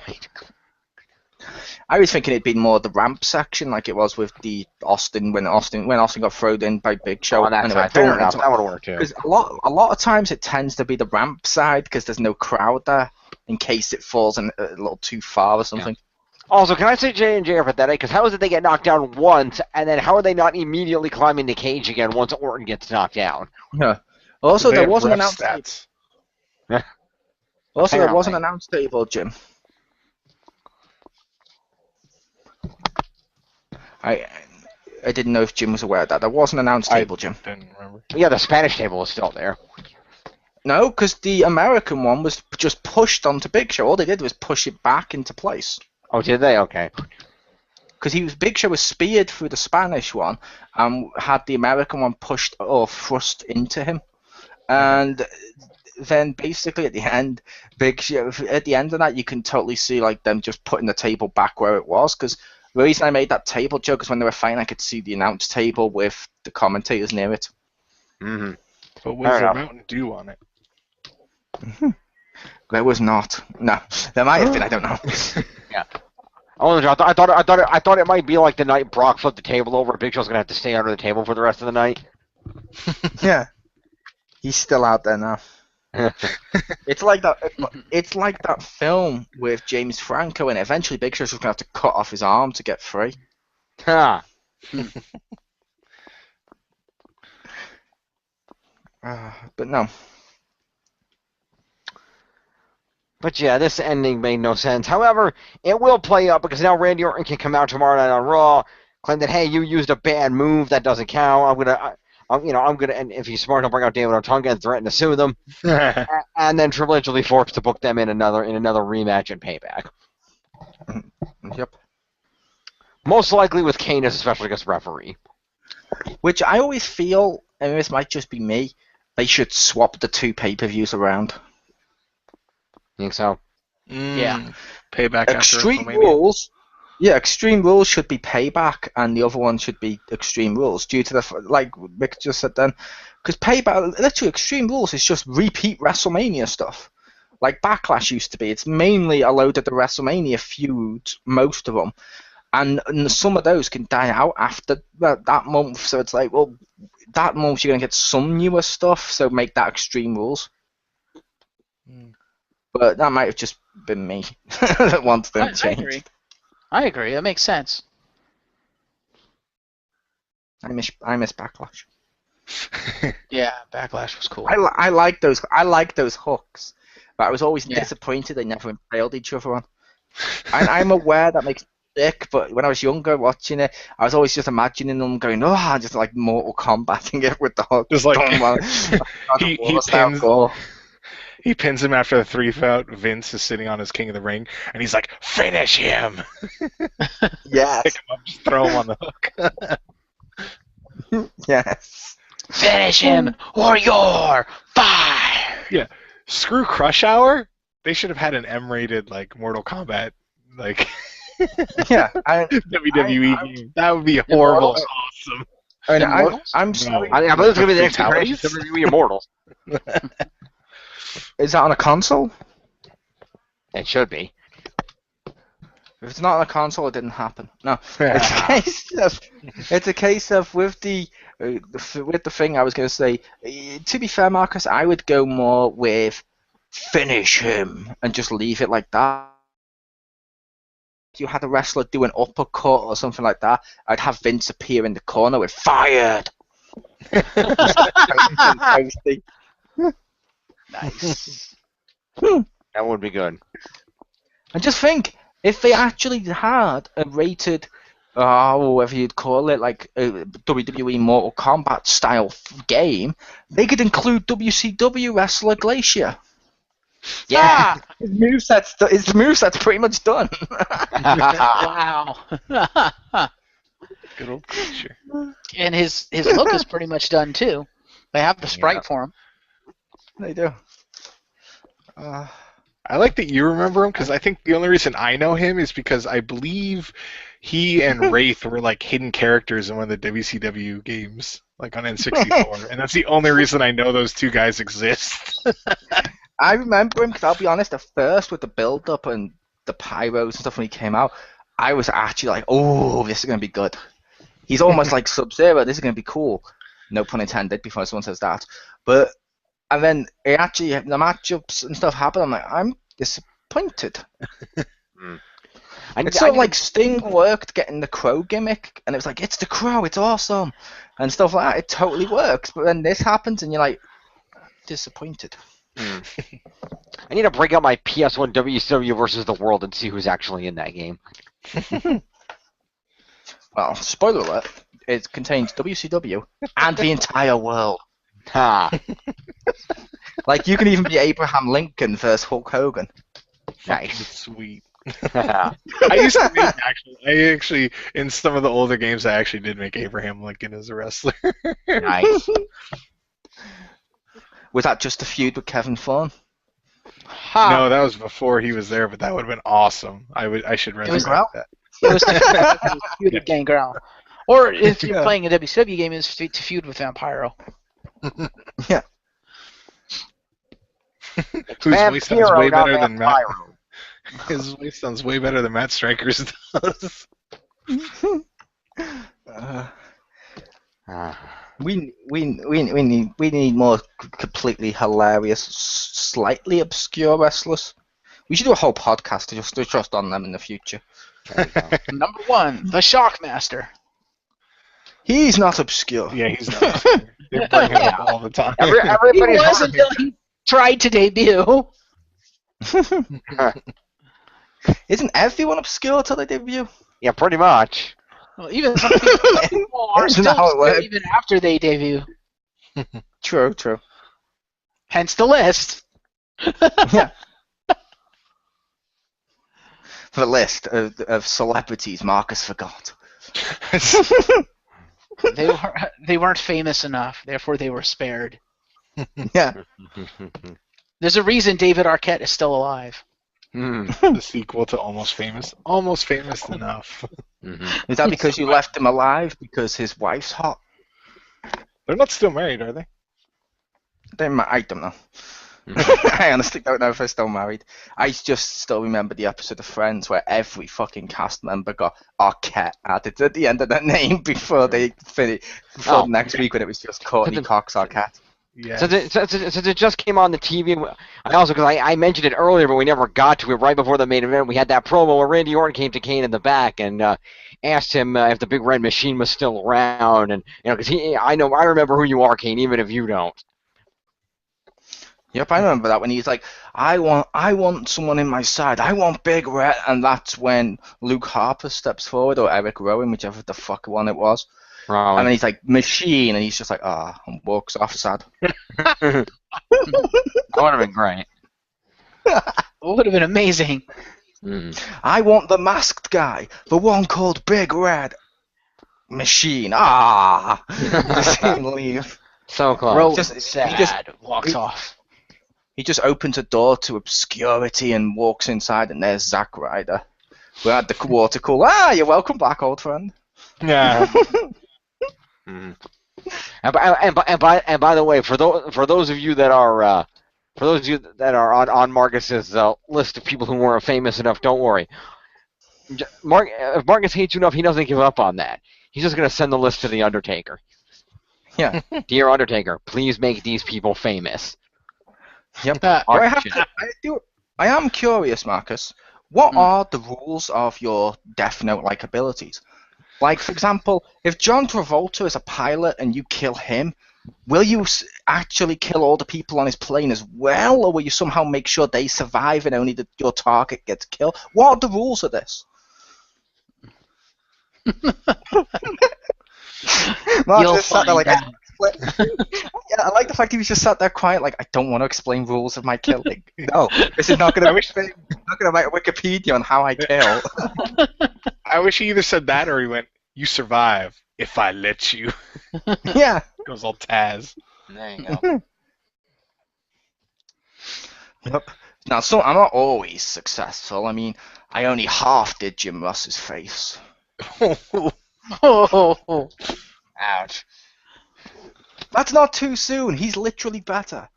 I was thinking it'd been more the ramp section, like it was with the Austin when Austin got thrown in by Big Show. Oh, that's fair enough. That would work too. Because a lot of times it tends to be the ramp side because there's no crowd there in case it falls a little too far or something. Yeah. Also, can I say J&J are pathetic? Because how is it they get knocked down once, and then how are they not immediately climbing the cage again once Orton gets knocked down? Yeah. Also, there was an announce table. Yeah. Also, there was an announce table, Jim. I didn't know if Jim was aware of that. There was an announce table, Jim. I didn't remember. Yeah, the Spanish table was still there. No, because the American one was just pushed onto Big Show. All they did was push it back into place. Oh, did they? Okay. Because Big Show was speared through the Spanish one and had the American one pushed or thrust into him. And then basically at the end, Big Show, at the end of that, you can totally see like them just putting the table back where it was. Because the reason I made that table joke is when they were fighting, I could see the announce table with the commentators near it. Mm-hmm. But was there Mountain Dew on it? Mm-hmm. There was not. No, there might have been. I don't know. Yeah. I thought it might be like the night Brock flipped the table over. Big Show's gonna have to stay under the table for the rest of the night. Yeah, he's still out there now. It's like that. It's like that film with James Franco, and eventually Big Show's just gonna have to cut off his arm to get free. Ha. But no. But yeah, this ending made no sense. However, it will play up because now Randy Orton can come out tomorrow night on Raw, claim that, hey, you used a bad move, that doesn't count. I'm gonna, and if he's smart, he'll bring out David Otunga and threaten to sue them, and then Triple H will be forced to book them in another rematch and Payback. Yep. Most likely with Kane as a special guest referee. Which I always feel, and this might just be me, they should swap the two pay-per-views around. Think so? Yeah. Payback Extreme Rules. Yeah, Extreme Rules should be Payback, and the other one should be Extreme Rules. Due to the like Rick just said then, because Payback, literally Extreme Rules is just repeat WrestleMania stuff, like Backlash used to be. It's mainly a load of the WrestleMania feuds, most of them, and some of those can die out after that month. So it's like, well, that month you're gonna get some newer stuff, so make that Extreme Rules. But that might have just been me that wants them changed. I agree. That makes sense. I miss Backlash. Yeah, Backlash was cool. I like those hooks, but I was always disappointed they never impaled each other on. I'm aware that makes me sick, but when I was younger watching it, I was always just imagining them going, just like Mortal Kombating it with the hook. Just like he pins him after the 3-count. Vince is sitting on his King of the Ring, and he's like, "Finish him!" Yes. Pick him up, just throw him on the hook. Yes. Finish him, or you're fired. Yeah. Screw Crush Hour. They should have had an M-rated like Mortal Kombat WWE game. That would be horrible. Awesome. I'm sorry. I believe it's gonna be the next iteration of WWE Immortals. Is that on a console? It should be. If it's not on a console, it didn't happen. No, it's a case of with the thing I was going to say. To be fair, Marcus, I would go more with finish him and just leave it like that. If you had a wrestler do an uppercut or something like that, I'd have Vince appear in the corner with fired. Nice. That would be good. And just think, if they actually had a rated, whatever you'd call it, like a WWE Mortal Kombat style game, they could include WCW wrestler Glacier. Yeah. His moveset's pretty much done. Wow. Good old Glacier. And his look is pretty much done too. They have the sprite for him. They do. I like that you remember him, because I think the only reason I know him is because I believe he and Wraith were like hidden characters in one of the WCW games, like on N64, and that's the only reason I know those two guys exist. I remember him because I'll be honest, at first with the build-up and the pyros and stuff when he came out, I was actually like, oh, this is going to be good. He's almost like Sub-Zero, this is going to be cool. No pun intended, before someone says that. But and then it actually, the matchups and stuff happen. I'm like, I'm disappointed. It's sort of like Sting worked getting the Crow gimmick, and it was like, it's the Crow, it's awesome, and stuff like that. It totally works. But then this happens, and you're like, disappointed. I need to break out my PS1 WCW versus the World and see who's actually in that game. Well, spoiler alert, it contains WCW and the entire world. Ha! Like, you can even be Abraham Lincoln versus Hulk Hogan. Nice. Sweet. I used to make in some of the older games, I actually did make Abraham Lincoln as a wrestler. Nice. Was that just a feud with Kevin Thorne? No, that was before he was there, but that would have been awesome. I should resurrect that. It was to feud with Gangrel. Or if you're playing a WCW game, it's to feud with Vampiro. Yeah. Whose voice sounds way better than Matt. His voice sounds way better than Matt Striker's does. We need more completely hilarious, slightly obscure wrestlers. We should do a whole podcast just on them in the future. Number 1, the Shockmaster. He's not obscure. Yeah, he's not. They bring him up all the time. He was until he tried to debut. Isn't everyone obscure till they debut? Yeah, pretty much. Well, even some people are still obscure even after they debut. True. Hence the list. Yeah. For the list of celebrities Marcus forgot. They weren't famous enough, therefore they were spared. Yeah. There's a reason David Arquette is still alive. The sequel to Almost Famous. Almost Famous enough. Is that because you left him alive because his wife's hot? They're not still married, are they? I don't know. I honestly don't know if they're still married. I just still remember the episode of Friends where every fucking cast member got Arquette added at the end of their name before they finished. Before the next week when it was just Courtney Cox Arquette. Yeah. Since it just came on the TV, I also, because I mentioned it earlier, but we never got to it. Right before the main event, we had that promo where Randy Orton came to Kane in the back and asked him if the Big Red Machine was still around, and because I remember who you are, Kane, even if you don't. Yep, I remember that when he's like, I want someone in my side. I want Big Red, and that's when Luke Harper steps forward, or Eric Rowan, whichever the fuck one it was. Probably. And then he's like, Machine, and he's just like, and walks off sad. That would have been great. It would have been amazing. I want the masked guy, the one called Big Red Machine. Just leave. So close. Rowan Just- sad. he just- walks off. He just opens a door to obscurity and walks inside, and there's Zack Ryder. We're at the water cooler. You're welcome back, old friend. Yeah. And by the way, for those of you that are on Marcus's list of people who weren't famous enough, don't worry. If Marcus hates you enough, he doesn't give up on that. He's just gonna send the list to the Undertaker. Yeah. Dear Undertaker, please make these people famous. Yep. Uh, I am curious, Marcus. What are the rules of your Death Note-like abilities? Like, for example, if John Travolta is a pilot and you kill him, will you actually kill all the people on his plane as well, or will you somehow make sure they survive and only your target gets killed? What are the rules of this? Mark You'll just sat there find like, out. yeah, I like the fact he was just sat there quiet, like, I don't want to explain rules of my killing. No, this is not going to write Wikipedia on how I kill. I wish he either said that or he went, "You survive if I let you." Yeah. Goes all Taz. There you go. Yep. Now, so I'm not always successful. I mean, I only half did Jim Ross's face. Oh, Ouch. That's not too soon. He's literally better.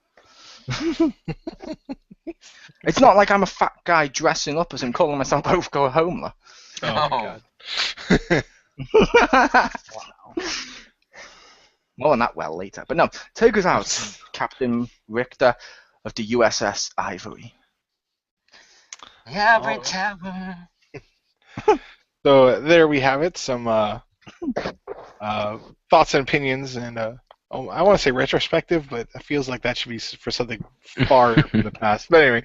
It's not like I'm a fat guy dressing up as him, calling myself both go Homer. Oh my god. More on that well later. But no, take us out, Captain Richter of the USS Ivory. Every tower. So there we have it. Some thoughts and opinions, and I want to say retrospective, but it feels like that should be for something far in the past. But anyway,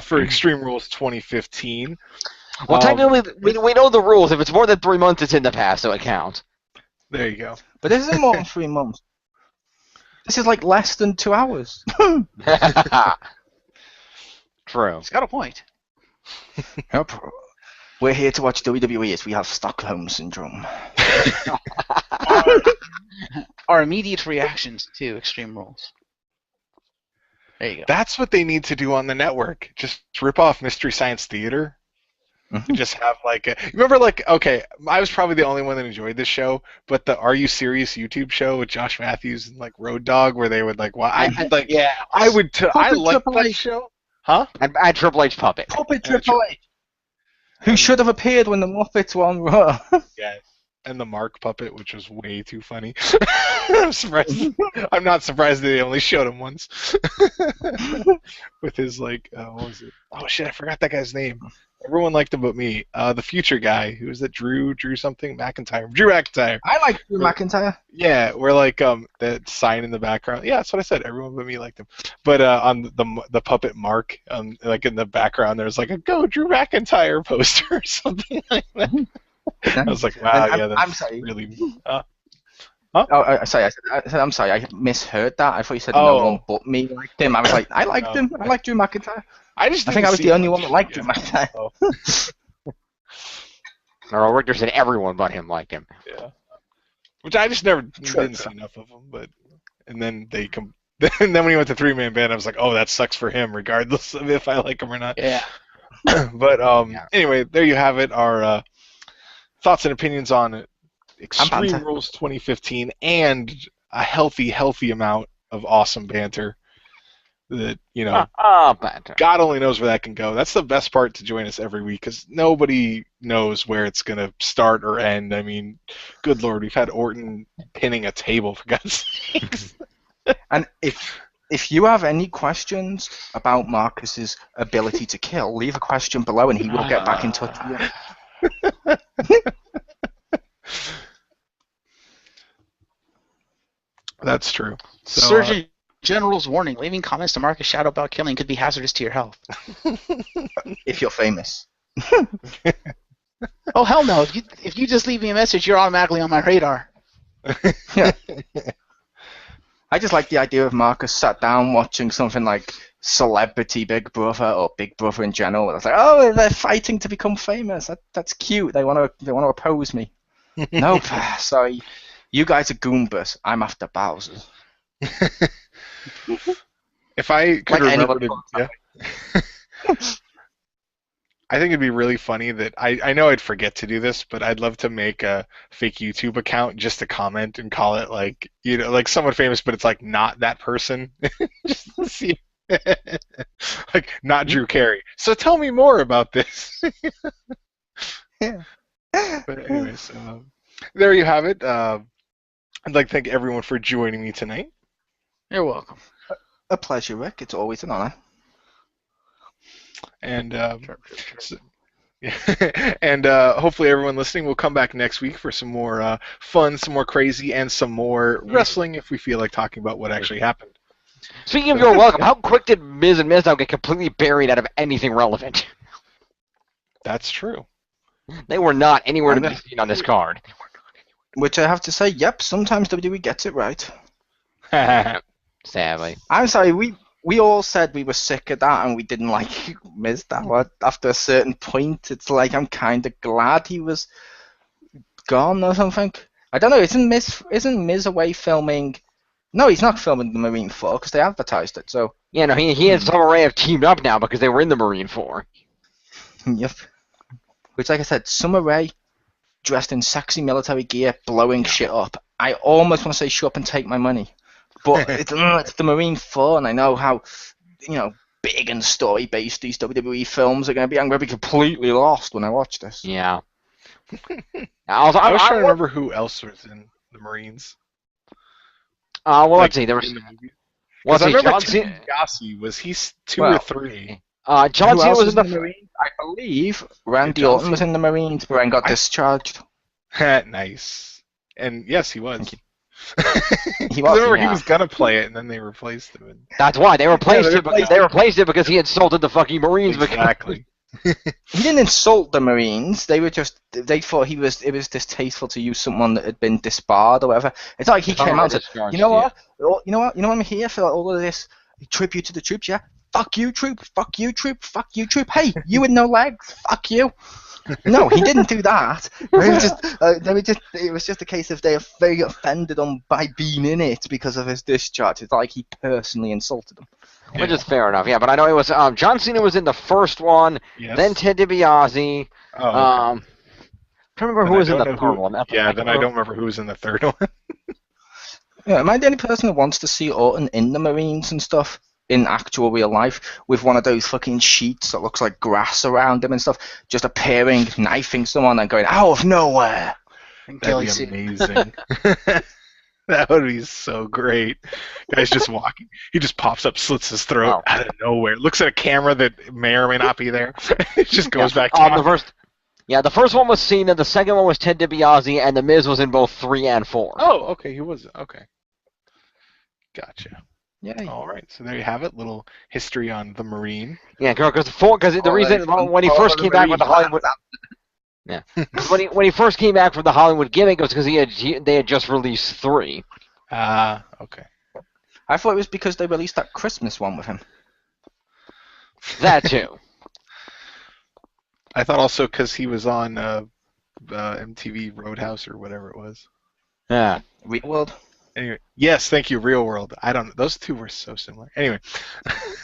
for Extreme Rules 2015. Well, technically, we know the rules. If it's more than 3 months, it's in the past, so it counts. There you go. But this isn't more than 3 months. This is like less than 2 hours. True. he's got a point. Yep. We're here to watch WWE as we have Stockholm Syndrome. Our immediate reactions to Extreme Rules. There you go. That's what they need to do on the network. Just rip off Mystery Science Theater. Just have like remember, like, okay, I was probably the only one that enjoyed this show, but the Are You Serious YouTube show with Josh Matthews and like Road Dogg, where they would like, I like, yeah. I would, I like Triple that H. show, huh? And Triple H puppet. Puppet Triple H. Who should have appeared when the Muppets were on Raw. Yeah, and the Mark puppet, which was way too funny. I'm surprised. I'm not surprised that they only showed him once. With his like, what was it? Oh shit, I forgot that guy's name. Everyone liked him but me. The future guy, who was that? Drew something? McIntyre. Drew McIntyre. I like Drew McIntyre. Yeah, we're like that sign in the background. Yeah, that's what I said. Everyone but me liked him. But on the puppet Mark, like in the background, there's like a "Go Drew McIntyre" poster or something like that. I was like, wow, yeah, that's I'm sorry. really. Sorry. I'm sorry. I misheard that. I thought you said Oh. no one but me liked him. I was like, I liked him. I like Drew McIntyre. I just. I think I was the only one that liked Drew McIntyre. Or Richter said everyone but him liked him. Yeah. Which I just never didn't see enough of him, but and then they come. And then when he went to 3-man band, I was like, oh, that sucks for him, regardless of if I like him or not. Yeah. But anyway, there you have it. Our thoughts and opinions on Extreme Rules 2015 and a healthy amount of awesome banter. that, But God only knows where that can go. That's the best part to join us every week because nobody knows where it's going to start or end. I mean, good Lord, we've had Orton pinning a table, for God's sakes. And if you have any questions about Marcus's ability to kill, leave a question below and he will get back in touch with you. That's true. So, Surgeon General's warning: leaving comments to Marcus Shadow about killing could be hazardous to your health. If you're famous. Oh hell no! If you just leave me a message, you're automatically on my radar. Yeah. I just like the idea of Marcus sat down watching something like Celebrity Big Brother or Big Brother in general. It's like, oh, they're fighting to become famous. That's cute. They want to oppose me. Nope. Sorry. You guys are Goombas. I'm after Bowser. If I could Like remember to, yeah. I think it'd be really funny that I know I'd forget to do this, but I'd love to make a fake YouTube account just to comment and call it like like someone famous, but it's like not that person. Just to see, like not Drew Carey. So tell me more about this. Yeah. But anyways, there you have it. I'd like to thank everyone for joining me tonight. You're welcome. A pleasure, Rick. It's always an honor. And and hopefully everyone listening will come back next week for some more fun, some more crazy, and some more wrestling if we feel like talking about what actually happened. speaking of you're welcome, how quick did Miz and Mizdow get completely buried out of anything relevant? That's true. They were not anywhere to be seen on this card. Which I have to say, yep, sometimes WWE gets it right. Sadly. I'm sorry, we all said we were sick of that and we didn't like Mizdow. After a certain point, it's like I'm kind of glad he was gone or something. I don't know, isn't Miz away filming? No, he's not filming the Marine 4 because they advertised it, so... Yeah, no, he and Summer Rae have teamed up now because they were in the Marine 4. Yep. Which, like I said, Summer Rae, dressed in sexy military gear, blowing shit up. I almost want to say, shut up and take my money. But it's the Marine 4, and I know how, big and story-based these WWE films are going to be. I'm going to be completely lost when I watch this. Yeah. I was trying to remember who else was in the Marines. Let's see. There was... Well, I remember John Yassi, was he 2 or 3? John Cena was in the Marines. I believe Randy Orton was in the Marines, but then got discharged. Nice. And yes, he was. He was. Remember, he was gonna play it, and then they replaced him. That's why they replaced it because he insulted the fucking Marines. Exactly. He didn't insult the Marines. They thought it was distasteful to use someone that had been disbarred or whatever. It's not like he came out and said, you know what, I'm here for all of this tribute to the troops. Yeah, fuck you, troop. Fuck you, troop. Fuck you, troop. Hey, you with no legs. Fuck you. No, he didn't do that. It was just a case of they offended him by being in it because of his discharge. It's like he personally insulted them. Which is fair enough, yeah. But I know it was John Cena was in the first one, then Ted DiBiase. Oh, okay. I don't remember who was in the third one. Yeah, then I don't remember who was in the third one. Yeah, am I the only person who wants to see Orton in the Marines and stuff in actual real life with one of those fucking sheets that looks like grass around him and stuff, just appearing, knifing someone and going out of nowhere? That'd be amazing. That would be so great. Guy's just walking. He just pops up, slits his throat out of nowhere. Looks at a camera that may or may not be there. It just goes back to the first one was Cena, the second one was Ted DiBiase, and The Miz was in both 3 and 4. Oh, okay, he was. Okay. Gotcha. Yeah. All right, so there you have it. Little history on the Marine. Yeah, because the reason when he first came back with the Hollywood... Yeah, when he first came back from the Hollywood gimmick, it was because they had just released 3. Okay. I thought it was because they released that Christmas one with him. That too. I thought also because he was on MTV Roadhouse or whatever it was. Yeah. Real World. Anyway, yes, thank you, Real World. I don't know. Those two were so similar. Anyway.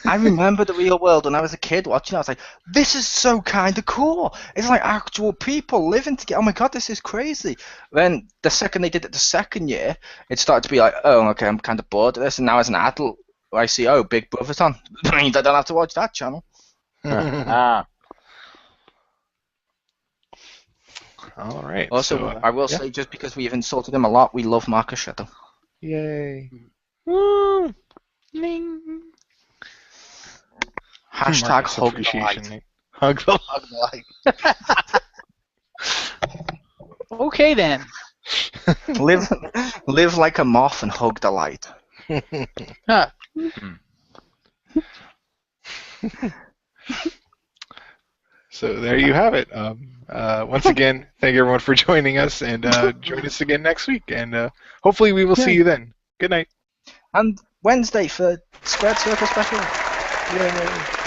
I remember the Real World when I was a kid watching it. I was like, this is so kind of cool. It's like actual people living together. Oh my god, this is crazy. Then the second they did it the second year, it started to be like, oh, okay, I'm kind of bored of this. And now as an adult, I see, oh, Big Brother's on. That means I don't have to watch that channel. Ah. All right. Also, so, I will yeah. say, just because we've insulted him a lot, we love Marcus Shadow. Yay. Woo. Ning. Hashtag Marcus hug the appreciation light. night. Hug the Hug the light. Okay then. live like a moth and hug the light. Huh. So there you have it. Once again, thank everyone for joining us, and join us again next week. And hopefully we will see you then. Good night. And Wednesday for Squared Circle Special. Yay.